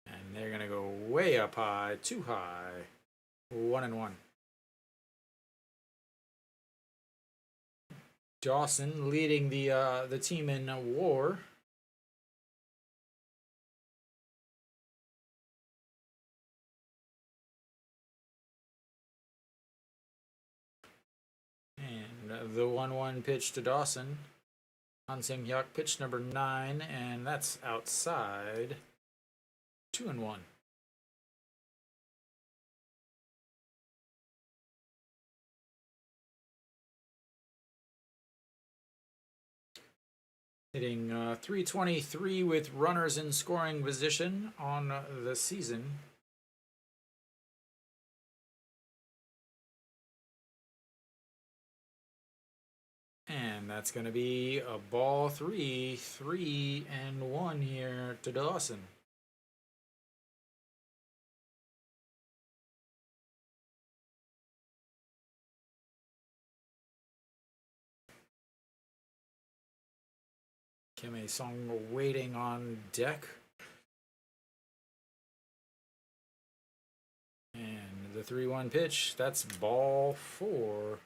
And they're going to go way up high, too high. 1-1. Dawson leading the team in WAR. And the 1-1 pitch to Dawson. Han Seung-hyuk pitch number 9, and that's outside. 2-1. Hitting .323 with runners in scoring position on the season. And that's going to be a ball 3, 3-1 here to Dawson. Kim A-sung waiting on deck. And the 3-1 pitch, that's ball 4.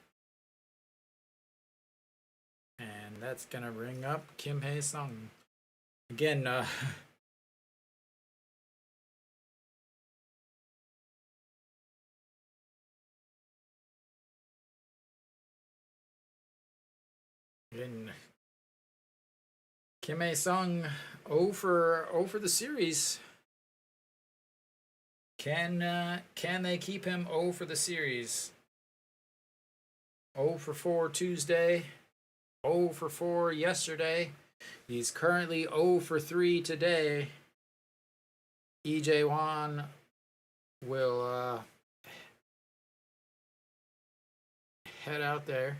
And that's going to bring up Kim Hae-sung. Again, Kim Hae-sung 0 for the series. Can they keep him 0 for the series? 0 for 4 Tuesday. 0 for 4 yesterday. He's currently 0 for 3 today. Daejeon will head out there.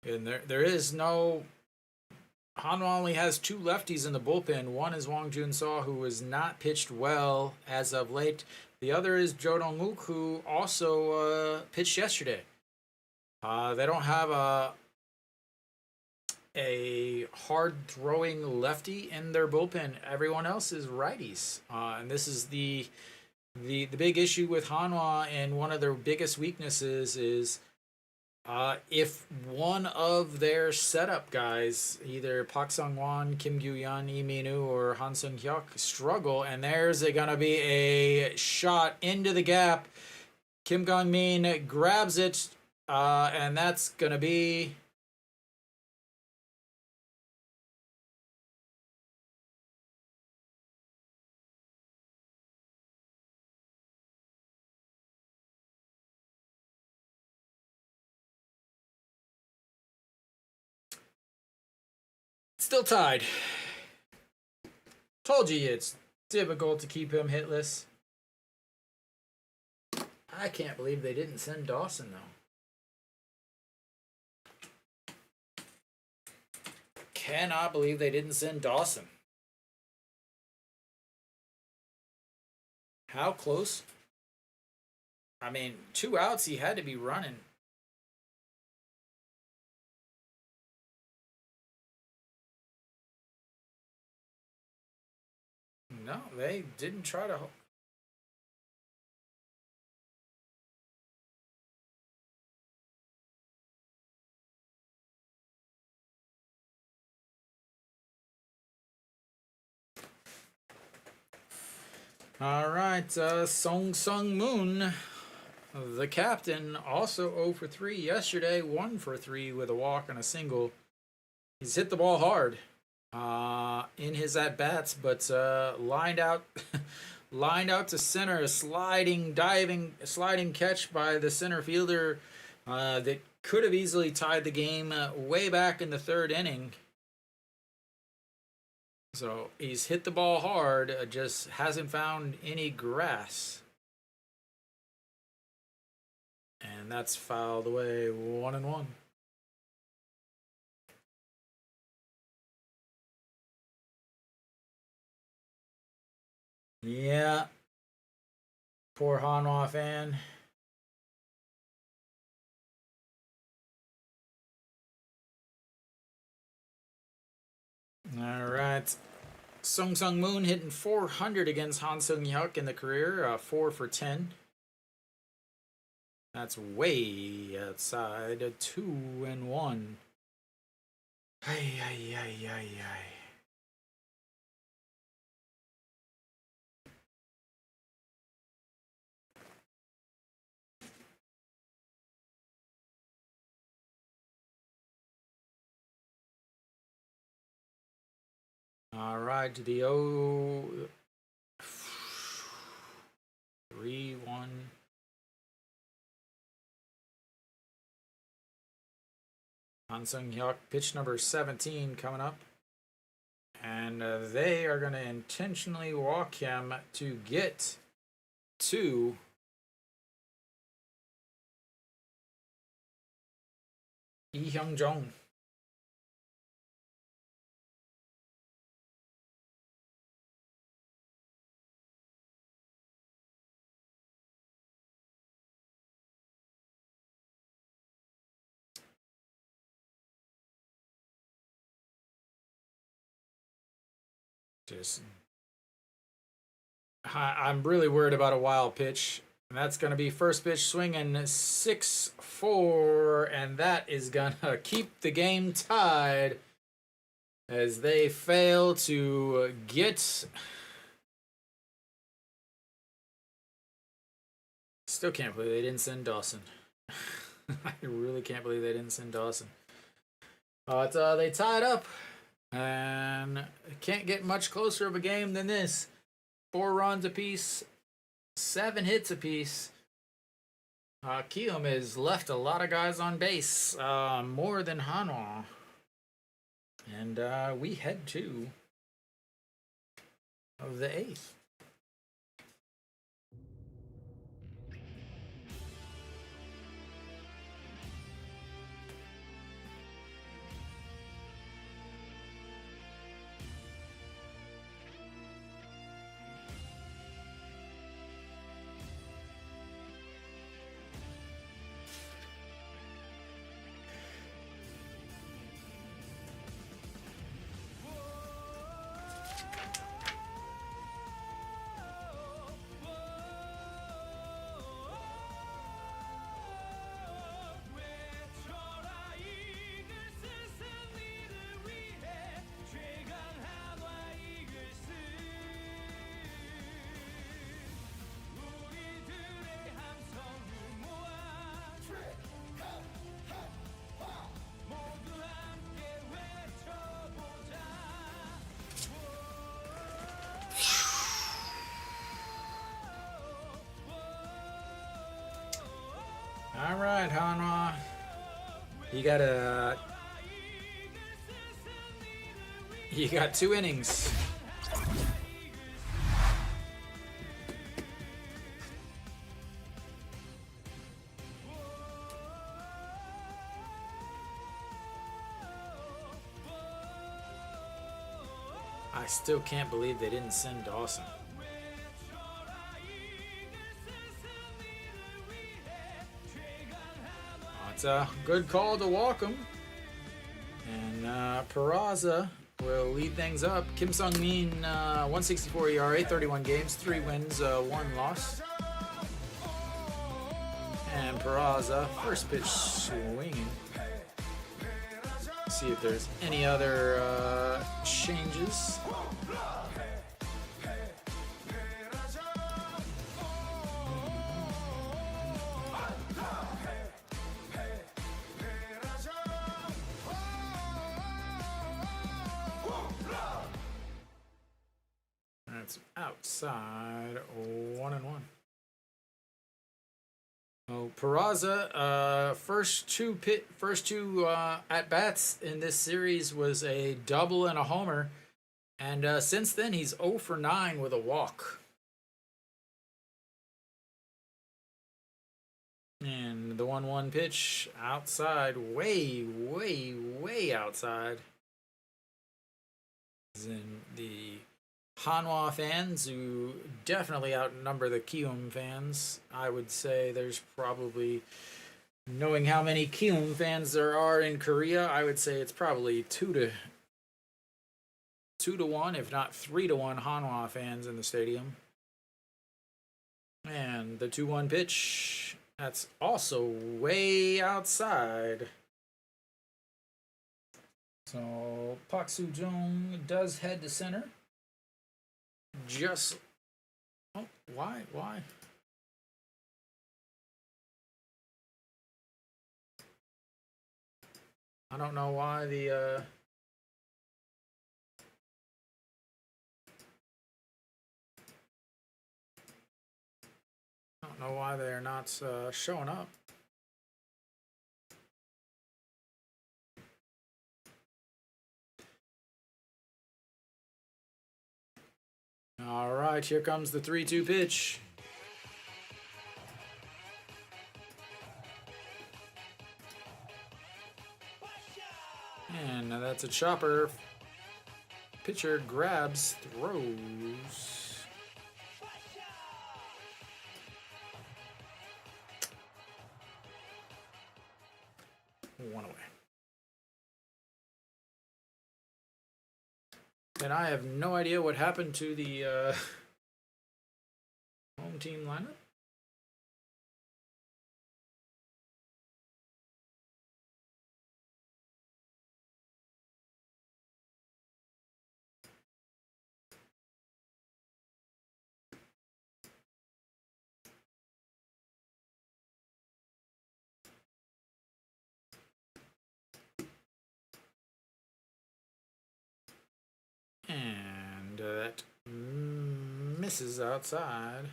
And there is no... Hanwha only has 2 lefties in the bullpen. One is Wang Jun-seo, who has not pitched well as of late. The other is Jo Dong-wook, who also pitched yesterday. They don't have a hard-throwing lefty in their bullpen. Everyone else is righties. And this is the big issue with Hanwha, and one of their biggest weaknesses is if one of their setup guys, either Park Sung-won, Kim Gyu-yeon, Lee Min-woo, or Han Seung-hyuk, struggle, and there's going to be a shot into the gap. Kim Gong-min grabs it, and that's going to be... Still tied. Told you it's difficult to keep him hitless. I can't believe they didn't send Dawson, though. Cannot believe they didn't send Dawson. How close? I mean, 2 outs, he had to be running. No, they didn't try to... All right, Song Sung Moon, the captain, also 0 for 3 yesterday, 1 for 3 with a walk and a single. He's hit the ball hard in his at bats, but lined out, lined out to center, a sliding catch by the center fielder that could have easily tied the game way back in the third inning. So he's hit the ball hard, just hasn't found any grass. And that's fouled away, 1-1. Yeah. Poor Hanwha fan. All right. Sung Sung Moon hitting 400 against Han Sung Hyuk in the career, 4 for 10. That's way outside, 2-1. Ay, ay, ay, ay, ay. All right, to the 3-1. Han Sung Hyuk, pitch number 17 coming up. And they are going to intentionally walk him to get to Lee Hyung Jong. I'm really worried about a wild pitch. And that's going to be first pitch swinging 6-4. And that is going to keep the game tied as they fail to get. Still can't believe they didn't send Dawson. I really can't believe they didn't send Dawson. But they tied up. And can't get much closer of a game than this. 4 runs apiece, 7 hits apiece. Kiwoom has left a lot of guys on base, more than Hanwha. And we head to the 8th. All right, Hanwha. You got 2 innings. I still can't believe they didn't send Dawson. It's a good call to walk him. And Peraza will lead things up. Kim Sung-min, 164 ERA, 31 games, 3 wins, 1 loss. And Peraza, first pitch swinging. See if there's any other changes. That's outside. 1-1. Oh, Peraza, first two at bats in this series was a double and a homer, and since then he's 0 for 9 with a walk. And the 1-1 pitch outside, way outside. And the Hanwha fans, who definitely outnumber the Kiwoom fans. I would say there's probably, knowing how many Kiwoom fans there are in Korea, I would say it's probably 2 to 1, if not 3 to 1 Hanwha fans in the stadium. And the 2-1 pitch, that's also way outside. So Park Soo-jung does head to center. Just, oh, why? I don't know why the I don't know why they're not showing up. All right, here comes the 3-2 pitch. And that's a chopper. Pitcher grabs, throws. One away. And I have no idea what happened to the home team lineup. And that misses outside.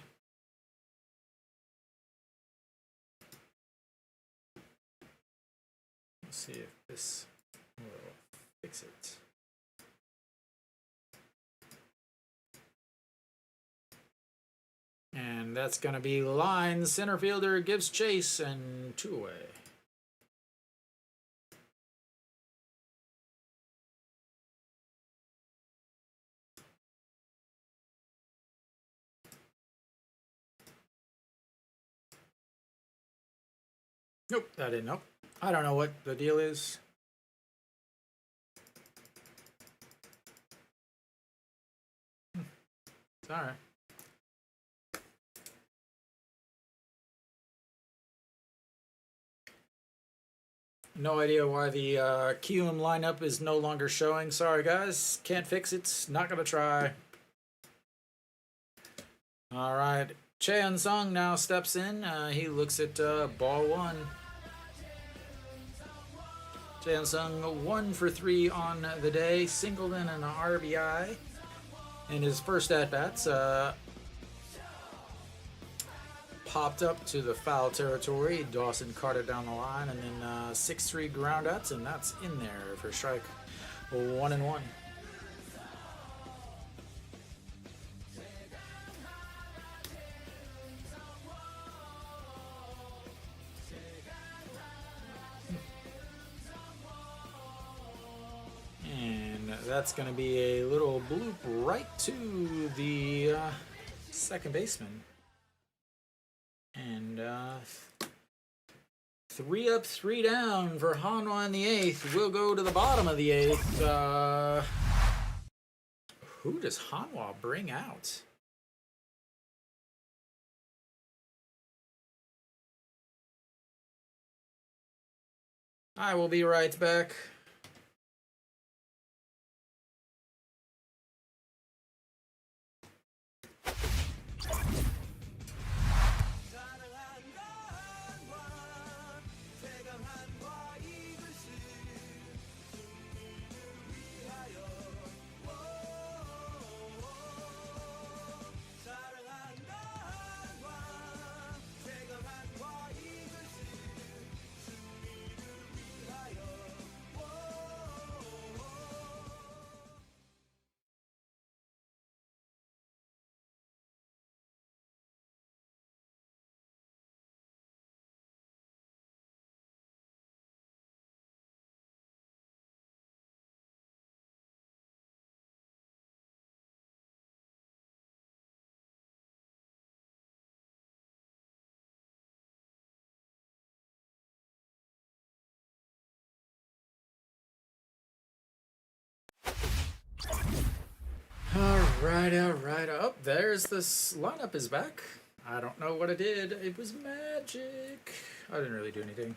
Let's see if this will fix it. And that's going to be line. Center fielder gives chase, and 2 away. Nope, that didn't help. I don't know what the deal is. It's all right. No idea why the Kiwoom lineup is no longer showing. Sorry, guys. Can't fix it. Not going to try. All right. Cheon Sung now steps in. He looks at ball 1. Cheon Sung 1 for 3 on the day. Singled in an RBI. In his first at-bats, popped up to the foul territory. Dawson caught it down the line, and then 6-3 groundouts, and that's in there for strike 1-1. And that's going to be a little bloop right to the second baseman. And 3 up, 3 down for Hanwha in the 8th. We'll go to the bottom of the 8th. Who does Hanwha bring out? I will be right back. right, all right. Oh, there's this lineup is back. I don't know what it did. It was magic. I didn't really do anything.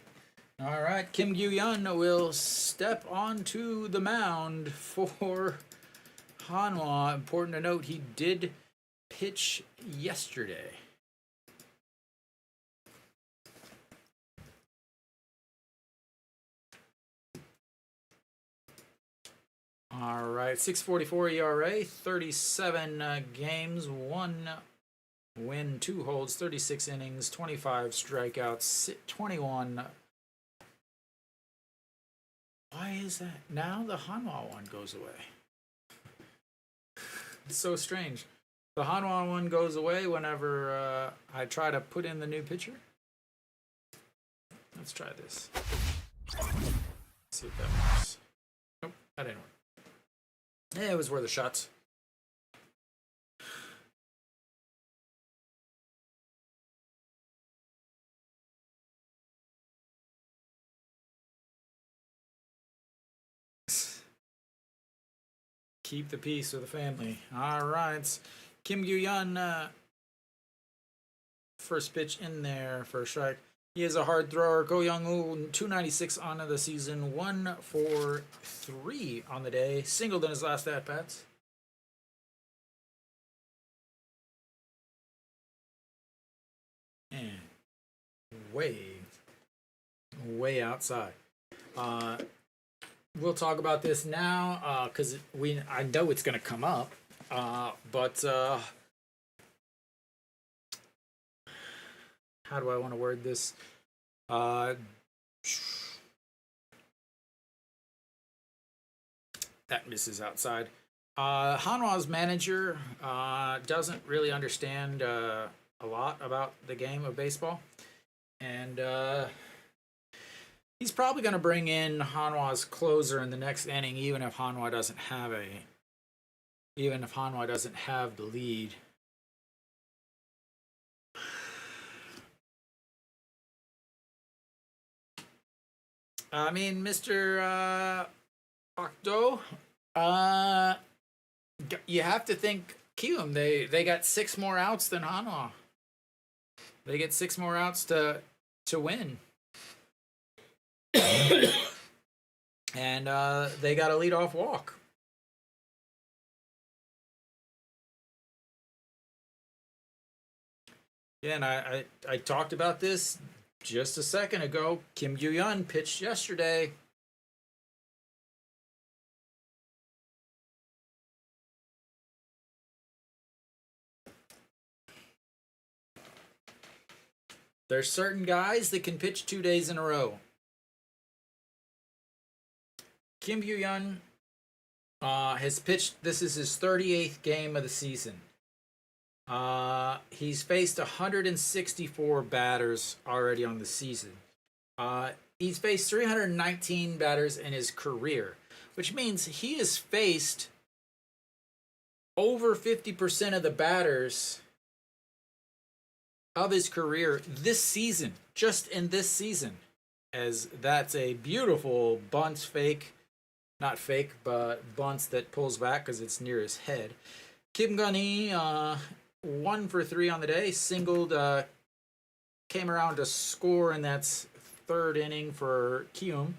All right, Kim Gyu-yeon will step onto the mound for Hanwha. Important to note, he did pitch yesterday. All right, 6.44 ERA, 37 games, 1 win, 2 holds, 36 innings, 25 strikeouts, 21. Why is that? Now the Hanwha one goes away. It's so strange. The Hanwha one goes away whenever I try to put in the new pitcher. Let's try this. Let's see if that works. Nope, that didn't work. Yeah, it was worth a shot. Keep the peace with the family. All right. Kim Gyu-yeon, first pitch in there for a strike. He is a hard thrower. Go Young-woo, 296 on the season, 1 for 3 on the day. Singled in his last at-bats. And way outside. We'll talk about this now because I know it's going to come up. But how do I want to word this? That misses outside. Hanwha's manager doesn't really understand a lot about the game of baseball. And he's probably going to bring in Hanwha's closer in the next inning, even if Hanwha doesn't have the lead. I mean, Mr. Octo, you have to think Kiwoom. They got 6 more outs than Hanwha. They get 6 more outs to win. And they got a leadoff walk. Yeah, and I talked about this just a second ago. Kim Gyu-yeon pitched yesterday. There's certain guys that can pitch 2 days in a row. Kim Gyu-yeon has pitched. This is his 38th game of the season. He's faced 164 batters already on the season. He's faced 319 batters in his career, which means he has faced over 50% of the batters of his career this season, just in this season, as that's a beautiful bunt fake. Not fake, but bunts that pulls back because it's near his head. Kim Gun-hee, 1 for 3 on the day. Singled, came around to score in that 3rd inning for Kiwoom.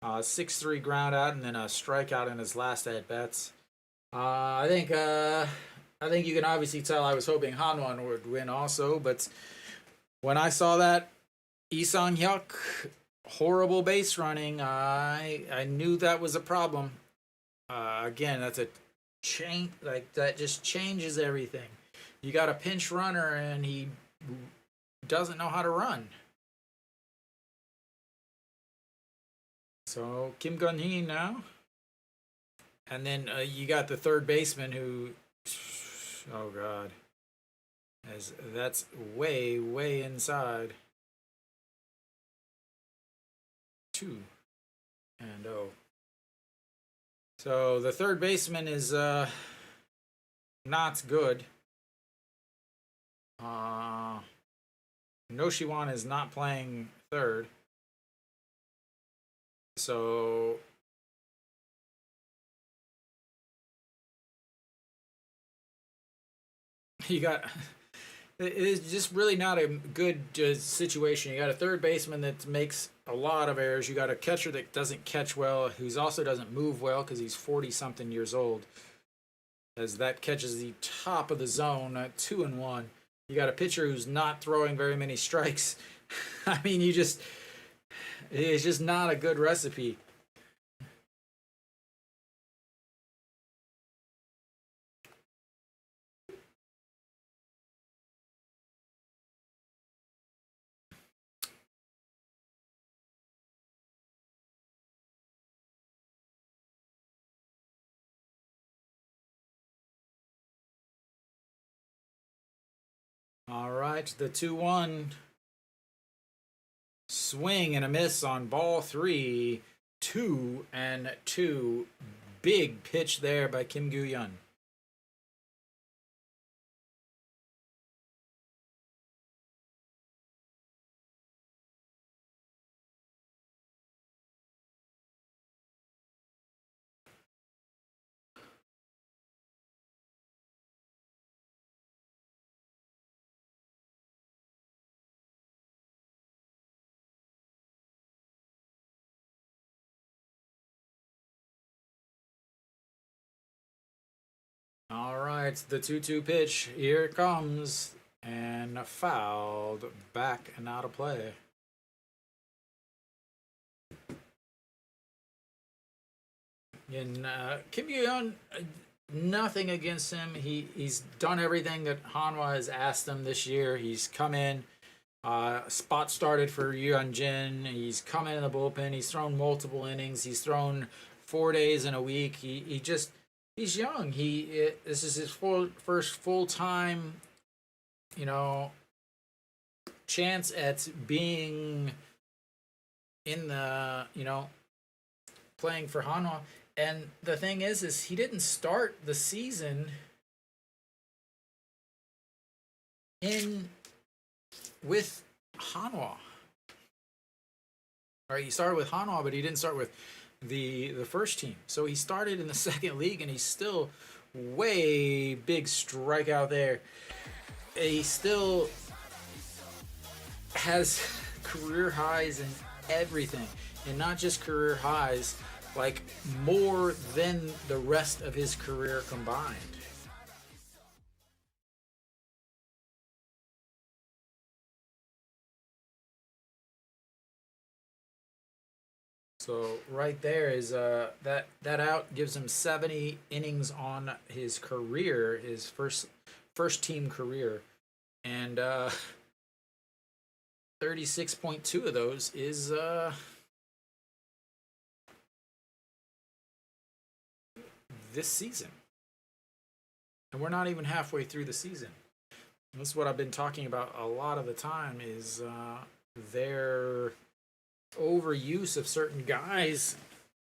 6-3 ground out and then a strikeout in his last at-bats. I think you can obviously tell I was hoping Hanwha would win also, but when I saw that Lee Sang-hyuk horrible base running, I knew that was a problem. Again, that's a change, like that just changes everything. You got a pinch runner and he doesn't know how to run. So Kim Gun-hee now. And then you got the third baseman who, oh God, as that's way inside. 2 and 0. So the third baseman is not good. Noshiwan is not playing third. So You got it is just really not a good situation. You got a third baseman that makes a lot of errors. You got a catcher that doesn't catch well, who's also doesn't move well because he's 40 something years old. As that catches the top of the zone at 2-1. You got a pitcher who's not throwing very many strikes. I mean, it's just not a good recipe. All right, the 2-1 swing and a miss on ball 3. 2-2. Big pitch there by Kim Goo-yeon. All right, the 2-2 pitch. Here it comes. And fouled back and out of play. And Kim Goo-yeon, nothing against him. He's done everything that Hanwha has asked him this year. He's come in, spot started for Yuan Jin. He's come in the bullpen. He's thrown multiple innings. He's thrown 4 days in a week. He's young. This is his first full time, chance at being in the playing for Hanwha. And the thing is he didn't start the season with Hanwha. All right, he started with Hanwha, but he didn't start with the first team. So he started in the second league, and he's still way big strikeout there. He still has career highs in everything, and not just career highs, like more than the rest of his career combined. So right there is that out gives him 70 innings on his career, his first team career, and 36.2 of those is this season. And we're not even halfway through the season. And this is what I've been talking about a lot of the time is their overuse of certain guys.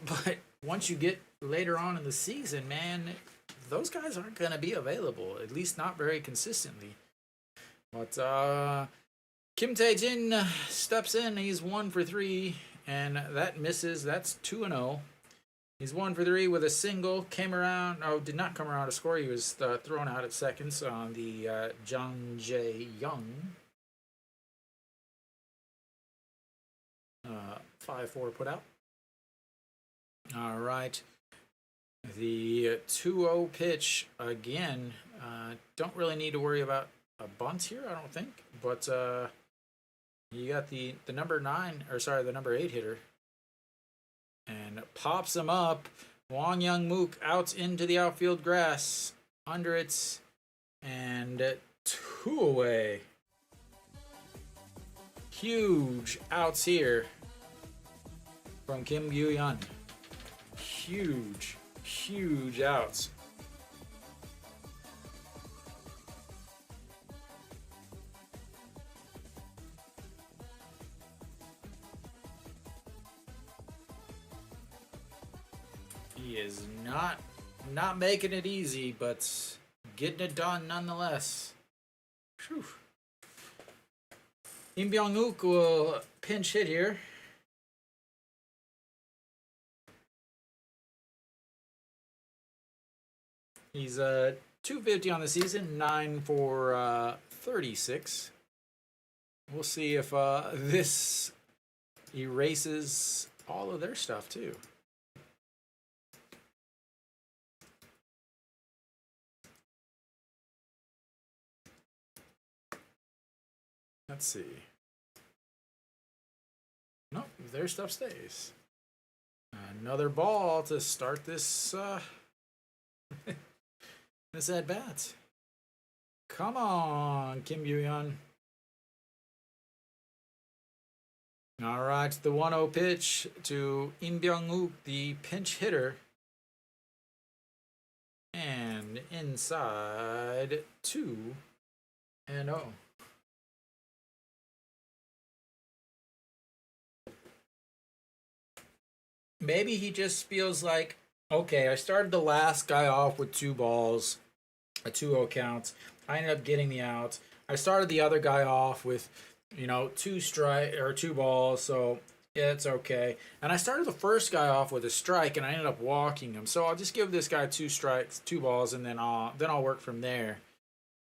But once you get later on in the season, man, those guys aren't going to be available, at least not very consistently. But Kim Daejeon steps in. He's 1 for 3, and that misses. That's 2-0. He's 1 for 3 with a single. Came around. Oh, did not come around to score. He was thrown out at seconds on the Jang Jae-young. 5-4 put out. All right. The 2-0 pitch again. Don't really need to worry about a bunt here, I don't think. But you got the number 8 hitter. And pops him up. Wong Young Mook out into the outfield grass. Under it. And 2 away. Huge outs here from Kim Goo-yeon. Huge outs. He is not making it easy, but getting it done nonetheless. Whew. Im Byung-wook will pinch hit here. He's 250 on the season, 9 for 36. We'll see if this erases all of their stuff too. Let's see. Nope, their stuff stays. Another ball to start this this at bat. Come on, Kim Yoo-yeon. All right, the 1-0 pitch to Im Byung-wook, the pinch hitter. And inside 2-0. Maybe he just feels like, okay, I started the last guy off with 2 balls, a 2-0 count. I ended up getting the out. I started the other guy off with, 2 balls, so yeah, it's okay. And I started the first guy off with a strike, and I ended up walking him. So I'll just give this guy 2 strikes, 2 balls, and then I'll work from there.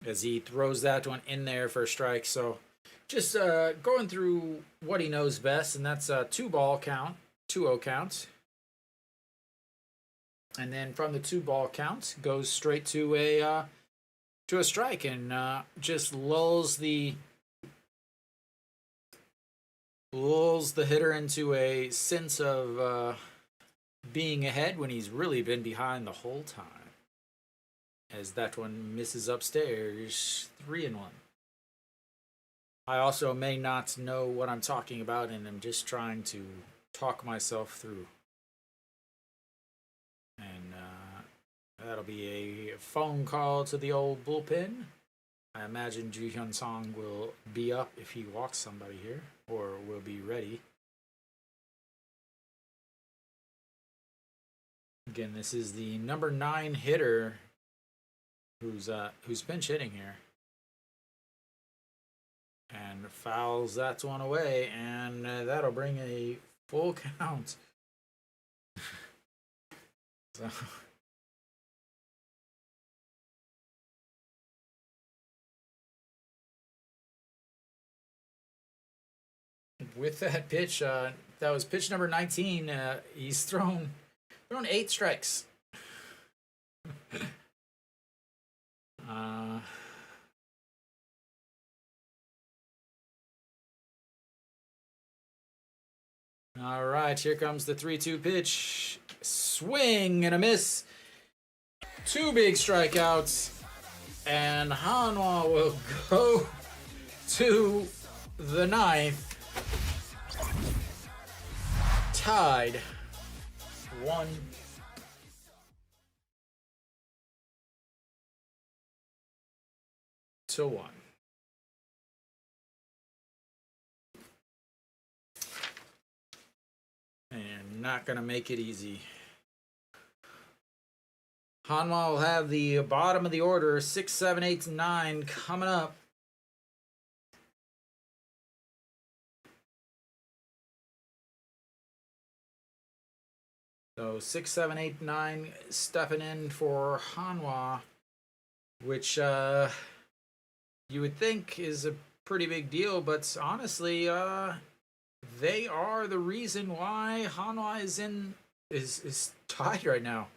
As he throws that one in there for a strike. So just going through what he knows best, and that's a 2-ball count. 2-0 count, and then from the 2-ball count goes straight to a strike, and just lulls the hitter into a sense of being ahead when he's really been behind the whole time. As that one misses upstairs, 3-1. I also may not know what I'm talking about, and I'm just trying to talk myself through. And that'll be a phone call to the old bullpen. I imagine Ju Hyun Song will be up if he walks somebody here, or will be ready. Again, this is the number 9 hitter who's pinch hitting here. And fouls that one away, and that'll bring a full count. So with that pitch, that was pitch number 19. He's thrown 8 strikes. All right, here comes the 3-2 pitch. Swing and a miss. 2 big strikeouts. And Hanwha will go to the 9th. Tied 1-1. And not going to make it easy. Hanwha will have the bottom of the order, 6, 7, 8, 9 coming up. So 6, 7, 8, 9 stepping in for Hanwha, which you would think is a pretty big deal, but honestly, they are the reason why Hanwha is tied right now.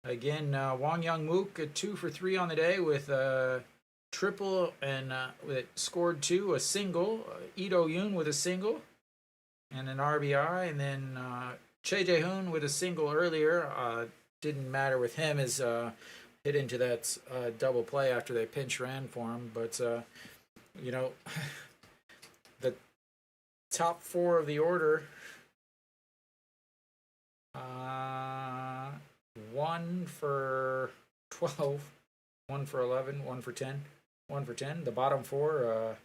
Again, Wang Young-mook 2 for 3 on the day with a triple, and scored 2, a single. Lee Do-yoon with a single and an RBI, and then Choi Jae-hoon with a single earlier. Didn't matter with him as hit into that double play after they pinch ran for him. But the top 4 of the order. 1 for 12, 1 for 11, 1 for 10, 1 for 10. The bottom 4,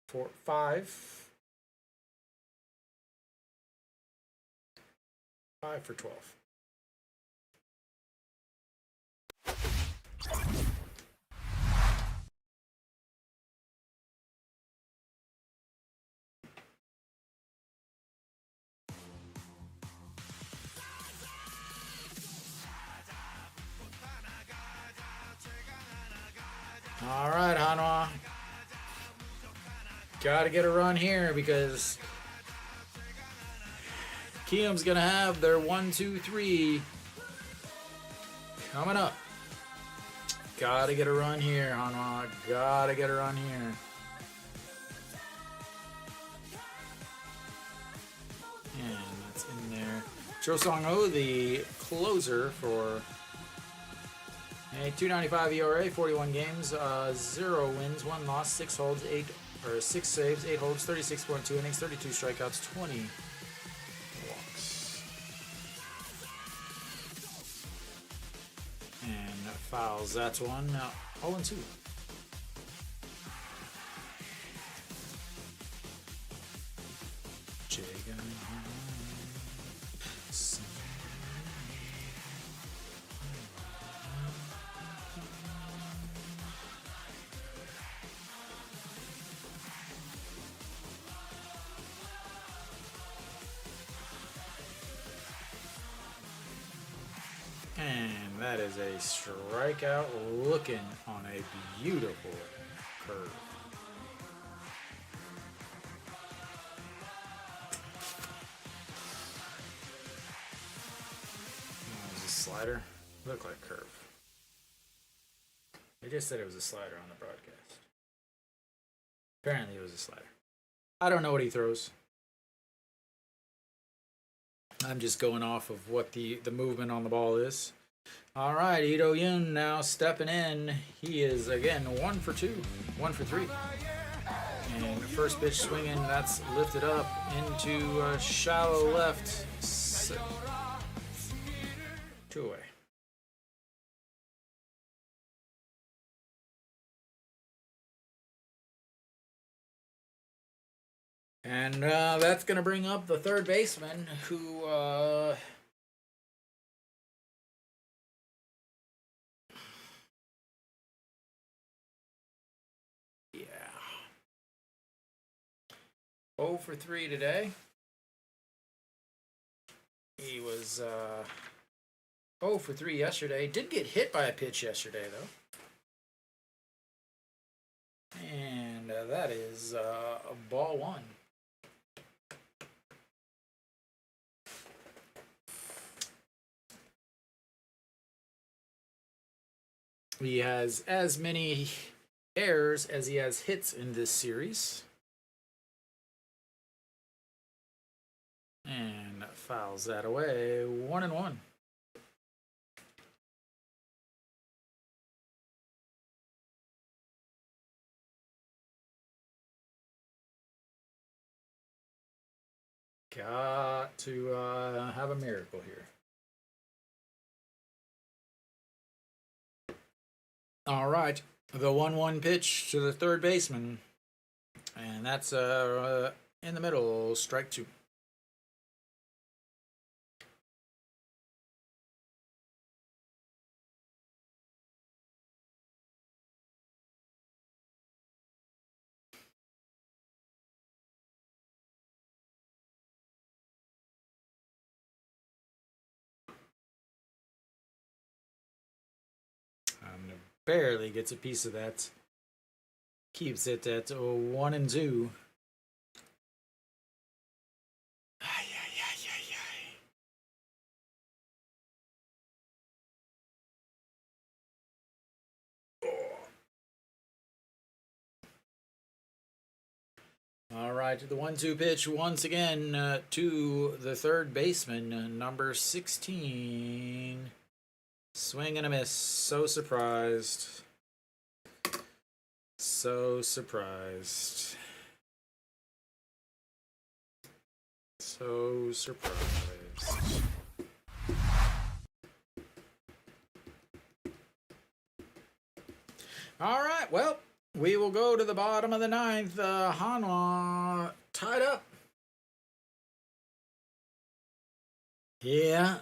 5 for 12. All right, Hanwha. Got to get a run here because Kiwoom's going to have their 1, 2, 3 coming up. Got to get a run here, Hanwha. Got to get a run here. And that's in there. Cho Song-ho, the closer for a 2.95 ERA, 41 games, 0 wins, 1 loss, 6 holds, 6 saves, 8 holds, 36.2 innings, 32 strikeouts, 20 walks. And fouls. That's one. 0-2. And that is a strikeout looking on a beautiful curve. That was a slider. Looked like curve. They just said it was a slider on the broadcast. Apparently it was a slider. I don't know what he throws. I'm just going off of what the movement on the ball is. All right, Daejeon now stepping in. He is, again, 1 for 2, 1 for 3. And the first pitch swinging, that's lifted up into shallow left. 2 away. And that's going to bring up the third baseman, who yeah, 0 for 3 today. He was 0 for 3 yesterday. Did get hit by a pitch yesterday, though. And that is a ball 1. He has as many errors as he has hits in this series. And fouls that away. 1-1. Got to have a miracle here. All right, the 1-1 pitch to the third baseman, and that's in the middle, strike 2. Barely gets a piece of that. Keeps it at 1-2. All right, the 1-2 pitch once again to the third baseman, number 16. Swing and a miss. So surprised. So surprised. So surprised. All right, well, we will go to the bottom of the 9th. Hanwha tied up. Yeah.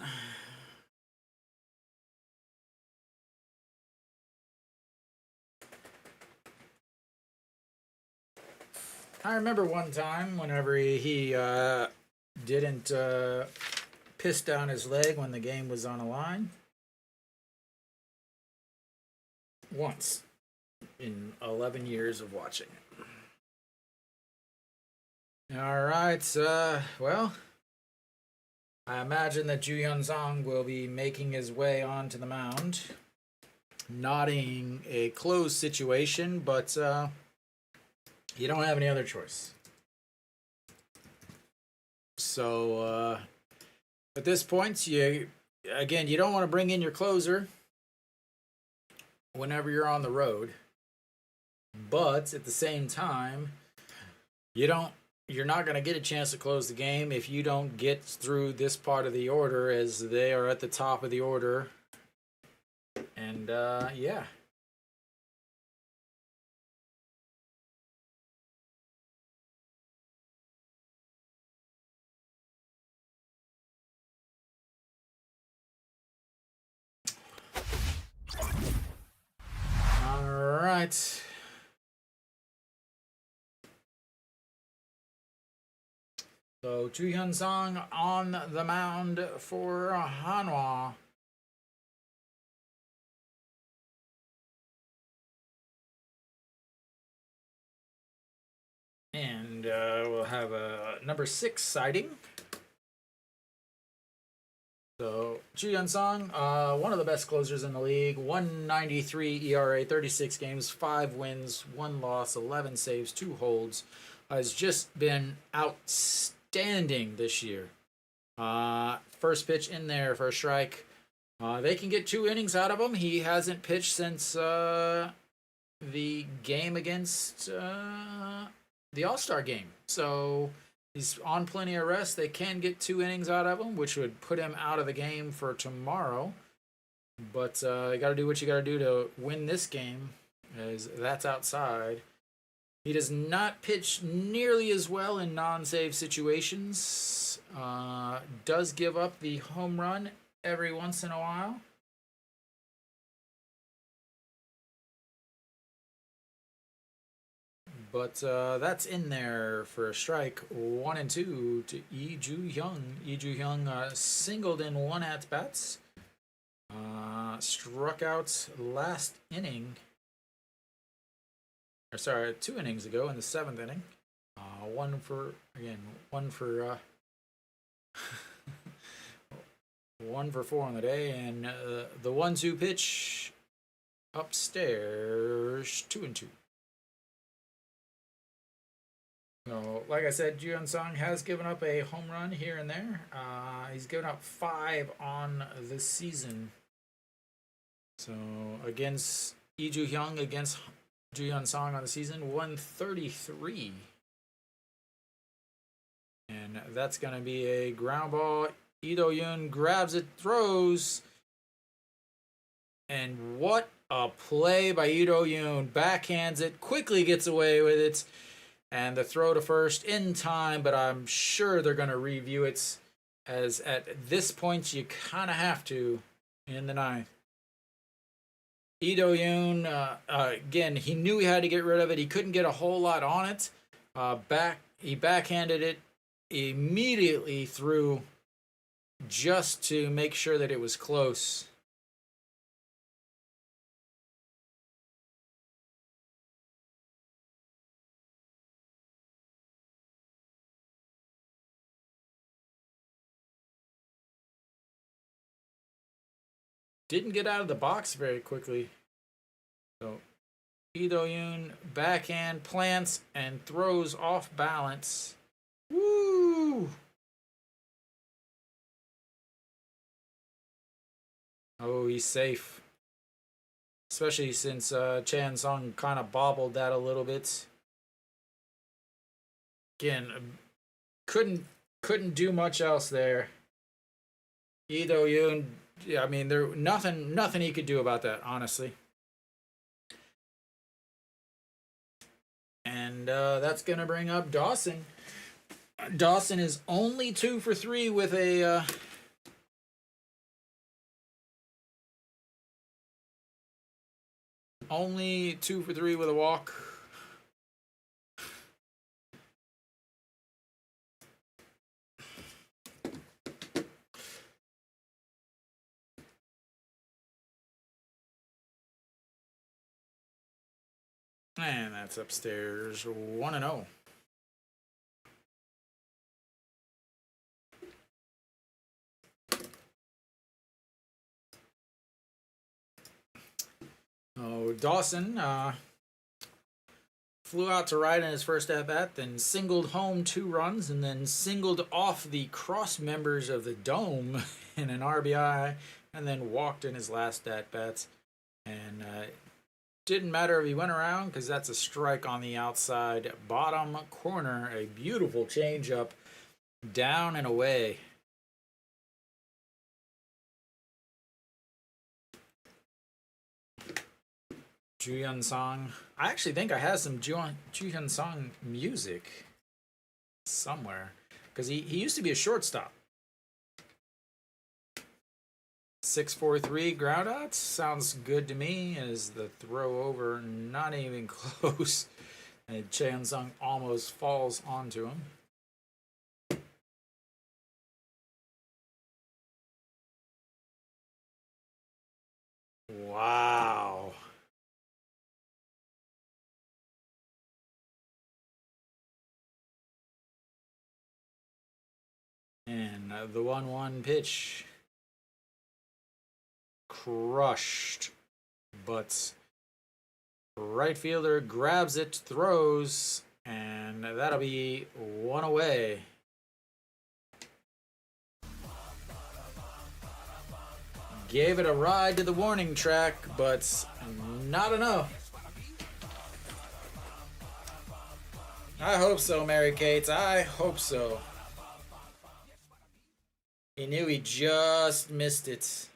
I remember one time whenever he didn't piss down his leg when the game was on the line. Once. in 11 years of watching it. All right, well, I imagine that Ju Hyun Song will be making his way onto the mound. Not a closed situation, but you don't have any other choice. So at this point, you don't want to bring in your closer whenever you're on the road, but at the same time, you're not going to get a chance to close the game if you don't get through this part of the order, as they are at the top of the order. And yeah. All right. So Ju Hyun Song on the mound for Hanwha. And we'll have a number 6 sighting. So Ju Hyun Song, one of the best closers in the league. 193 ERA, 36 games, 5 wins, 1 loss, 11 saves, 2 holds. Has just been outstanding this year. First pitch in there for a strike. They can get 2 innings out of him. He hasn't pitched since the game against the All-Star game. So he's on plenty of rest. They can get 2 innings out of him, which would put him out of the game for tomorrow. But you got to do what you got to do to win this game, as that's outside. He does not pitch nearly as well in non-save situations. Does give up the home run every once in a while. But that's in there for a strike. 1-2 to Lee Ju-hyung. Lee Ju-hyung singled in 1 at-bats. Struck out last inning. 2 innings ago in the 7th inning. One for 1 for 4 on the day, and the 1-2 pitch upstairs, 2-2. So, like I said, Ju Hyun Song has given up a home run here and there. He's given up 5 on the season. So against Lee Ju-hyung, against Ju Hyun Song on the season, 133. And that's going to be a ground ball. Lee Do-yoon grabs it, throws. And what a play by Lee Do-yoon. Backhands it, quickly gets away with it. And the throw to first in time, but I'm sure they're going to review it, as at this point you kind of have to in the 9th. Lee Do-yoon, again, he knew he had to get rid of it. He couldn't get a whole lot on it. He backhanded it, immediately threw just to make sure that it was close. Didn't get out of the box very quickly. So Lee Do-yoon backhand plants and throws off balance. Woo! Oh, he's safe. Especially since Chan Sung kind of bobbled that a little bit. Again, couldn't do much else there. Lee Do-yoon, I mean, there nothing he could do about that, honestly. And that's gonna bring up Dawson. Dawson is only 2 for 3 with a walk. And that's upstairs 1-0. Oh, Dawson flew out to right in his first at-bat, then singled home 2 runs, and then singled off the cross members of the dome in an RBI, and then walked in his last at-bats. And didn't matter if he went around, because that's a strike on the outside bottom corner. A beautiful changeup down and away. Daejeon song. I actually think I have some Daejeon song music somewhere, because he used to be a shortstop. 6-4-3 ground out sounds good to me. As the throw over, not even close, and Daejeon song almost falls onto him. Wow. And the 1-1 pitch. Crushed. But right fielder grabs it, throws, and that'll be 1 away. Gave it a ride to the warning track, but not enough. I hope so, Mary Kate. I hope so. He knew he just missed it.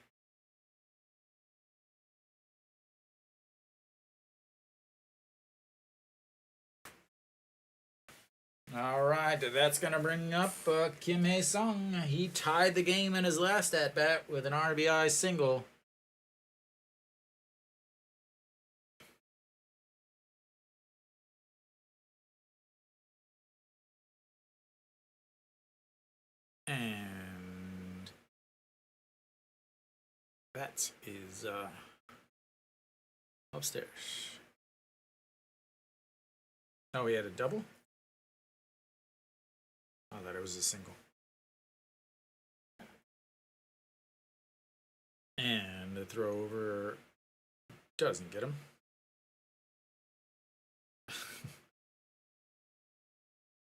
All right, that's going to bring up Kim Hae-sung. He tied the game in his last at-bat with an RBI single. And that is upstairs. Oh, he had a double? I thought it was a single. And the throw over doesn't get him.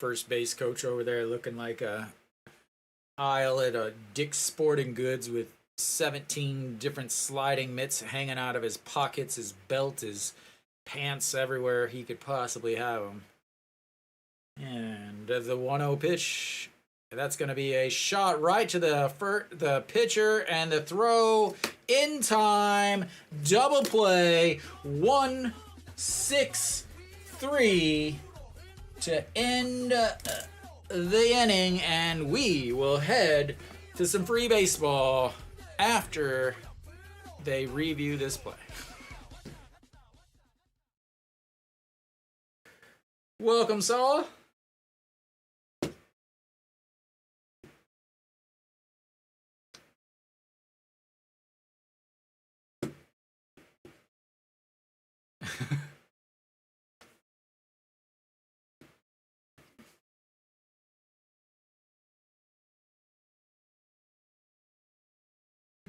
First base coach over there looking like a aisle at a Dick's Sporting Goods with 17 different sliding mitts hanging out of his pockets, his belt, his pants, everywhere he could possibly have them. And the 1-0 pitch, that's going to be a shot right to the pitcher, and the throw in time, double play, 1-6-3 to end the inning, and we will head to some free baseball after they review this play. Welcome, Saul.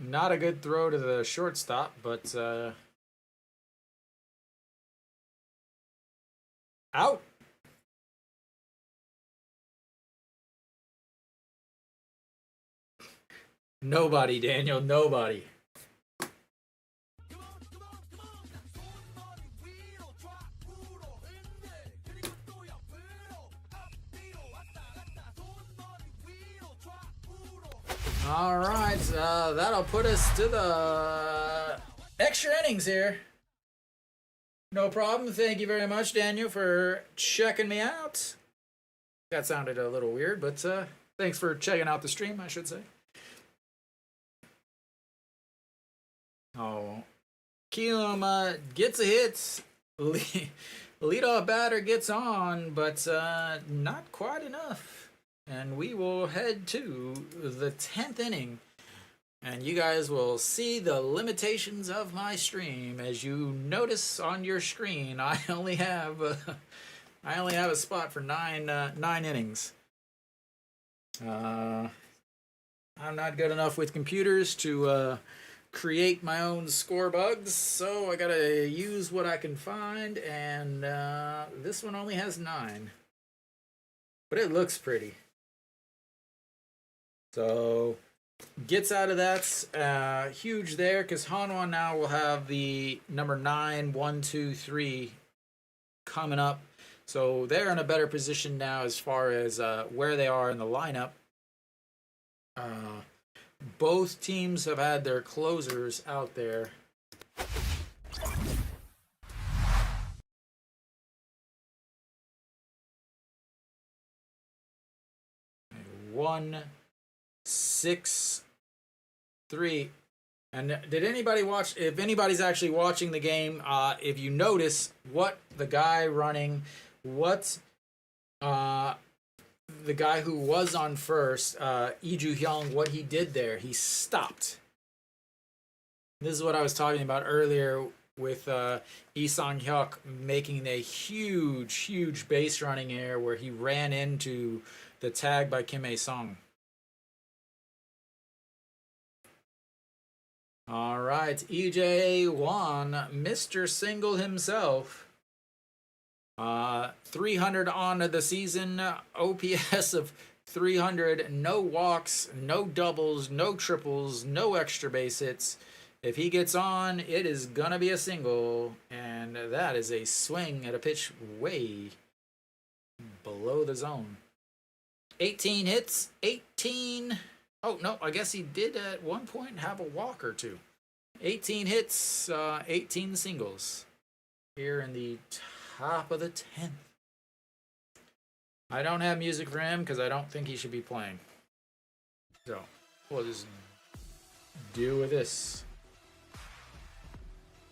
Not a good throw to the shortstop, but out. Nobody, Daniel, nobody. All right, that'll put us to the extra innings here. No problem. Thank you very much, Daniel, for checking me out. That sounded a little weird, but thanks for checking out the stream, I should say. Oh, Kiwoom gets a hit. Leadoff batter gets on, but not quite enough. And we will head to the 10th inning And you guys will see the limitations of my stream. As you notice on your screen, I only have a spot for nine innings. I'm not good enough with computers to create my own score bugs, so I gotta use what I can find, and this one only has 9. But it looks pretty. So, gets out of that, huge there, because Hanwha now will have the number 9, 1, 2, 3 coming up. So they're in a better position now as far as where they are in the lineup. Both teams have had their closers out there. One, 6, 3. And did anybody watch? If anybody's actually watching the game, if you notice what the guy running, what the guy who was on first, Daejeon, what he did there, he stopped. This is what I was talking about earlier with Lee Sang-hyuk making a huge base running error where he ran into the tag by Kim Ae-sung. All right, EJ1, Mr. Single himself. 300 on the season, OPS of 300, no walks, no doubles, no triples, no extra base hits. If he gets on, it is gonna be a single, and that is a swing at a pitch way below the zone. 18 hits, 18. Oh, no, I guess he did at one point have a walk or two. 18 hits, 18 singles here in the top of the 10th. I don't have music for him because I don't think he should be playing. So, we'll just deal with this.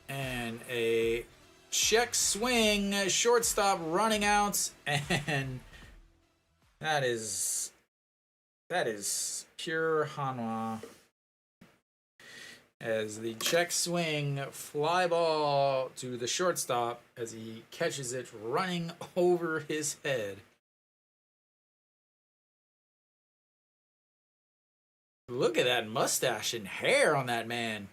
And a check swing, shortstop running out, and that is pure Hanwha. As the check swing, fly ball to the shortstop as he catches it running over his head. Look at that mustache and hair on that man.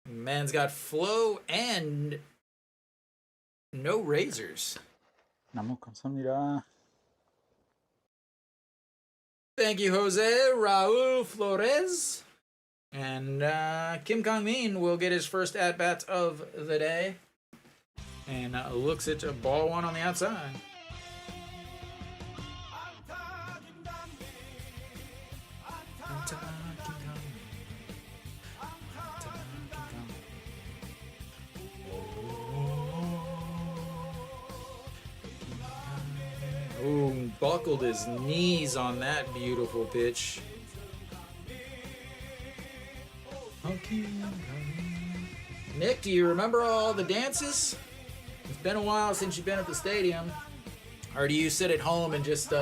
Man's got flow and no razors. 너무 감사합니다. Thank you, Jose Raul Flores. And Kim Kang-min will get his first at-bat of the day. And looks at ball 1 on the outside. Ooh, buckled his knees on that beautiful pitch. Nick, do you remember all the dances? It's been a while since you've been at the stadium. Or do you sit at home and just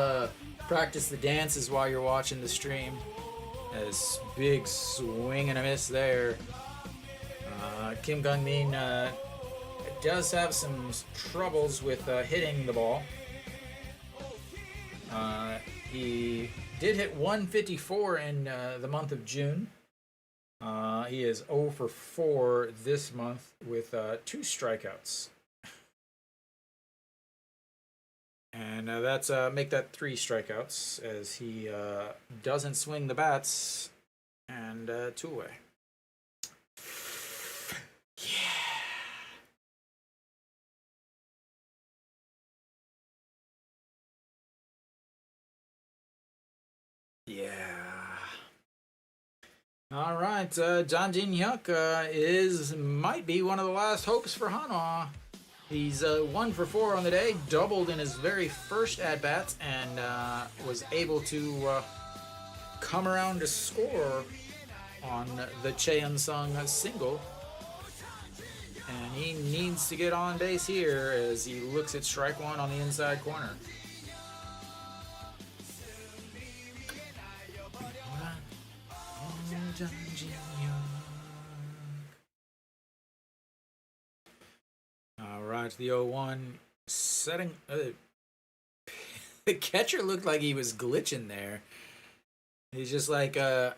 practice the dances while you're watching the stream? As big swing and a miss there. Kim Kang-min does have some troubles with hitting the ball. He did hit 154 in the month of June. He is 0 for 4 this month with 2 strikeouts. And that's make that 3 strikeouts as he doesn't swing the bats, and 2 away. Yeah. All right, John Jin-hyuk might be one of the last hopes for Hanwha. He's 1 for 4 on the day, doubled in his very first at-bat, and was able to come around to score on the Chaeun-sung single. And he needs to get on base here as he looks at strike 1 on the inside corner. All right, the 0-1 setting. The catcher looked like he was glitching there. He's just like, I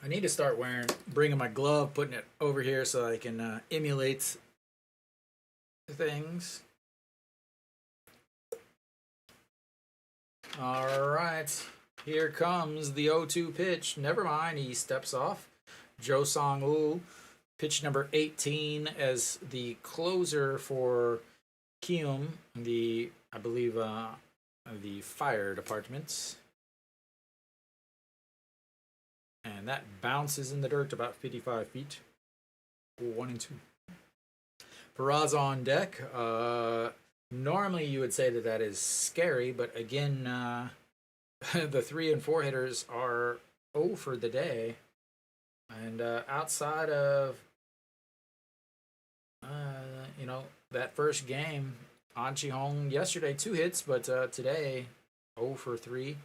need to start bringing my glove, putting it over here so I can emulate things. All right, here comes the 0-2 pitch. Never mind, he steps off. Jo Song-woo, pitch number 18 as the closer for Kiwoom, I believe, the fire department. And that bounces in the dirt about 55 feet. 1-2. Peraza on deck. Normally you would say that is scary, but again, the 3 and 4 hitters are 0 for the day. And outside of, that first game, An Chi-hong yesterday 2 hits, but today 0 for 3.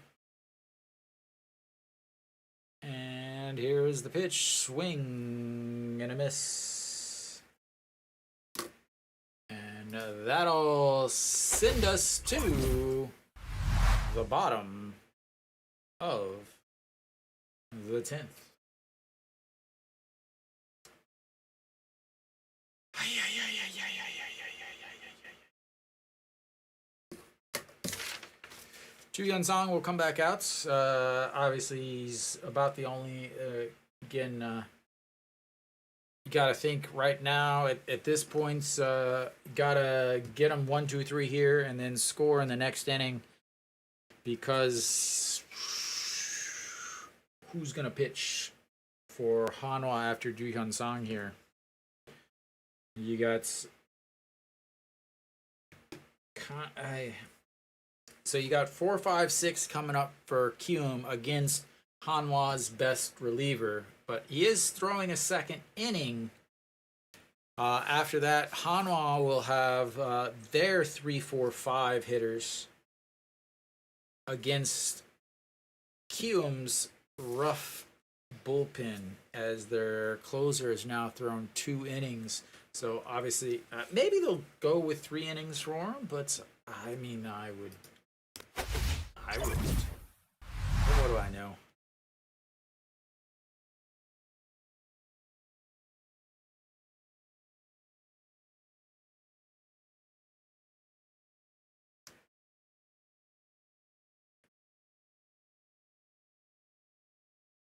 And here's the pitch. Swing and a miss. And that'll send us to the bottom of the 10th. Chu Yun-song will come back out. Obviously, he's about the only. Again, you got to think right now at this point. Got to get him 1, 2, 3 here, and then score in the next inning. Because who's gonna pitch for Hanwha after Ju Hyun-song here? You got. So you got 4, 5, 6 coming up for Kiwoom against Hanwha's best reliever, but he is throwing a second inning. After that, Hanwha will have their 3, 4, 5 hitters against Kiwoom's rough bullpen, as their closer has now thrown 2 innings. So obviously, maybe they'll go with 3 innings for him, but I mean, I wouldn't. What do I know?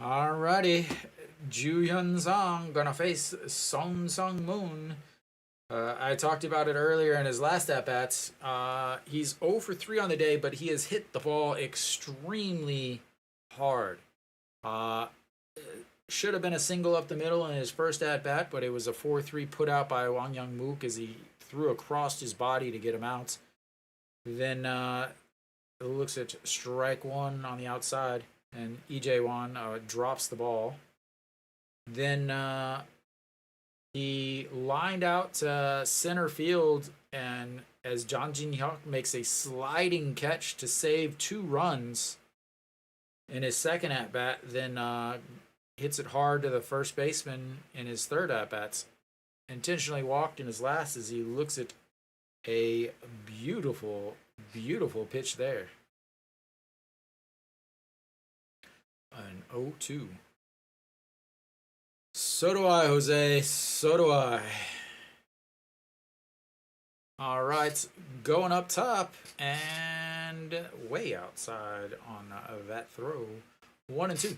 Alrighty, Ju Hyun-song gonna face Song Sung-moon. I talked about it earlier in his last at-bats. He's 0 for 3 on the day, but he has hit the ball extremely hard. Should have been a single up the middle in his first at-bat, but it was a 4-3 put out by Wang Young-mook as he threw across his body to get him out. Then it looks at strike 1 on the outside, and Wan drops the ball. Then he lined out to center field, and as Jang Jin-hyuk makes a sliding catch to save 2 runs in his second at-bat, then hits it hard to the first baseman in his third at-bat. Intentionally walked in his last as he looks at a beautiful, beautiful pitch there. An 0-2. So do I, Jose. So do I. All right, going up top and way outside on that throw. 1-2.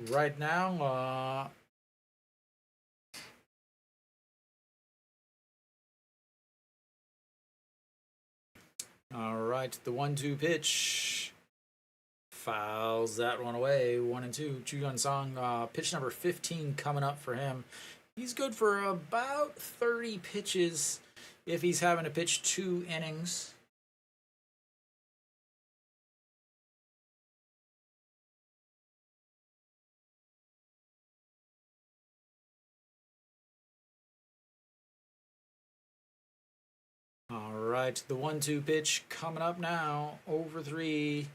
Right now, all right, the 1-2 pitch. Fouls that one away. 1-2. Chu Hyun-song, pitch number 15 coming up for him. He's good for about 30 pitches if he's having to pitch 2 innings. right, the 1-2 pitch coming up now. Over 3.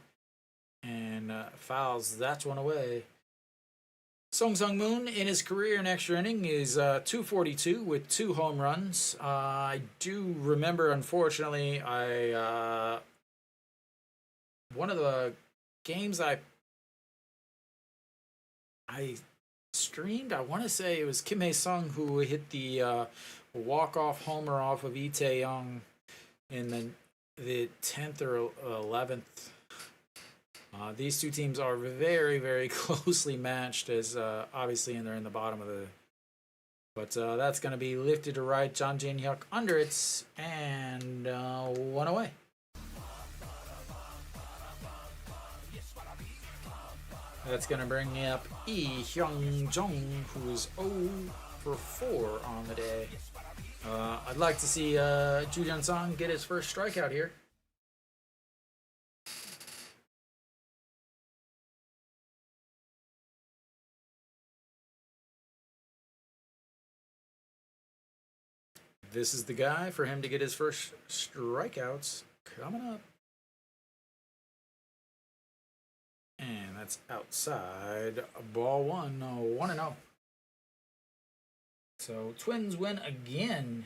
And fouls that one away. Sung Sung Moon in his career in extra inning is 242 with 2 home runs. I do remember, unfortunately, one of the games I streamed, I want to say it was Kim Hae-sung who hit the walk-off homer off of Lee Tae-young in the 10th or 11th. These two teams are very, very closely matched, as obviously, and they're in the bottom of the. But that's going to be lifted to right. John Jin Hyuk under it, and 1 away. That's going to bring up Lee Hyung-jung, who's 0 for 4 on the day. I'd like to see Ju Hyun-sung get his first strikeout here. This is the guy for him to get his first strikeouts coming up. And that's outside. Ball 1, 1-0. So Twins win again.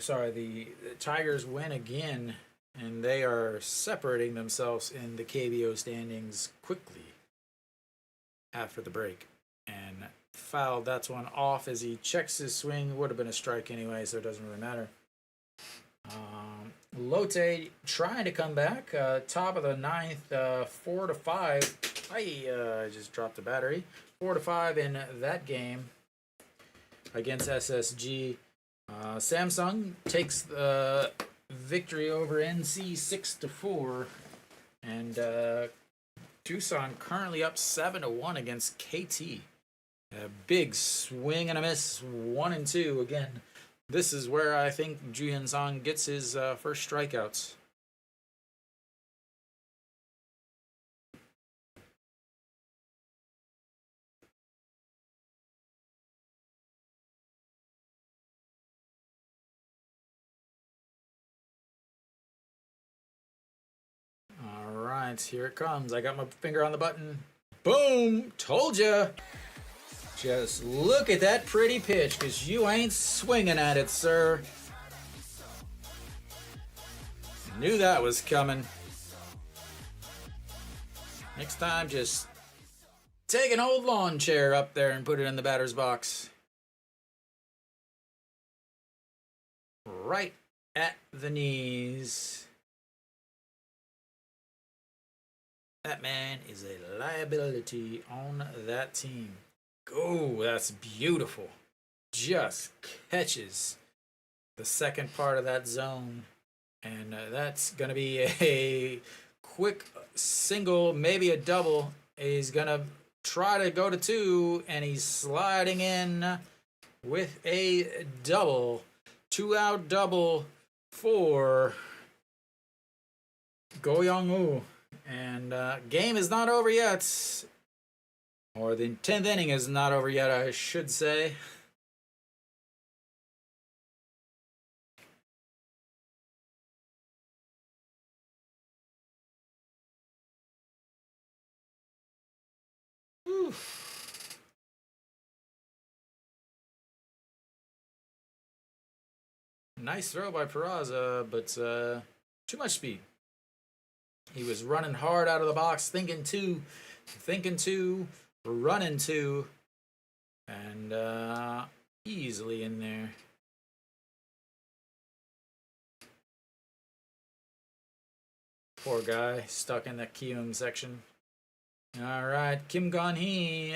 Sorry, the Tigers win again, and they are separating themselves in the KBO standings quickly after the break. And fouled that one off as he checks his swing. Would have been a strike anyway, so it doesn't really matter. Lotte trying to come back. Top of the 9th, 4-5. I just dropped the battery. 4-5 in that game against SSG. Samsung takes the victory over NC 6-4, and Doosan currently up 7-1 against KT. A big swing and a miss, 1-2 again. This is where I think Ju Hyun-sung gets his first strikeouts. All right, here it comes. I got my finger on the button. Boom! Told ya! Just look at that pretty pitch, because you ain't swinging at it, sir. Knew that was coming. Next time, just take an old lawn chair up there and put it in the batter's box. Right at the knees. That man is a liability on that team. Oh, that's beautiful. Just catches the second part of that zone. And that's going to be a quick single, maybe a double. He's going to try to go to 2, and he's sliding in with a double. 2-out double for Go Young-woo. And game is not over yet. Or the 10th inning is not over yet, I should say. Whew. Nice throw by Peraza, but too much speed. He was running hard out of the box, thinking 2, running 2, and easily in there. Poor guy, stuck in that Kiwoom section. All right, Kim Gon-hee,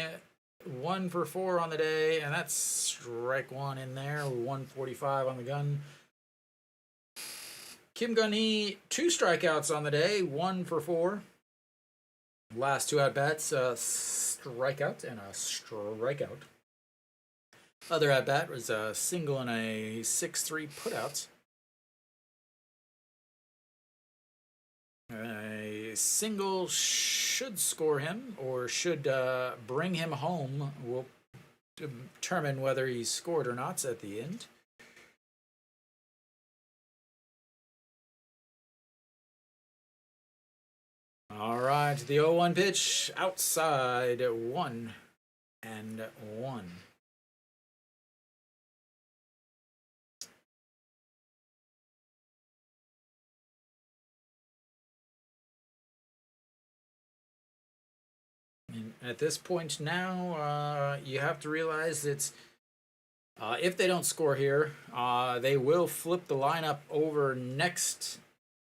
1 for 4 on the day, and that's strike 1 in there, 145 on the gun. Kim Gon-hee, 2 strikeouts on the day, 1 for 4. Last 2 at-bats, strikeout and a strikeout. Other at-bat was a single and a 6-3 putout. A single should score him, or should bring him home. We'll determine whether he scored or not at the end. All right, the 0-1 pitch outside 1-1. And at this point now, you have to realize it's if they don't score here, they will flip the lineup over next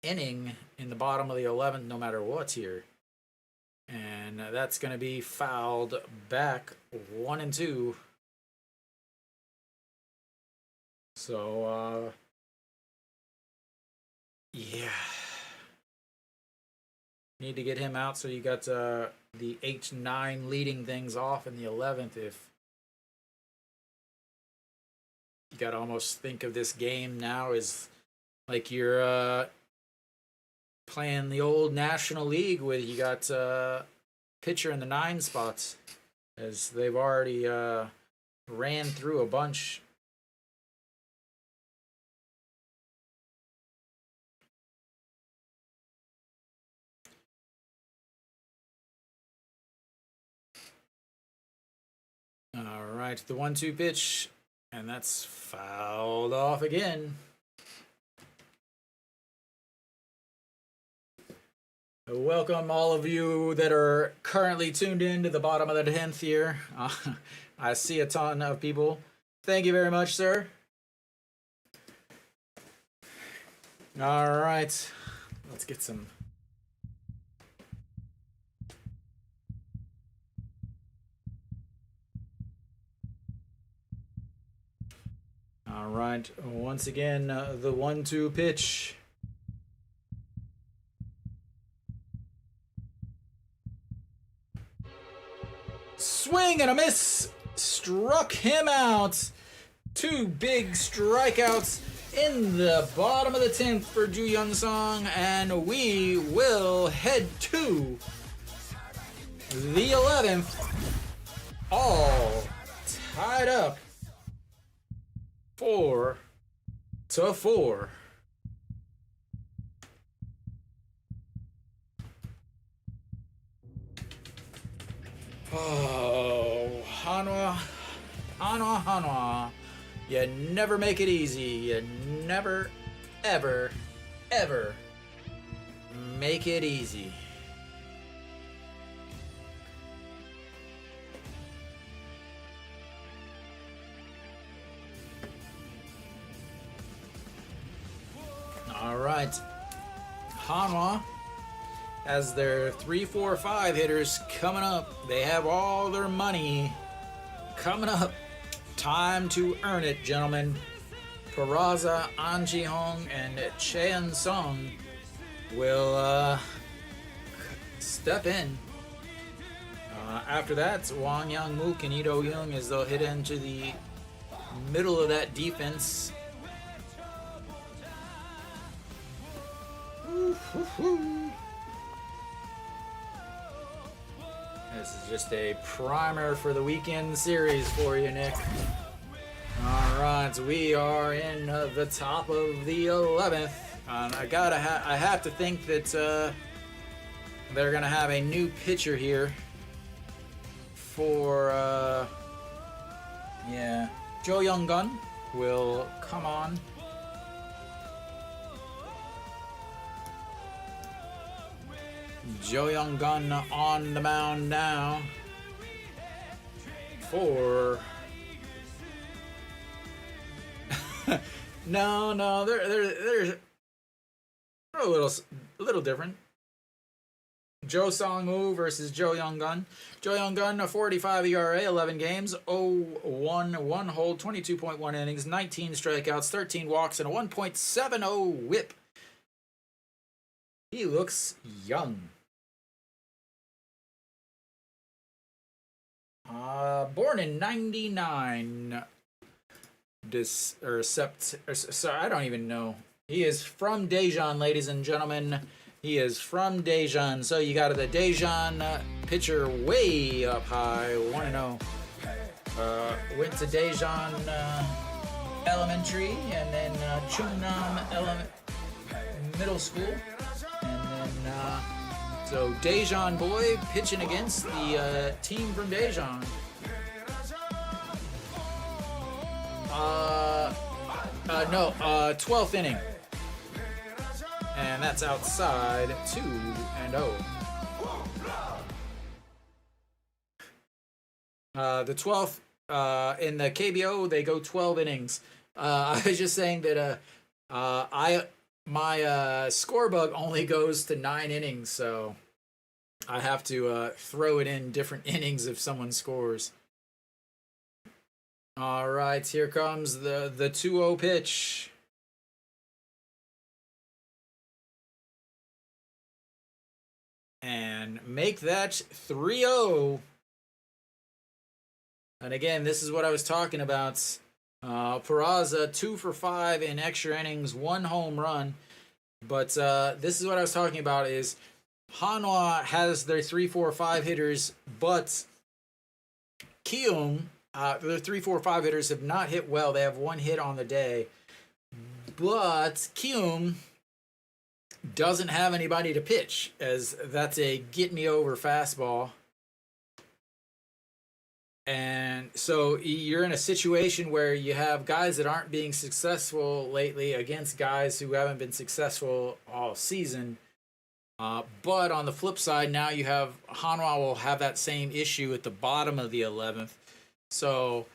inning in the bottom of the 11th, no matter what's here. And that's going to be fouled back 1-2. So, yeah. Need to get him out, so you got the H9 leading things off in the 11th. If you got to almost think of this game now as like you're playing the old National League with you got pitcher in the 9 spots, as they've already ran through a bunch. All right, the 1-2 pitch, and that's fouled off again. Welcome all of you that are currently tuned in to the bottom of the 10th here. I see a ton of people. Thank you very much, sir. All right, let's get some. All right, once again, the 1-2 pitch. Swing and a miss. Struck him out. 2 big strikeouts in the bottom of the 10th for Ju Young Song, and we will head to the 11th, all tied up 4-4. Oh, Hanwha. You never make it easy. You never, ever make it easy. All right, Hanwha has their 3, 4, 5 hitters coming up. They have all their money coming up. Time to earn it, gentlemen. Peraza, An Ji-hong, and Cheon Sung will step in. After that, Wang Yang Mook and Ito Young, as they'll hit into the middle of that defense. This is just a primer for the weekend series for you, Nick. All right, we are in the top of the 11th. I have to think that they're gonna have a new pitcher here for Jo Young-gun will come on. Jo Young-gun on the mound now for no, they're a little different. Jo Song-woo versus Jo Young-gun. Jo Young-gun, a 45 ERA, 11 games, 0-1, 1 hold, 22.1 innings, 19 strikeouts, 13 walks, and a 1.70 whip. He looks young. Born in 99. Sorry, I don't even know. He is from Daejeon, ladies and gentlemen. He is from Daejeon. So you got the Daejeon pitcher way up high, 1-0. Went to Daejeon Elementary and then Chungnam Middle School. And then So Daejeon boy pitching against the team from Daejeon. No, 12th inning. And that's outside 2-0. The 12th, in the KBO, they go 12 innings. I was just saying that my score bug only goes to 9 innings, so I have to throw it in different innings if someone scores. All right, here comes the 2-0 pitch. And make that 3-0. And again, this is what I was talking about. Peraza 2 for 5 in extra innings, 1 home run. But this is what I was talking about is Hanwha has their 3, 4, 5 hitters, but Kiwoom, their 3, 4, 5 hitters have not hit well. They have 1 hit on the day. But Kiwoom doesn't have anybody to pitch, as that's a get-me-over fastball. And so you're in a situation where you have guys that aren't being successful lately against guys who haven't been successful all season. But on the flip side, now you have Hanwha will have that same issue at the bottom of the 11th. So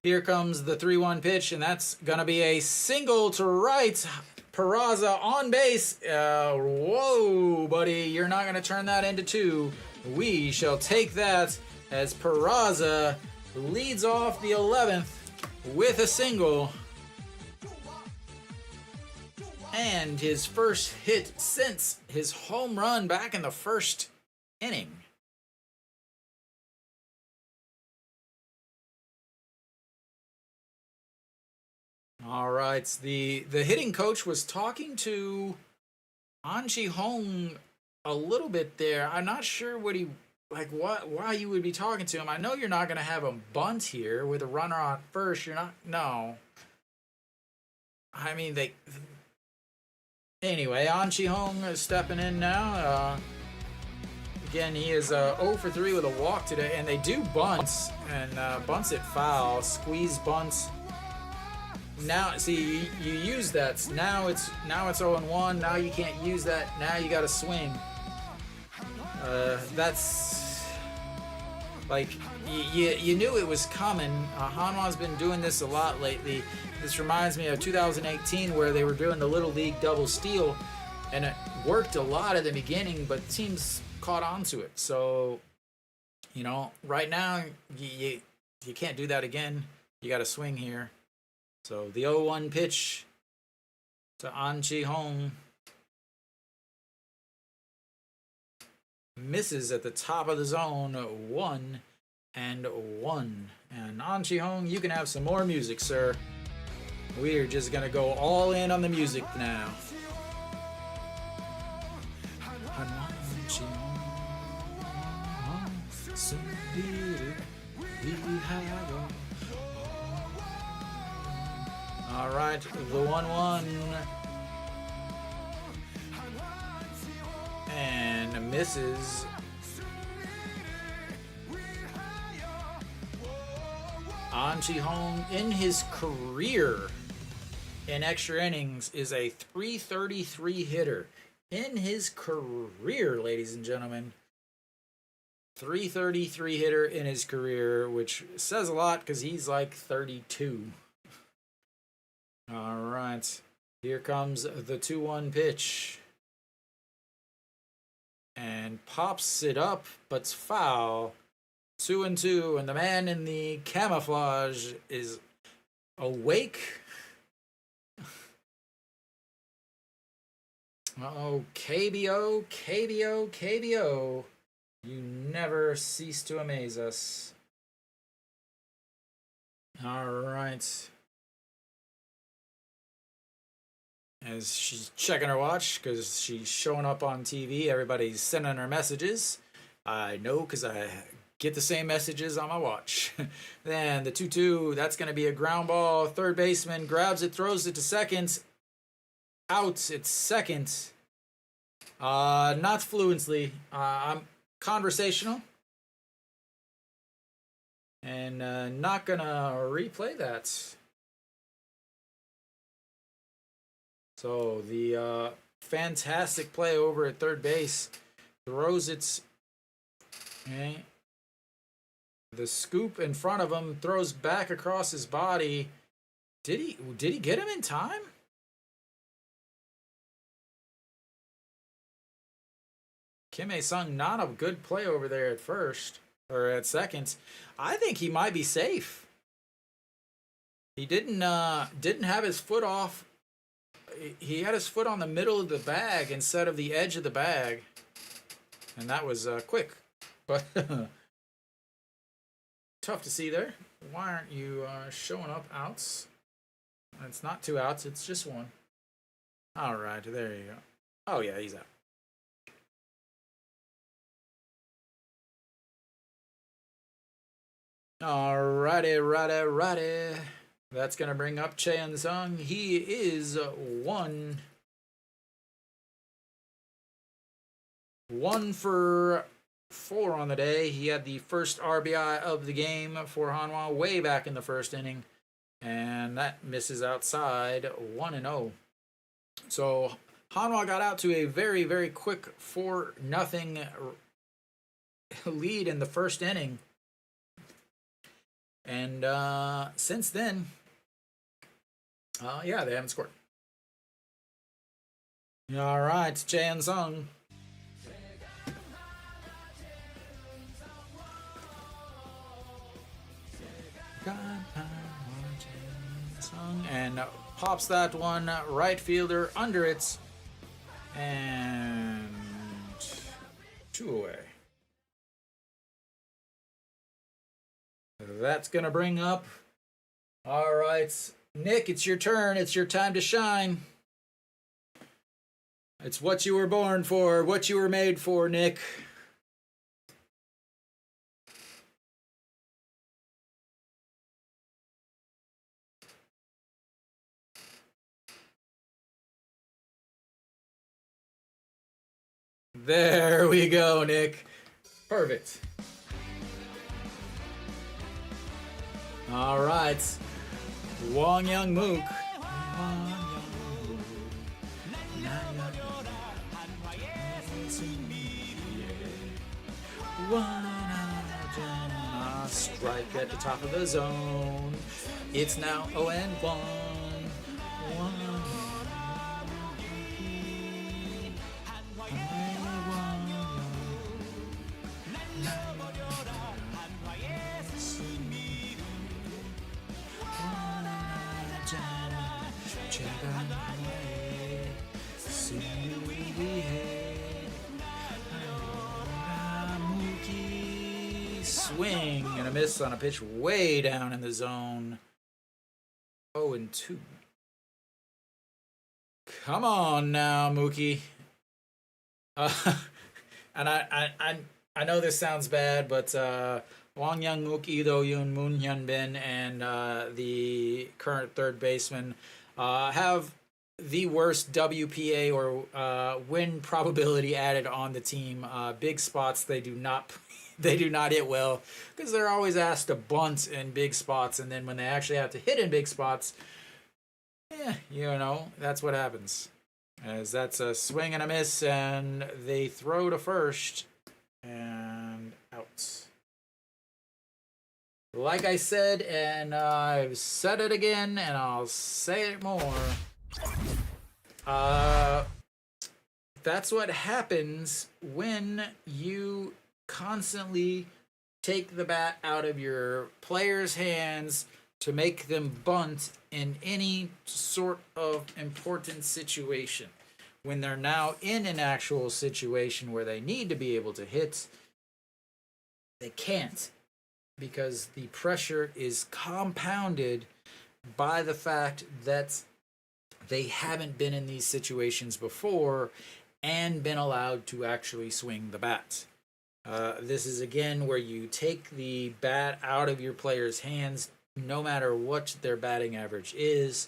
here comes the 3-1 pitch, and that's going to be a single to right. Peraza on base. Whoa, buddy. You're not going to turn that into 2. We shall take that as Peraza leads off the 11th with a single. And his first hit since his home run back in the first inning. All right, the hitting coach was talking to Anji Hong a little bit there. I'm not sure what he why you would be talking to him. I know you're not going to have him bunt here with a runner on first. You're not. No. I mean Anyway, Anji Hong is stepping in now. Again, he is 0 for 3 with a walk today, and they do bunts and bunts it foul, squeeze bunts. Now, see, you use that. Now it's 0-1. Now you can't use that. Now you got to swing. That's like you knew it was coming. Hanwha's been doing this a lot lately. This reminds me of 2018 where they were doing the Little League double steal, and it worked a lot at the beginning, but teams caught on to it. So, right now you can't do that again. You got to swing here. So the 0-1 pitch to Anji Hong misses at the top of the zone, 1-1. And Anji Hong, you can have some more music, sir. We're just gonna go all in on the music now. All right, the 1-1. And misses. Anji Hong in his career in extra innings is a .333 hitter. In his career, ladies and gentlemen. .333 hitter in his career, which says a lot because he's like 32. All right. Here comes the 2-1 pitch. And pops it up, but it's foul. 2-2, and the man in the camouflage is awake. Oh, KBO, KBO, KBO. You never cease to amaze us. All right. As she's checking her watch because she's showing up on TV, everybody's sending her messages. I know because I get the same messages on my watch. Then the 2-2, that's going to be a ground ball. Third baseman grabs it, throws it to second. Out, it's second. Not fluently. I'm conversational. And not gonna replay that. So the fantastic play over at third base throws its the scoop in front of him, throws back across his body. Did he get him in time? Kim A-sung, not a good play over there at first or at second. I think he might be safe. He didn't have his foot off. He had his foot on the middle of the bag instead of the edge of the bag, and that was quick, but tough to see there. Why aren't you showing up outs? It's not 2 outs, it's just 1. All right, there you go. Oh yeah, he's out. Righty. That's going to bring up Chae-Sung. He is 1 for 4 on the day. He had the first RBI of the game for Hanwha way back in the first inning, and that misses outside. 1-0. So Hanwha got out to a very, very quick 4-0 lead in the first inning. And since then, yeah, they haven't scored. All right, Chae-Sung. And pops that one right fielder under it. And 2 away. That's going to bring up, all right, Nick, it's your turn. It's your time to shine. It's what you were born for, what you were made for, Nick. There we go, Nick. Perfect. All right, Wong Young Mook. Strike at the top of the zone. It's now 0-1. Swing and a miss on a pitch way down in the zone. 0-2. Come on now, Mookie. And I know this sounds bad, but Wang Young Mook, Ido Yoon, Moon Hyun Bin, and the current third baseman have the worst WPA or win probability added on the team. Big spots they do not hit well because they're always asked to bunt in big spots, and then when they actually have to hit in big spots, that's what happens. As that's a swing and a miss, and they throw to first and out. Like I said, and I've said it again, and I'll say it more. That's what happens when you constantly take the bat out of your players' hands to make them bunt in any sort of important situation. When they're now in an actual situation where they need to be able to hit, they can't, because the pressure is compounded by the fact that they haven't been in these situations before and been allowed to actually swing the bat. This is again where you take the bat out of your players' hands, no matter what their batting average is,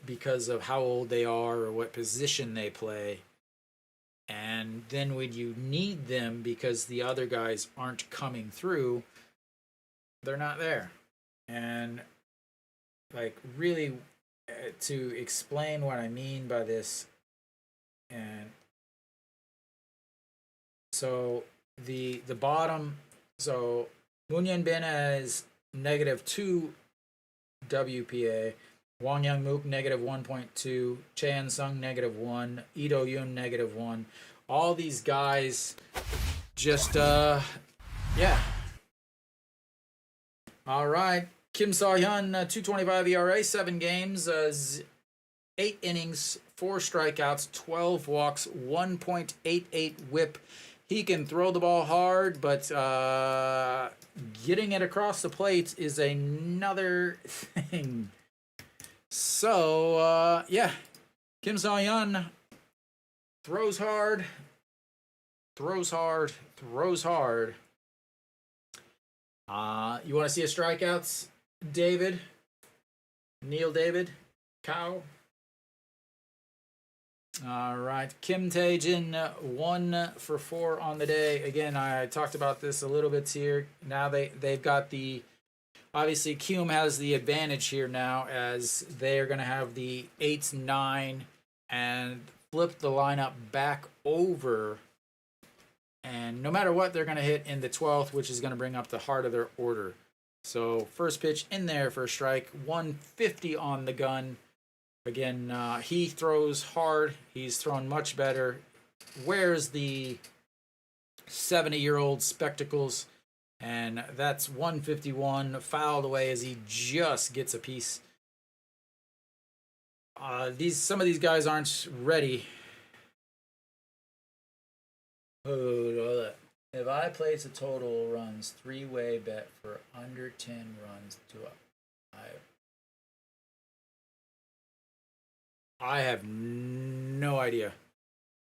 because of how old they are or what position they play. And then when you need them because the other guys aren't coming through, they're not there. And like really to explain what I mean by this, and so the bottom, so Moon Bin is -2 WPA, Wang Young Mook -1.2, Chan Sung -1, Lee Do Yoon -1. All these guys just yeah. All right. Kim Saw-hyun, 2.25 ERA, 7 games, 8 innings, 4 strikeouts, 12 walks, 1.88 whip. He can throw the ball hard, but getting it across the plate is another thing. So, yeah, Kim Saw-hyun throws hard, throws hard, throws hard. You want to see a strikeouts, David? Neil David? Cow? All right. Kim Daejeon, 1 for 4 on the day. Again, I talked about this a little bit here. Now they've got the... Obviously, Kiwoom has the advantage here now as they are going to have the 8-9 and flip the lineup back over. And no matter what, they're going to hit in the 12th, which is going to bring up the heart of their order. So first pitch in there for a strike, 150 on the gun. Again, he throws hard. He's thrown much better. Wears the 70-year-old spectacles. And that's 151 fouled away as he just gets a piece. Some of these guys aren't ready. If I place a total runs 3-way bet for under 10 runs to I have no idea.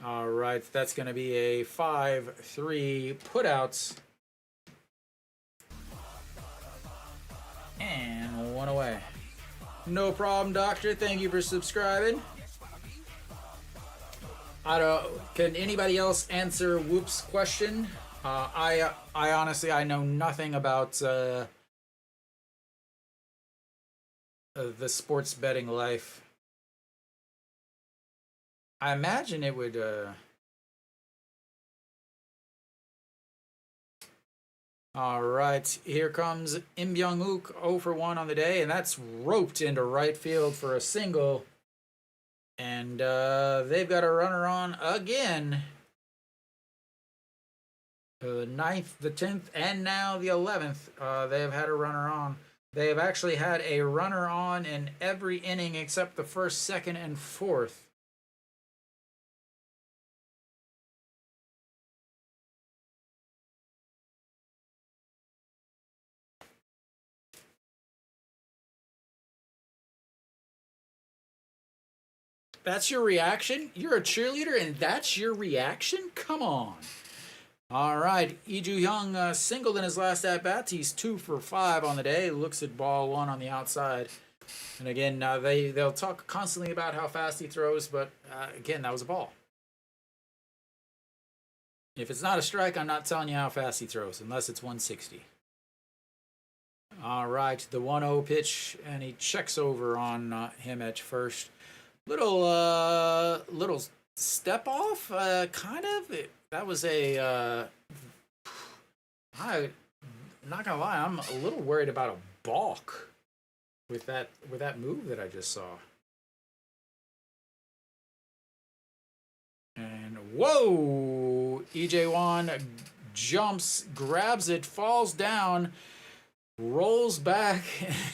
All right, that's going to be a 5-3 putouts. And 1 away. No problem, Doctor. Thank you for subscribing. Can anybody else answer Whoop's question? I honestly, I know nothing about the sports betting life. I imagine it would. All right, here comes Im Byung-wook, 0 for 1 on the day, and that's roped into right field for a single. And they've got a runner on again. The 9th, the 10th, and now the 11th. They have had a runner on. They have actually had a runner on in every inning except the 1st, 2nd, and 4th. That's your reaction? You're a cheerleader and that's your reaction? Come on. All right. Lee Joo-hyung singled in his last at-bat. He's 2 for 5 on the day. Looks at ball 1 on the outside. And again, they'll talk constantly about how fast he throws, but again, that was a ball. If it's not a strike, I'm not telling you how fast he throws, unless it's 160. All right. The 1-0 pitch, and he checks over on him at first. Little step off, kind of. That was a. I'm not gonna lie, I'm a little worried about a balk with that move that I just saw. And whoa, Daejeon jumps, grabs it, falls down, rolls back,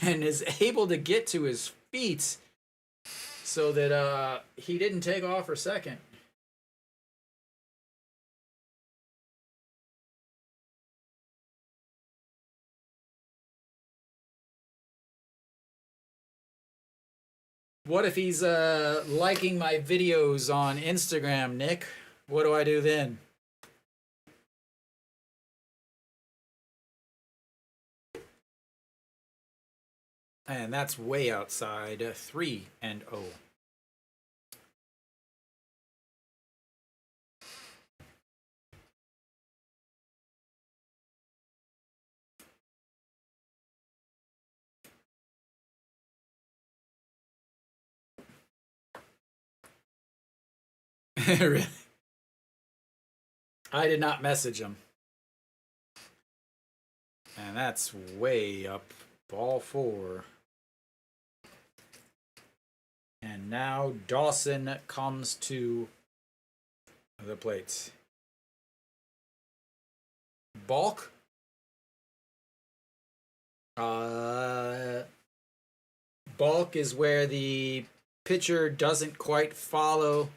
and is able to get to his feet. So that he didn't take off for second. What if he's liking my videos on Instagram, Nick? What do I do then? And that's way outside. 3-0. Really? I did not message him. And that's way up. Ball 4. And now Dawson comes to the plate. Balk. Balk is where the pitcher doesn't quite follow.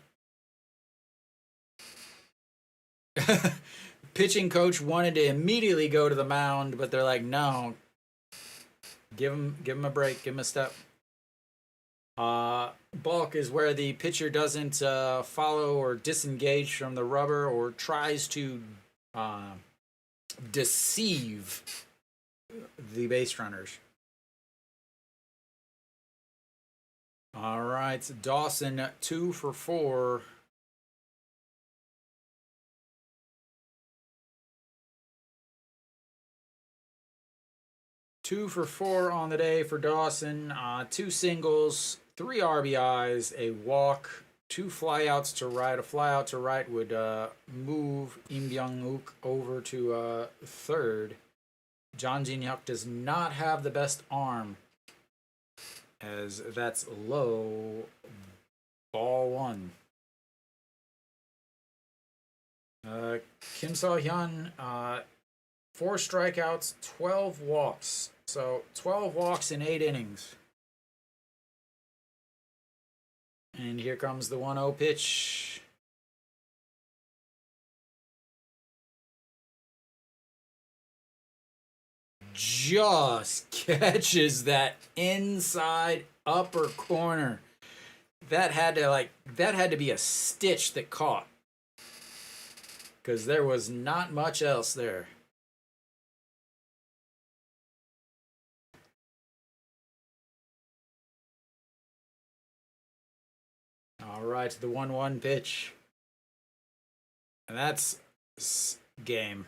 Pitching coach wanted to immediately go to the mound, but they're like, no. Give him a break, give him a step. Balk is where the pitcher doesn't follow or disengage from the rubber or tries to deceive the base runners. All right, Dawson 2 for 4. Two for 4 on the day for Dawson. 2 singles, 3 RBIs, a walk, 2 flyouts to right. A flyout to right would move Im Byung-wook over to third. Jang Jin-hyuk does not have the best arm, as that's low. Ball 1. Kim So-hyun, 4 strikeouts, 12 walks. So 12 walks in 8 innings. And here comes the 1-0 pitch. Just catches that inside upper corner. That had to be a stitch that caught, because there was not much else there. All right, the 1-1 pitch. And that's game.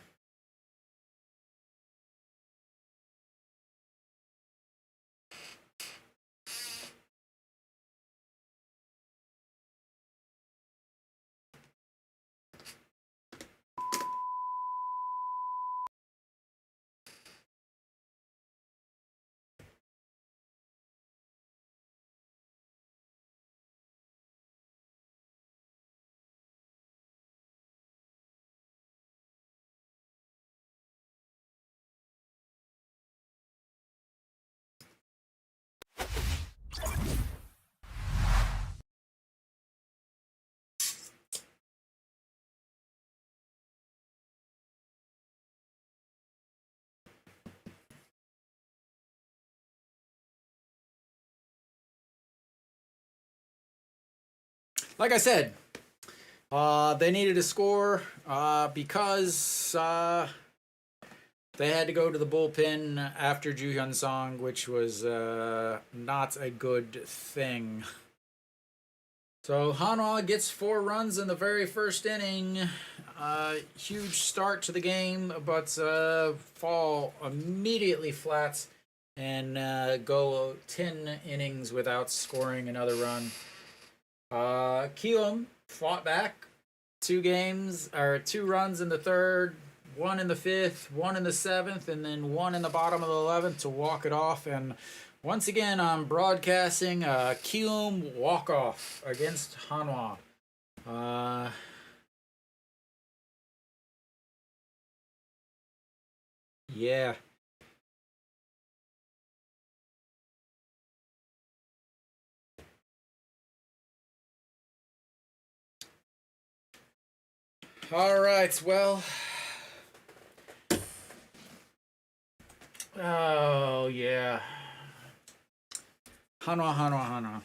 Like I said, they needed a score because they had to go to the bullpen after Joo-hyun Song, which was not a good thing. So Hanwha gets 4 runs in the very first inning. Huge start to the game, but fall immediately flat and go 10 innings without scoring another run. Kiwoom fought back 2 runs in the 3rd, 1 in the 5th, 1 in the 7th, and then 1 in the bottom of the 11th to walk it off. And once again, I'm broadcasting a Kiwoom walk-off against Hanwha. Yeah. All right, well. Oh, yeah. Hanwha.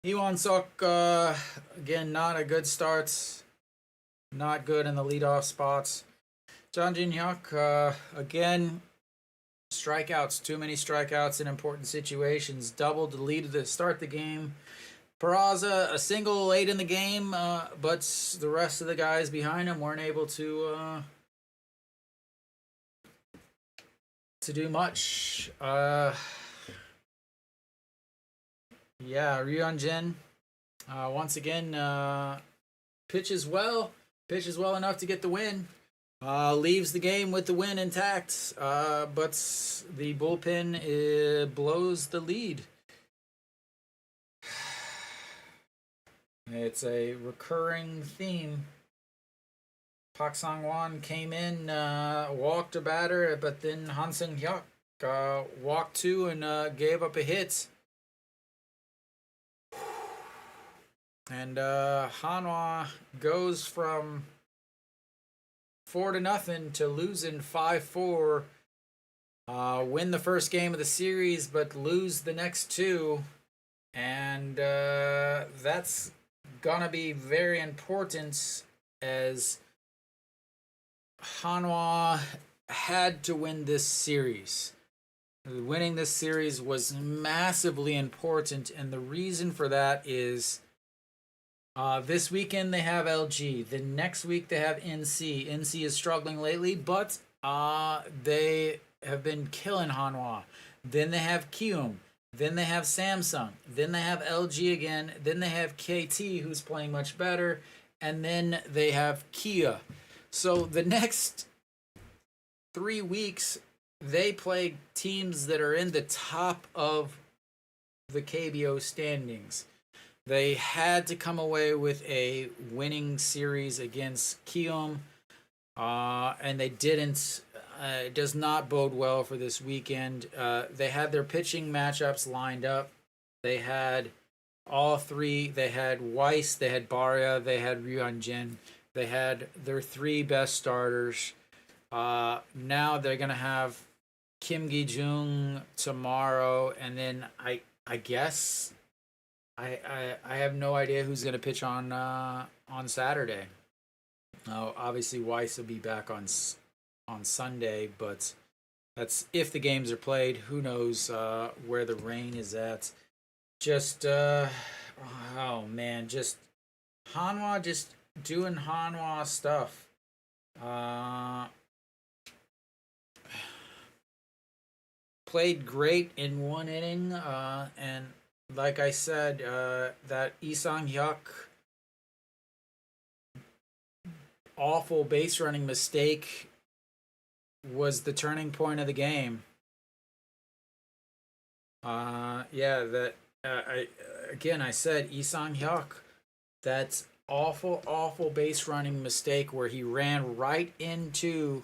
Hee-won Suk, again, not a good start. Not good in the leadoff spots. Jang Jin-hyuk, again, strikeouts. Too many strikeouts in important situations. Doubled the lead to start the game. Peraza, a single late in the game, but the rest of the guys behind him weren't able to do much. Yeah, Ryun Jin, once again, pitches well enough to get the win. Leaves the game with the win intact, but the bullpen blows the lead. It's a recurring theme. Park Sang-won came in, walked a batter, but then Han Seung-hyuk walked two and gave up a hit. And Hanwha goes from 4-0 to losing 5-4. Win the first game of the series, but lose the next two. And that's gonna be very important, as Hanwha had to win this series. Winning this series was massively important, and the reason for that is this weekend they have LG. The next week they have NC. NC is struggling lately, but they have been killing Hanwha. Then they have Kiwoom. Then they have Samsung. Then they have LG again. Then they have KT, who's playing much better. And then they have Kia. So the next 3 weeks, they play teams that are in the top of the KBO standings. They had to come away with a winning series against Kiwoom, and they didn't. It does not bode well for this weekend. They had their pitching matchups lined up. They had all three. They had Weiss, they had Barya, they had Ryun Jin. They had their three best starters. Now they're going to have Kim Gi-jung tomorrow, and then I guess I have no idea who's going to pitch on Saturday. Obviously Weiss will be back on Sunday, but that's if the games are played. Who knows where the rain is at. Just oh man, just Hanwha just doing Hanwha stuff. Played great in one inning, and like I said, that Lee Sang-hyuk awful base running mistake was the turning point of the game. I said Lee Sang-hyuk, that awful base running mistake where he ran right into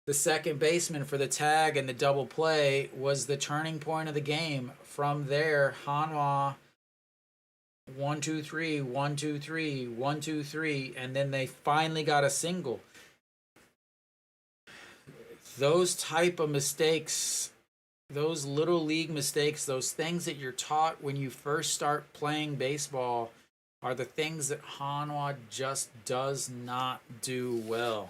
the second baseman for the tag and the double play was the turning point of the game. From there, Hanwha 1-2-3, 1-2-3, 1-2-3, and then they finally got a single. Those type of mistakes, those little league mistakes, those things that you're taught when you first start playing baseball are the things that Hanwha just does not do well.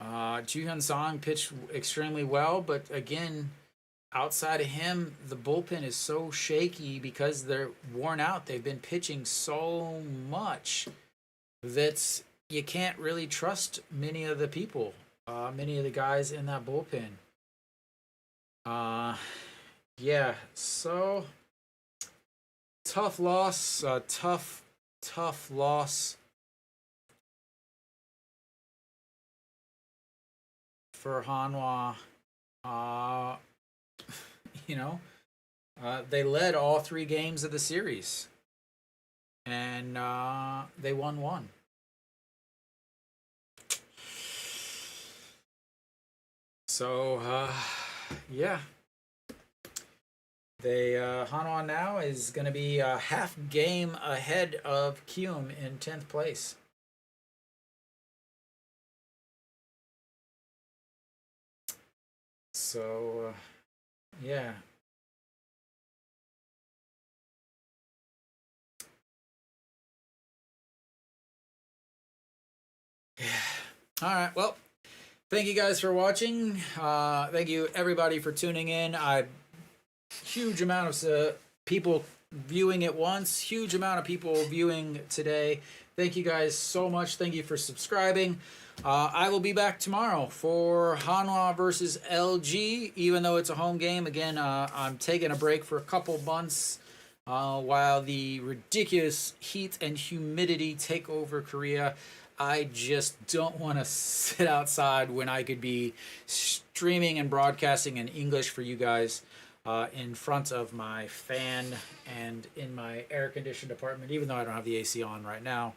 Daejeon Song pitched extremely well, but again, outside of him, the bullpen is so shaky because they're worn out. They've been pitching so much that you can't really trust many of the people, many of the guys in that bullpen. So tough loss, tough loss for Hanwha. They led all 3 games of the series, and they won 1. So Hanwha now is going to be a half game ahead of Kiwoom in 10th place. So, yeah. All right. Well, thank you guys for watching. Thank you everybody for tuning in. Huge amount of people viewing at once. Huge amount of people viewing today. Thank you guys so much. Thank you for subscribing. I will be back tomorrow for Hanwha versus LG, even though it's a home game. Again, I'm taking a break for a couple months while the ridiculous heat and humidity take over Korea. I just don't want to sit outside when I could be streaming and broadcasting in English for you guys in front of my fan and in my air-conditioned apartment, even though I don't have the AC on right now.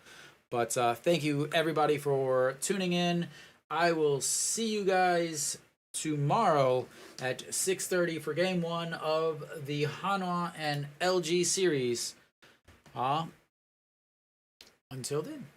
But thank you, everybody, for tuning in. I will see you guys tomorrow at 6:30 for Game 1 of the Hanwha and LG series. Until then.